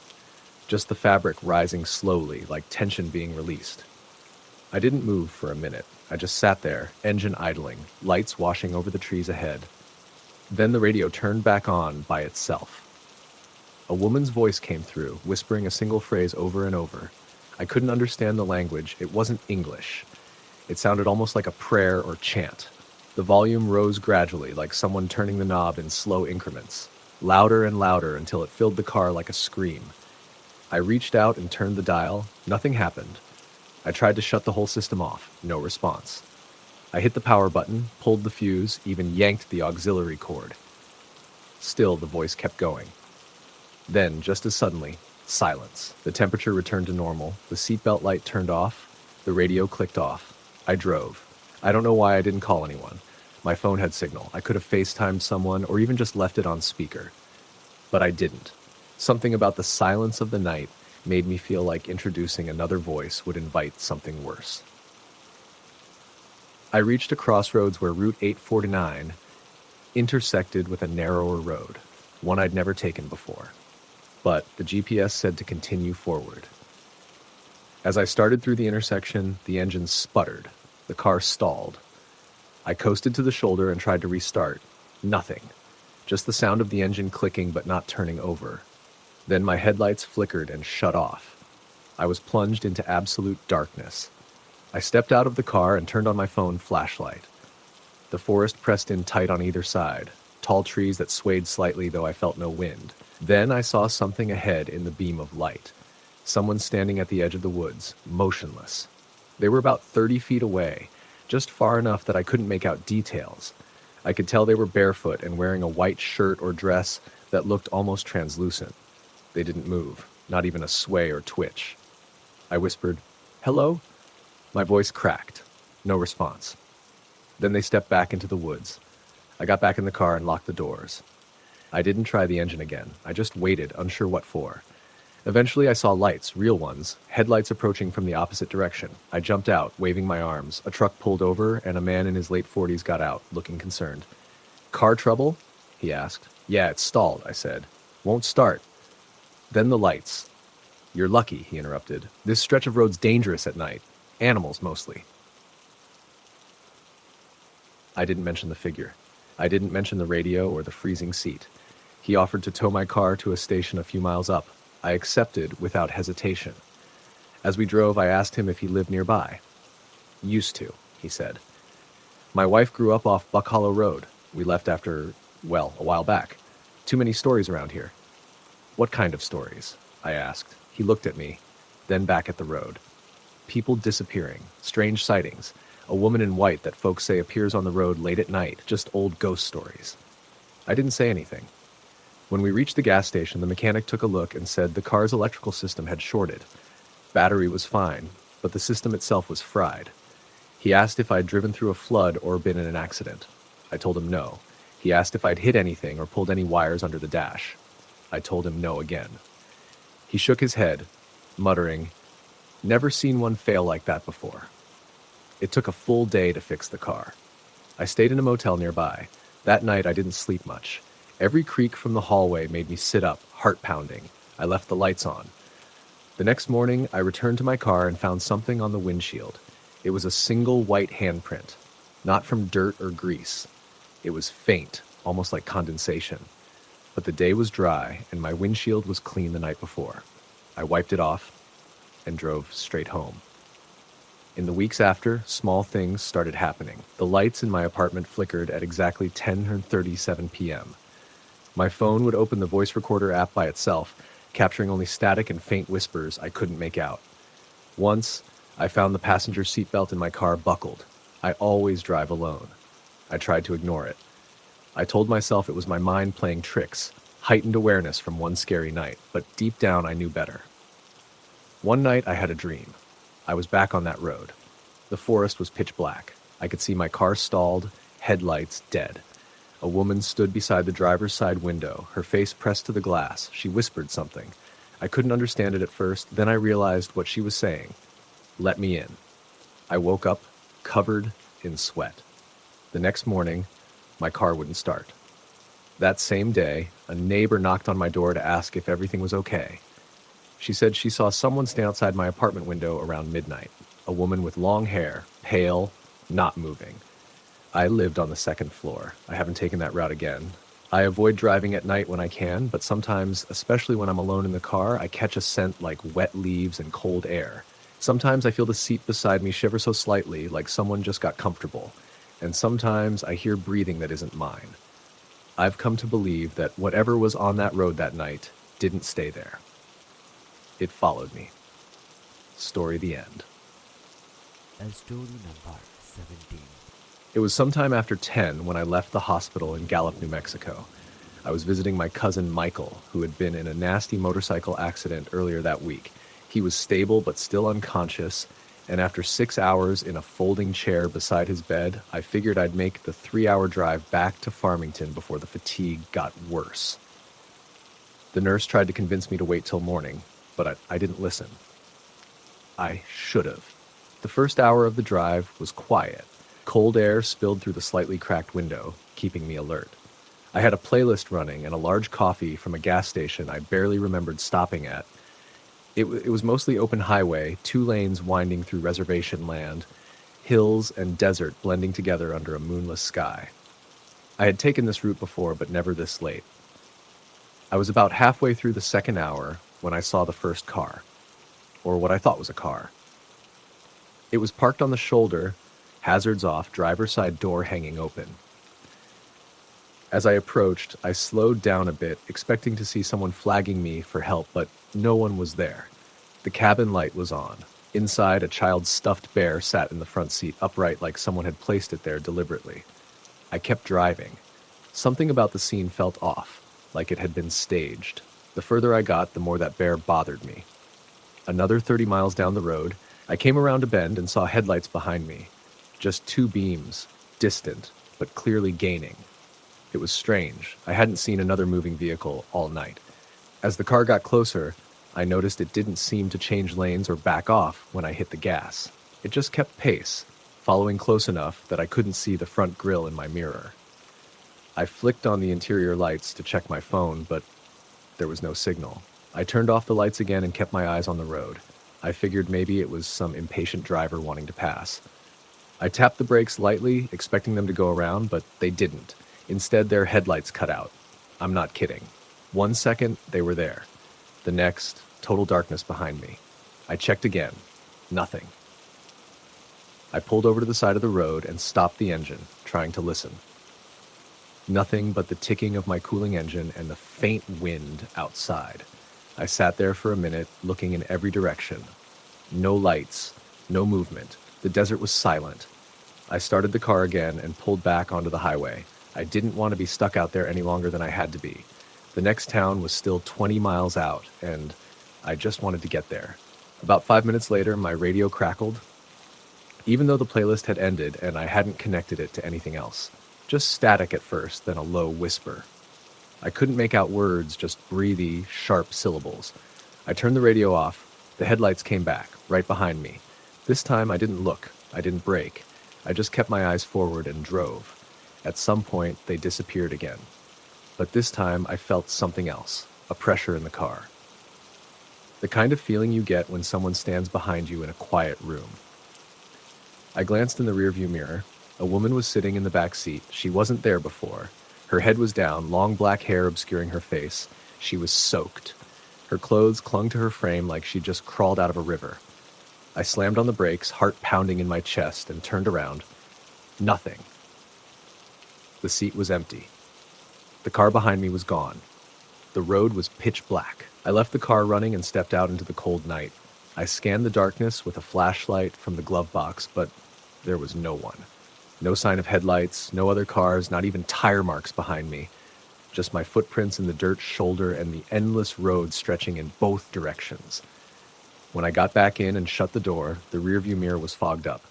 Just the fabric rising slowly, like tension being released. I didn't move for a minute. I just sat there, engine idling, lights washing over the trees ahead. Then the radio turned back on by itself. A woman's voice came through, whispering a single phrase over and over. I couldn't understand the language. It wasn't English. It sounded almost like a prayer or chant. The volume rose gradually, like someone turning the knob in slow increments, louder and louder until it filled the car like a scream. I reached out and turned the dial. Nothing happened. I tried to shut the whole system off. No response. I hit the power button, pulled the fuse, even yanked the auxiliary cord. Still, the voice kept going. Then, just as suddenly, silence. The temperature returned to normal. The seatbelt light turned off. The radio clicked off. I drove. I don't know why I didn't call anyone. My phone had signal. I could have FaceTimed someone or even just left it on speaker. But I didn't. Something about the silence of the night made me feel like introducing another voice would invite something worse. I reached a crossroads where Route 849 intersected with a narrower road, one I'd never taken before. But the GPS said to continue forward. As I started through the intersection, the engine sputtered. The car stalled. I coasted to the shoulder and tried to restart. Nothing. Just the sound of the engine clicking but not turning over. Then my headlights flickered and shut off. I was plunged into absolute darkness. I stepped out of the car and turned on my phone flashlight. The forest pressed in tight on either side, tall trees that swayed slightly though I felt no wind. Then I saw something ahead in the beam of light. Someone standing at the edge of the woods, motionless. They were about 30 feet away, just far enough that I couldn't make out details. I could tell they were barefoot and wearing a white shirt or dress that looked almost translucent. They didn't move, not even a sway or twitch. I whispered, "Hello?" My voice cracked. No response. Then they stepped back into the woods. I got back in the car and locked the doors. I didn't try the engine again. I just waited, unsure what for. Eventually I saw lights, real ones, headlights approaching from the opposite direction. I jumped out, waving my arms. A truck pulled over, and a man in his late 40s got out, looking concerned. "Car trouble?" he asked. "Yeah, it's stalled," I said. "Won't start." Then the lights. "You're lucky," he interrupted. "This stretch of road's dangerous at night. Animals, mostly." I didn't mention the figure. I didn't mention the radio or the freezing seat. He offered to tow my car to a station a few miles up. I accepted without hesitation. As we drove, I asked him if he lived nearby. "Used to," he said. "My wife grew up off Buck Hollow Road. We left after, well, a while back. Too many stories around here." "What kind of stories?" I asked. He looked at me, then back at the road. "People disappearing, strange sightings, a woman in white that folks say appears on the road late at night, just old ghost stories." I didn't say anything. When we reached the gas station, the mechanic took a look and said the car's electrical system had shorted. Battery was fine, but the system itself was fried. He asked if I'd driven through a flood or been in an accident. I told him no. He asked if I'd hit anything or pulled any wires under the dash. I told him no again. He shook his head, muttering, "Never seen one fail like that before." It took a full day to fix the car. I stayed in a motel nearby. That night I didn't sleep much. Every creak from the hallway made me sit up, heart pounding. I left the lights on. The next morning, I returned to my car and found something on the windshield. It was a single white handprint, not from dirt or grease. It was faint, almost like condensation. But the day was dry, and my windshield was clean the night before. I wiped it off and drove straight home. In the weeks after, small things started happening. The lights in my apartment flickered at exactly 10:37 p.m. My phone would open the voice recorder app by itself, capturing only static and faint whispers I couldn't make out. Once, I found the passenger seatbelt in my car buckled. I always drive alone. I tried to ignore it. I told myself it was my mind playing tricks, heightened awareness from one scary night, but deep down I knew better. One night I had a dream. I was back on that road. The forest was pitch black. I could see my car stalled, headlights dead. A woman stood beside the driver's side window, her face pressed to the glass. She whispered something. I couldn't understand it at first, then I realized what she was saying. "Let me in." I woke up, covered in sweat. The next morning, my car wouldn't start. That same day, a neighbor knocked on my door to ask if everything was okay. She said she saw someone stand outside my apartment window around midnight. A woman with long hair, pale, not moving. I lived on the second floor. I haven't taken that route again. I avoid driving at night when I can, but sometimes, especially when I'm alone in the car, I catch a scent like wet leaves and cold air. Sometimes I feel the seat beside me shiver so slightly, like someone just got comfortable. And sometimes I hear breathing that isn't mine. I've come to believe that whatever was on that road that night didn't stay there. It followed me. Story the end. Story number 17. It was sometime after 10 when I left the hospital in Gallup, New Mexico. I was visiting my cousin Michael, who had been in a nasty motorcycle accident earlier that week. He was stable but still unconscious, and after 6 hours in a folding chair beside his bed, I figured I'd make the 3-hour drive back to Farmington before the fatigue got worse. The nurse tried to convince me to wait till morning, but I didn't listen. I should have. The first hour of the drive was quiet. Cold air spilled through the slightly cracked window, keeping me alert. I had a playlist running and a large coffee from a gas station I barely remembered stopping at. It was mostly open highway, 2 lanes winding through reservation land, hills and desert blending together under a moonless sky. I had taken this route before, but never this late. I was about halfway through the second hour when I saw the first car, or what I thought was a car. It was parked on the shoulder, hazards off, driver's side door hanging open. As I approached, I slowed down a bit, expecting to see someone flagging me for help, but no one was there. The cabin light was on. Inside, a child's stuffed bear sat in the front seat, upright like someone had placed it there deliberately. I kept driving. Something about the scene felt off, like it had been staged. The further I got, the more that bear bothered me. Another 30 miles down the road, I came around a bend and saw headlights behind me. Just 2 beams, distant, but clearly gaining. It was strange. I hadn't seen another moving vehicle all night. As the car got closer, I noticed it didn't seem to change lanes or back off when I hit the gas. It just kept pace, following close enough that I couldn't see the front grille in my mirror. I flicked on the interior lights to check my phone, but there was no signal. I turned off the lights again and kept my eyes on the road. I figured maybe it was some impatient driver wanting to pass. I tapped the brakes lightly, expecting them to go around, but they didn't. Instead, their headlights cut out. I'm not kidding. 1 second, they were there. The next, total darkness behind me. I checked again. Nothing. I pulled over to the side of the road and stopped the engine, trying to listen. Nothing but the ticking of my cooling engine and the faint wind outside. I sat there for a minute, looking in every direction. No lights, no movement. The desert was silent. I started the car again and pulled back onto the highway. I didn't want to be stuck out there any longer than I had to be. The next town was still 20 miles out, and I just wanted to get there. About 5 minutes later, my radio crackled, even though the playlist had ended and I hadn't connected it to anything else. Just static at first, then a low whisper. I couldn't make out words, just breathy, sharp syllables. I turned the radio off. The headlights came back, right behind me. This time I didn't look. I didn't brake. I just kept my eyes forward and drove. At some point, they disappeared again. But this time I felt something else, a pressure in the car. The kind of feeling you get when someone stands behind you in a quiet room. I glanced in the rearview mirror. A woman was sitting in the back seat. She wasn't there before. Her head was down, long black hair obscuring her face. She was soaked. Her clothes clung to her frame like she'd just crawled out of a river. I slammed on the brakes, heart pounding in my chest, and turned around. Nothing. The seat was empty. The car behind me was gone. The road was pitch black. I left the car running and stepped out into the cold night. I scanned the darkness with a flashlight from the glove box, but there was no one. No sign of headlights, no other cars, not even tire marks behind me. Just my footprints in the dirt shoulder and the endless road stretching in both directions. When I got back in and shut the door, the rearview mirror was fogged up.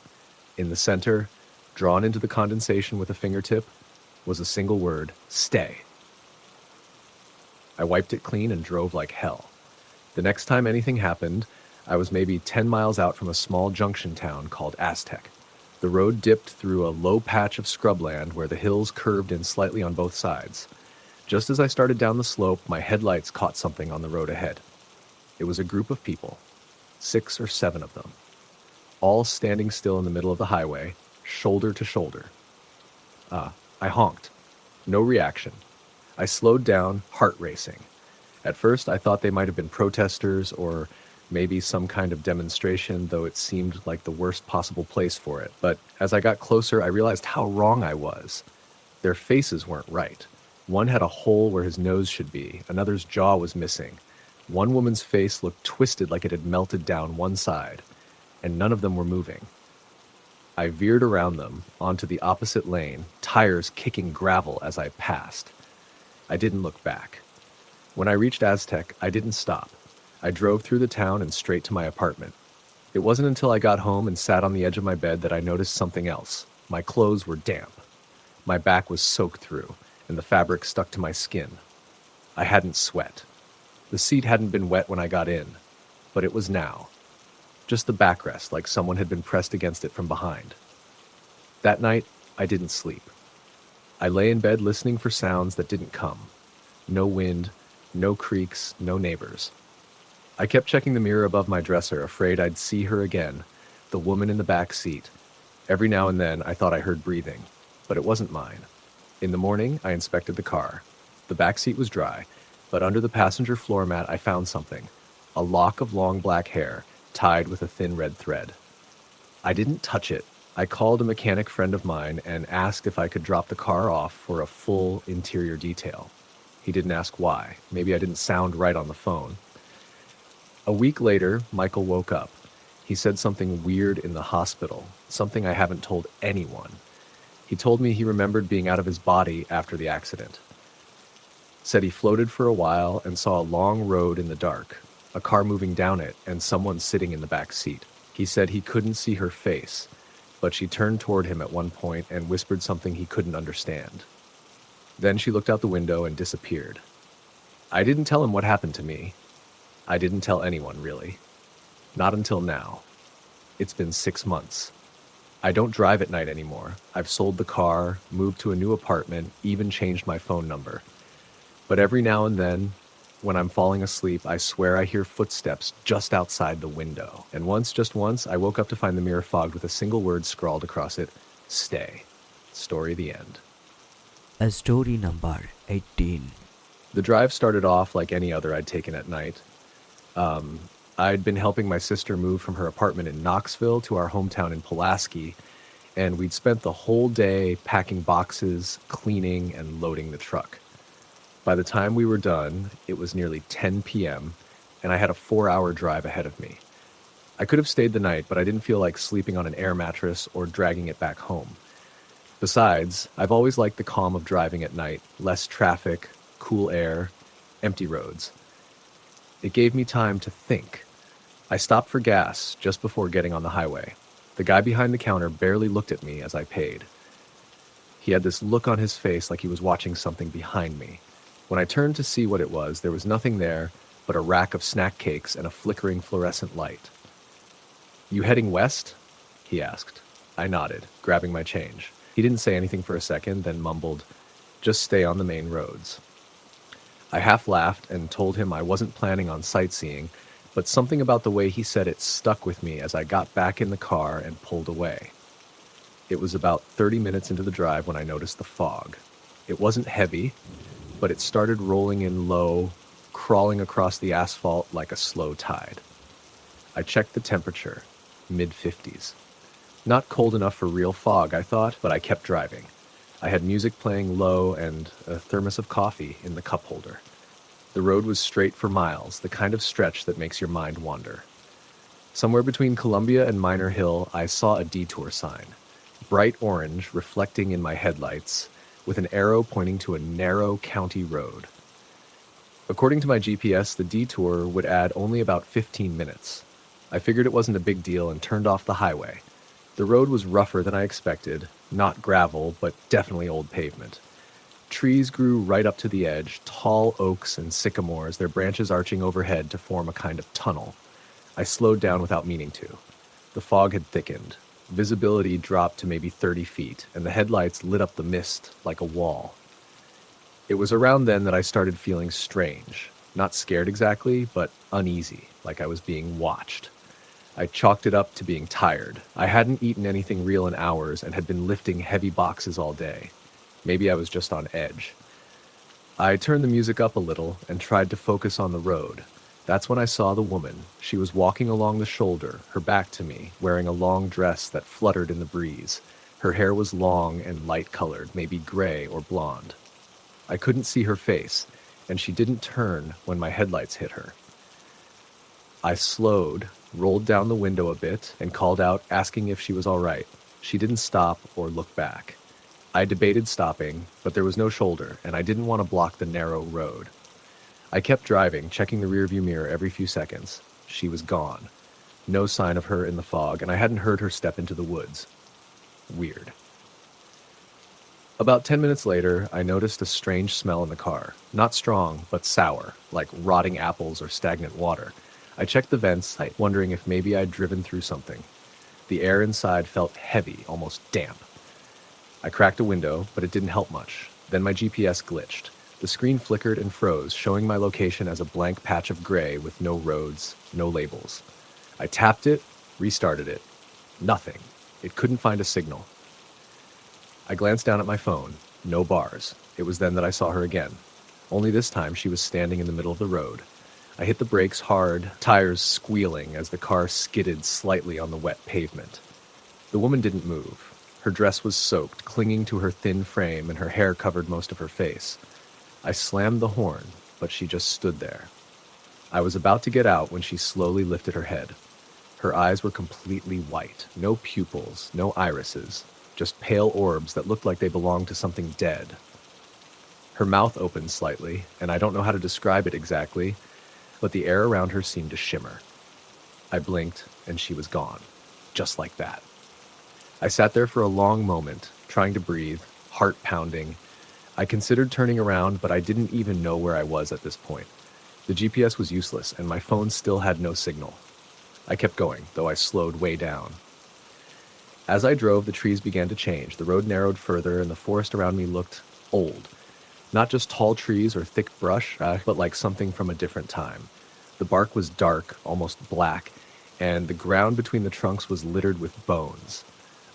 In the center, drawn into the condensation with a fingertip, was a single word, stay. I wiped it clean and drove like hell. The next time anything happened, I was maybe 10 miles out from a small junction town called Aztec. The road dipped through a low patch of scrubland where the hills curved in slightly on both sides. Just as I started down the slope, my headlights caught something on the road ahead. It was a group of people, 6 or 7 of them, all standing still in the middle of the highway, shoulder to shoulder. I honked. No reaction. I slowed down, heart racing. At first, I thought they might have been protesters or maybe some kind of demonstration, though it seemed like the worst possible place for it. But as I got closer, I realized how wrong I was. Their faces weren't right. One had a hole where his nose should be, another's jaw was missing. One woman's face looked twisted like it had melted down one side, and none of them were moving. I veered around them, onto the opposite lane, tires kicking gravel as I passed. I didn't look back. When I reached Aztec, I didn't stop. I drove through the town and straight to my apartment. It wasn't until I got home and sat on the edge of my bed that I noticed something else. My clothes were damp. My back was soaked through, and the fabric stuck to my skin. I hadn't sweat. The seat hadn't been wet when I got in, but it was now. Just the backrest, like someone had been pressed against it from behind. That night, I didn't sleep. I lay in bed listening for sounds that didn't come. No wind, no creaks, no neighbors. I kept checking the mirror above my dresser, afraid I'd see her again, the woman in the back seat. Every now and then, I thought I heard breathing, but it wasn't mine. In the morning, I inspected the car. The back seat was dry, but under the passenger floor mat, I found something. A lock of long black hair, tied with a thin red thread. I didn't touch it. I called a mechanic friend of mine and asked if I could drop the car off for a full interior detail. He didn't ask why. Maybe I didn't sound right on the phone. A week later, Michael woke up. He said something weird in the hospital, something I haven't told anyone. He told me he remembered being out of his body after the accident. Said he floated for a while and saw a long road in the dark, a car moving down it and someone sitting in the back seat. He said he couldn't see her face, but she turned toward him at one point and whispered something he couldn't understand. Then she looked out the window and disappeared. I didn't tell him what happened to me. I didn't tell anyone, really. Not until now. It's been 6 months. I don't drive at night anymore. I've sold the car, moved to a new apartment, even changed my phone number. But every now and then, when I'm falling asleep, I swear I hear footsteps just outside the window. And just once, I woke up to find the mirror fogged with a single word scrawled across it, stay. Story the end. Story number 18. The drive started off like any other I'd taken at night. I'd been helping my sister move from her apartment in Knoxville to our hometown in Pulaski, and we'd spent the whole day packing boxes, cleaning, and loading the truck. By the time we were done, it was nearly 10 p.m., and I had a 4-hour drive ahead of me. I could have stayed the night, but I didn't feel like sleeping on an air mattress or dragging it back home. Besides, I've always liked the calm of driving at night, less traffic, cool air, empty roads. It gave me time to think. I stopped for gas just before getting on the highway. The guy behind the counter barely looked at me as I paid. He had this look on his face like he was watching something behind me. When I turned to see what it was, there was nothing there but a rack of snack cakes and a flickering fluorescent light. "You heading west?" he asked. I nodded, grabbing my change. He didn't say anything for a second, then mumbled, "Just stay on the main roads." I half laughed and told him I wasn't planning on sightseeing, but something about the way he said it stuck with me as I got back in the car and pulled away. It was about 30 minutes into the drive when I noticed the fog. It wasn't heavy, but it started rolling in low, crawling across the asphalt like a slow tide. I checked the temperature, mid-50s. Not cold enough for real fog, I thought, but I kept driving. I had music playing low and a thermos of coffee in the cup holder. The road was straight for miles, the kind of stretch that makes your mind wander. Somewhere between Columbia and Miner Hill, I saw a detour sign, bright orange, reflecting in my headlights, with an arrow pointing to a narrow county road. According to my GPS, the detour would add only about 15 minutes. I figured it wasn't a big deal and turned off the highway. The road was rougher than I expected, not gravel, but definitely old pavement. Trees grew right up to the edge, tall oaks and sycamores, their branches arching overhead to form a kind of tunnel. I slowed down without meaning to. The fog had thickened. Visibility dropped to maybe 30 feet, and the headlights lit up the mist like a wall. It was around then that I started feeling strange. Not scared exactly, but uneasy, like I was being watched. I chalked it up to being tired. I hadn't eaten anything real in hours and had been lifting heavy boxes all day. Maybe I was just on edge. I turned the music up a little and tried to focus on the road. That's when I saw the woman. She was walking along the shoulder, her back to me, wearing a long dress that fluttered in the breeze. Her hair was long and light-colored, maybe gray or blonde. I couldn't see her face, and she didn't turn when my headlights hit her. I slowed, rolled down the window a bit, and called out, asking if she was all right. She didn't stop or look back. I debated stopping, but there was no shoulder, and I didn't want to block the narrow road. I kept driving, checking the rearview mirror every few seconds. She was gone. No sign of her in the fog, and I hadn't heard her step into the woods. Weird. About 10 minutes later, I noticed a strange smell in the car. Not strong, but sour, like rotting apples or stagnant water. I checked the vents, wondering if maybe I'd driven through something. The air inside felt heavy, almost damp. I cracked a window, but it didn't help much. Then my GPS glitched. The screen flickered and froze, showing my location as a blank patch of gray with no roads, no labels. I tapped it, restarted it. Nothing. It couldn't find a signal. I glanced down at my phone. No bars. It was then that I saw her again. Only this time she was standing in the middle of the road. I hit the brakes hard, tires squealing as the car skidded slightly on the wet pavement. The woman didn't move. Her dress was soaked, clinging to her thin frame, and her hair covered most of her face. I slammed the horn, but she just stood there. I was about to get out when she slowly lifted her head. Her eyes were completely white, no pupils, no irises, just pale orbs that looked like they belonged to something dead. Her mouth opened slightly, and I don't know how to describe it exactly, but the air around her seemed to shimmer. I blinked, and she was gone, just like that. I sat there for a long moment, trying to breathe, heart pounding. I considered turning around, but I didn't even know where I was at this point. The GPS was useless, and my phone still had no signal. I kept going, though I slowed way down. As I drove, the trees began to change. The road narrowed further, and the forest around me looked old. Not just tall trees or thick brush, but like something from a different time. The bark was dark, almost black, and the ground between the trunks was littered with bones.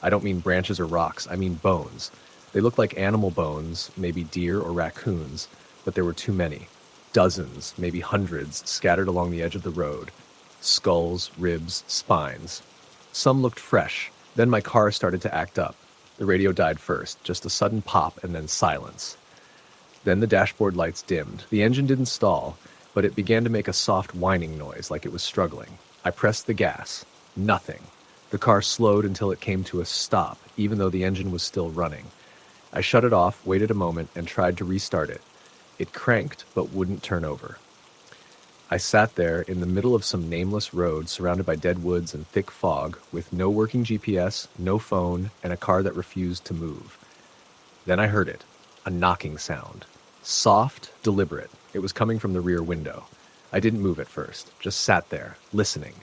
I don't mean branches or rocks, I mean bones. They looked like animal bones, maybe deer or raccoons, but there were too many. Dozens, maybe hundreds, scattered along the edge of the road. Skulls, ribs, spines. Some looked fresh. Then my car started to act up. The radio died first, just a sudden pop and then silence. Then the dashboard lights dimmed. The engine didn't stall, but it began to make a soft whining noise like it was struggling. I pressed the gas. Nothing. The car slowed until it came to a stop, even though the engine was still running. I shut it off, waited a moment, and tried to restart it. It cranked, but wouldn't turn over. I sat there in the middle of some nameless road surrounded by dead woods and thick fog, with no working GPS, no phone, and a car that refused to move. Then I heard it, a knocking sound. Soft, deliberate. It was coming from the rear window. I didn't move at first, just sat there, listening.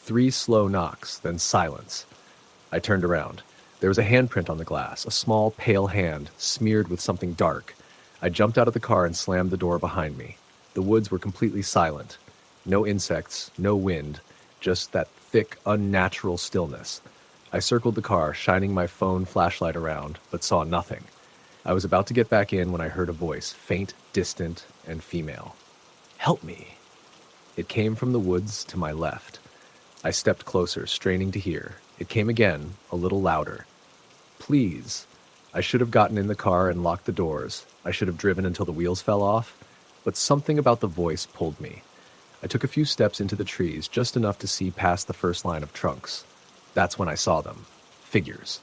3 slow knocks, then silence. I turned around. There was a handprint on the glass, a small, pale hand, smeared with something dark. I jumped out of the car and slammed the door behind me. The woods were completely silent. No insects, no wind, just that thick, unnatural stillness. I circled the car, shining my phone flashlight around, but saw nothing. I was about to get back in when I heard a voice, faint, distant, and female. "Help me." It came from the woods to my left. I stepped closer, straining to hear. It came again, a little louder. "Please." I should have gotten in the car and locked the doors. I should have driven until the wheels fell off. But something about the voice pulled me. I took a few steps into the trees, just enough to see past the first line of trunks. That's when I saw them. Figures.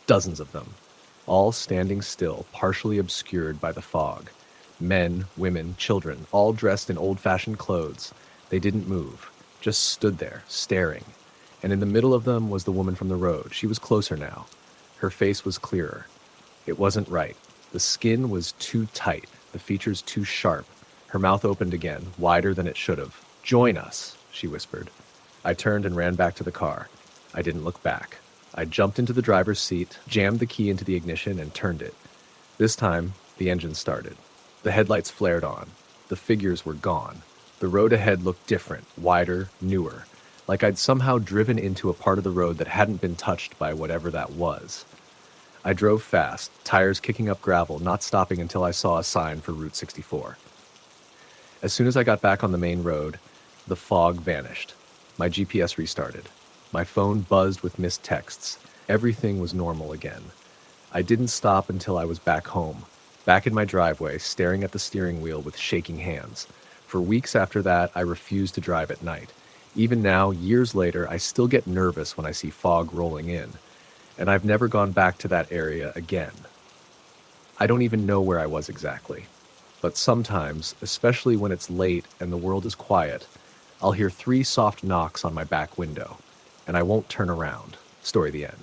Dozens of them. All standing still, partially obscured by the fog. Men, women, children, all dressed in old-fashioned clothes. They didn't move, just stood there, staring. And in the middle of them was the woman from the road. She was closer now. Her face was clearer. It wasn't right. The skin was too tight, the features too sharp. Her mouth opened again, wider than it should have. "Join us," she whispered. I turned and ran back to the car. I didn't look back. I jumped into the driver's seat, jammed the key into the ignition, and turned it. This time, the engine started. The headlights flared on. The figures were gone. The road ahead looked different, wider, newer, like I'd somehow driven into a part of the road that hadn't been touched by whatever that was. I drove fast, tires kicking up gravel, not stopping until I saw a sign for Route 64. As soon as I got back on the main road, the fog vanished. My GPS restarted. My phone buzzed with missed texts. Everything was normal again. I didn't stop until I was back home, back in my driveway, staring at the steering wheel with shaking hands. For weeks after that, I refused to drive at night. Even now, years later, I still get nervous when I see fog rolling in. And I've never gone back to that area again. I don't even know where I was exactly. But sometimes, especially when it's late and the world is quiet, I'll hear 3 soft knocks on my back window, and I won't turn around. Story the end.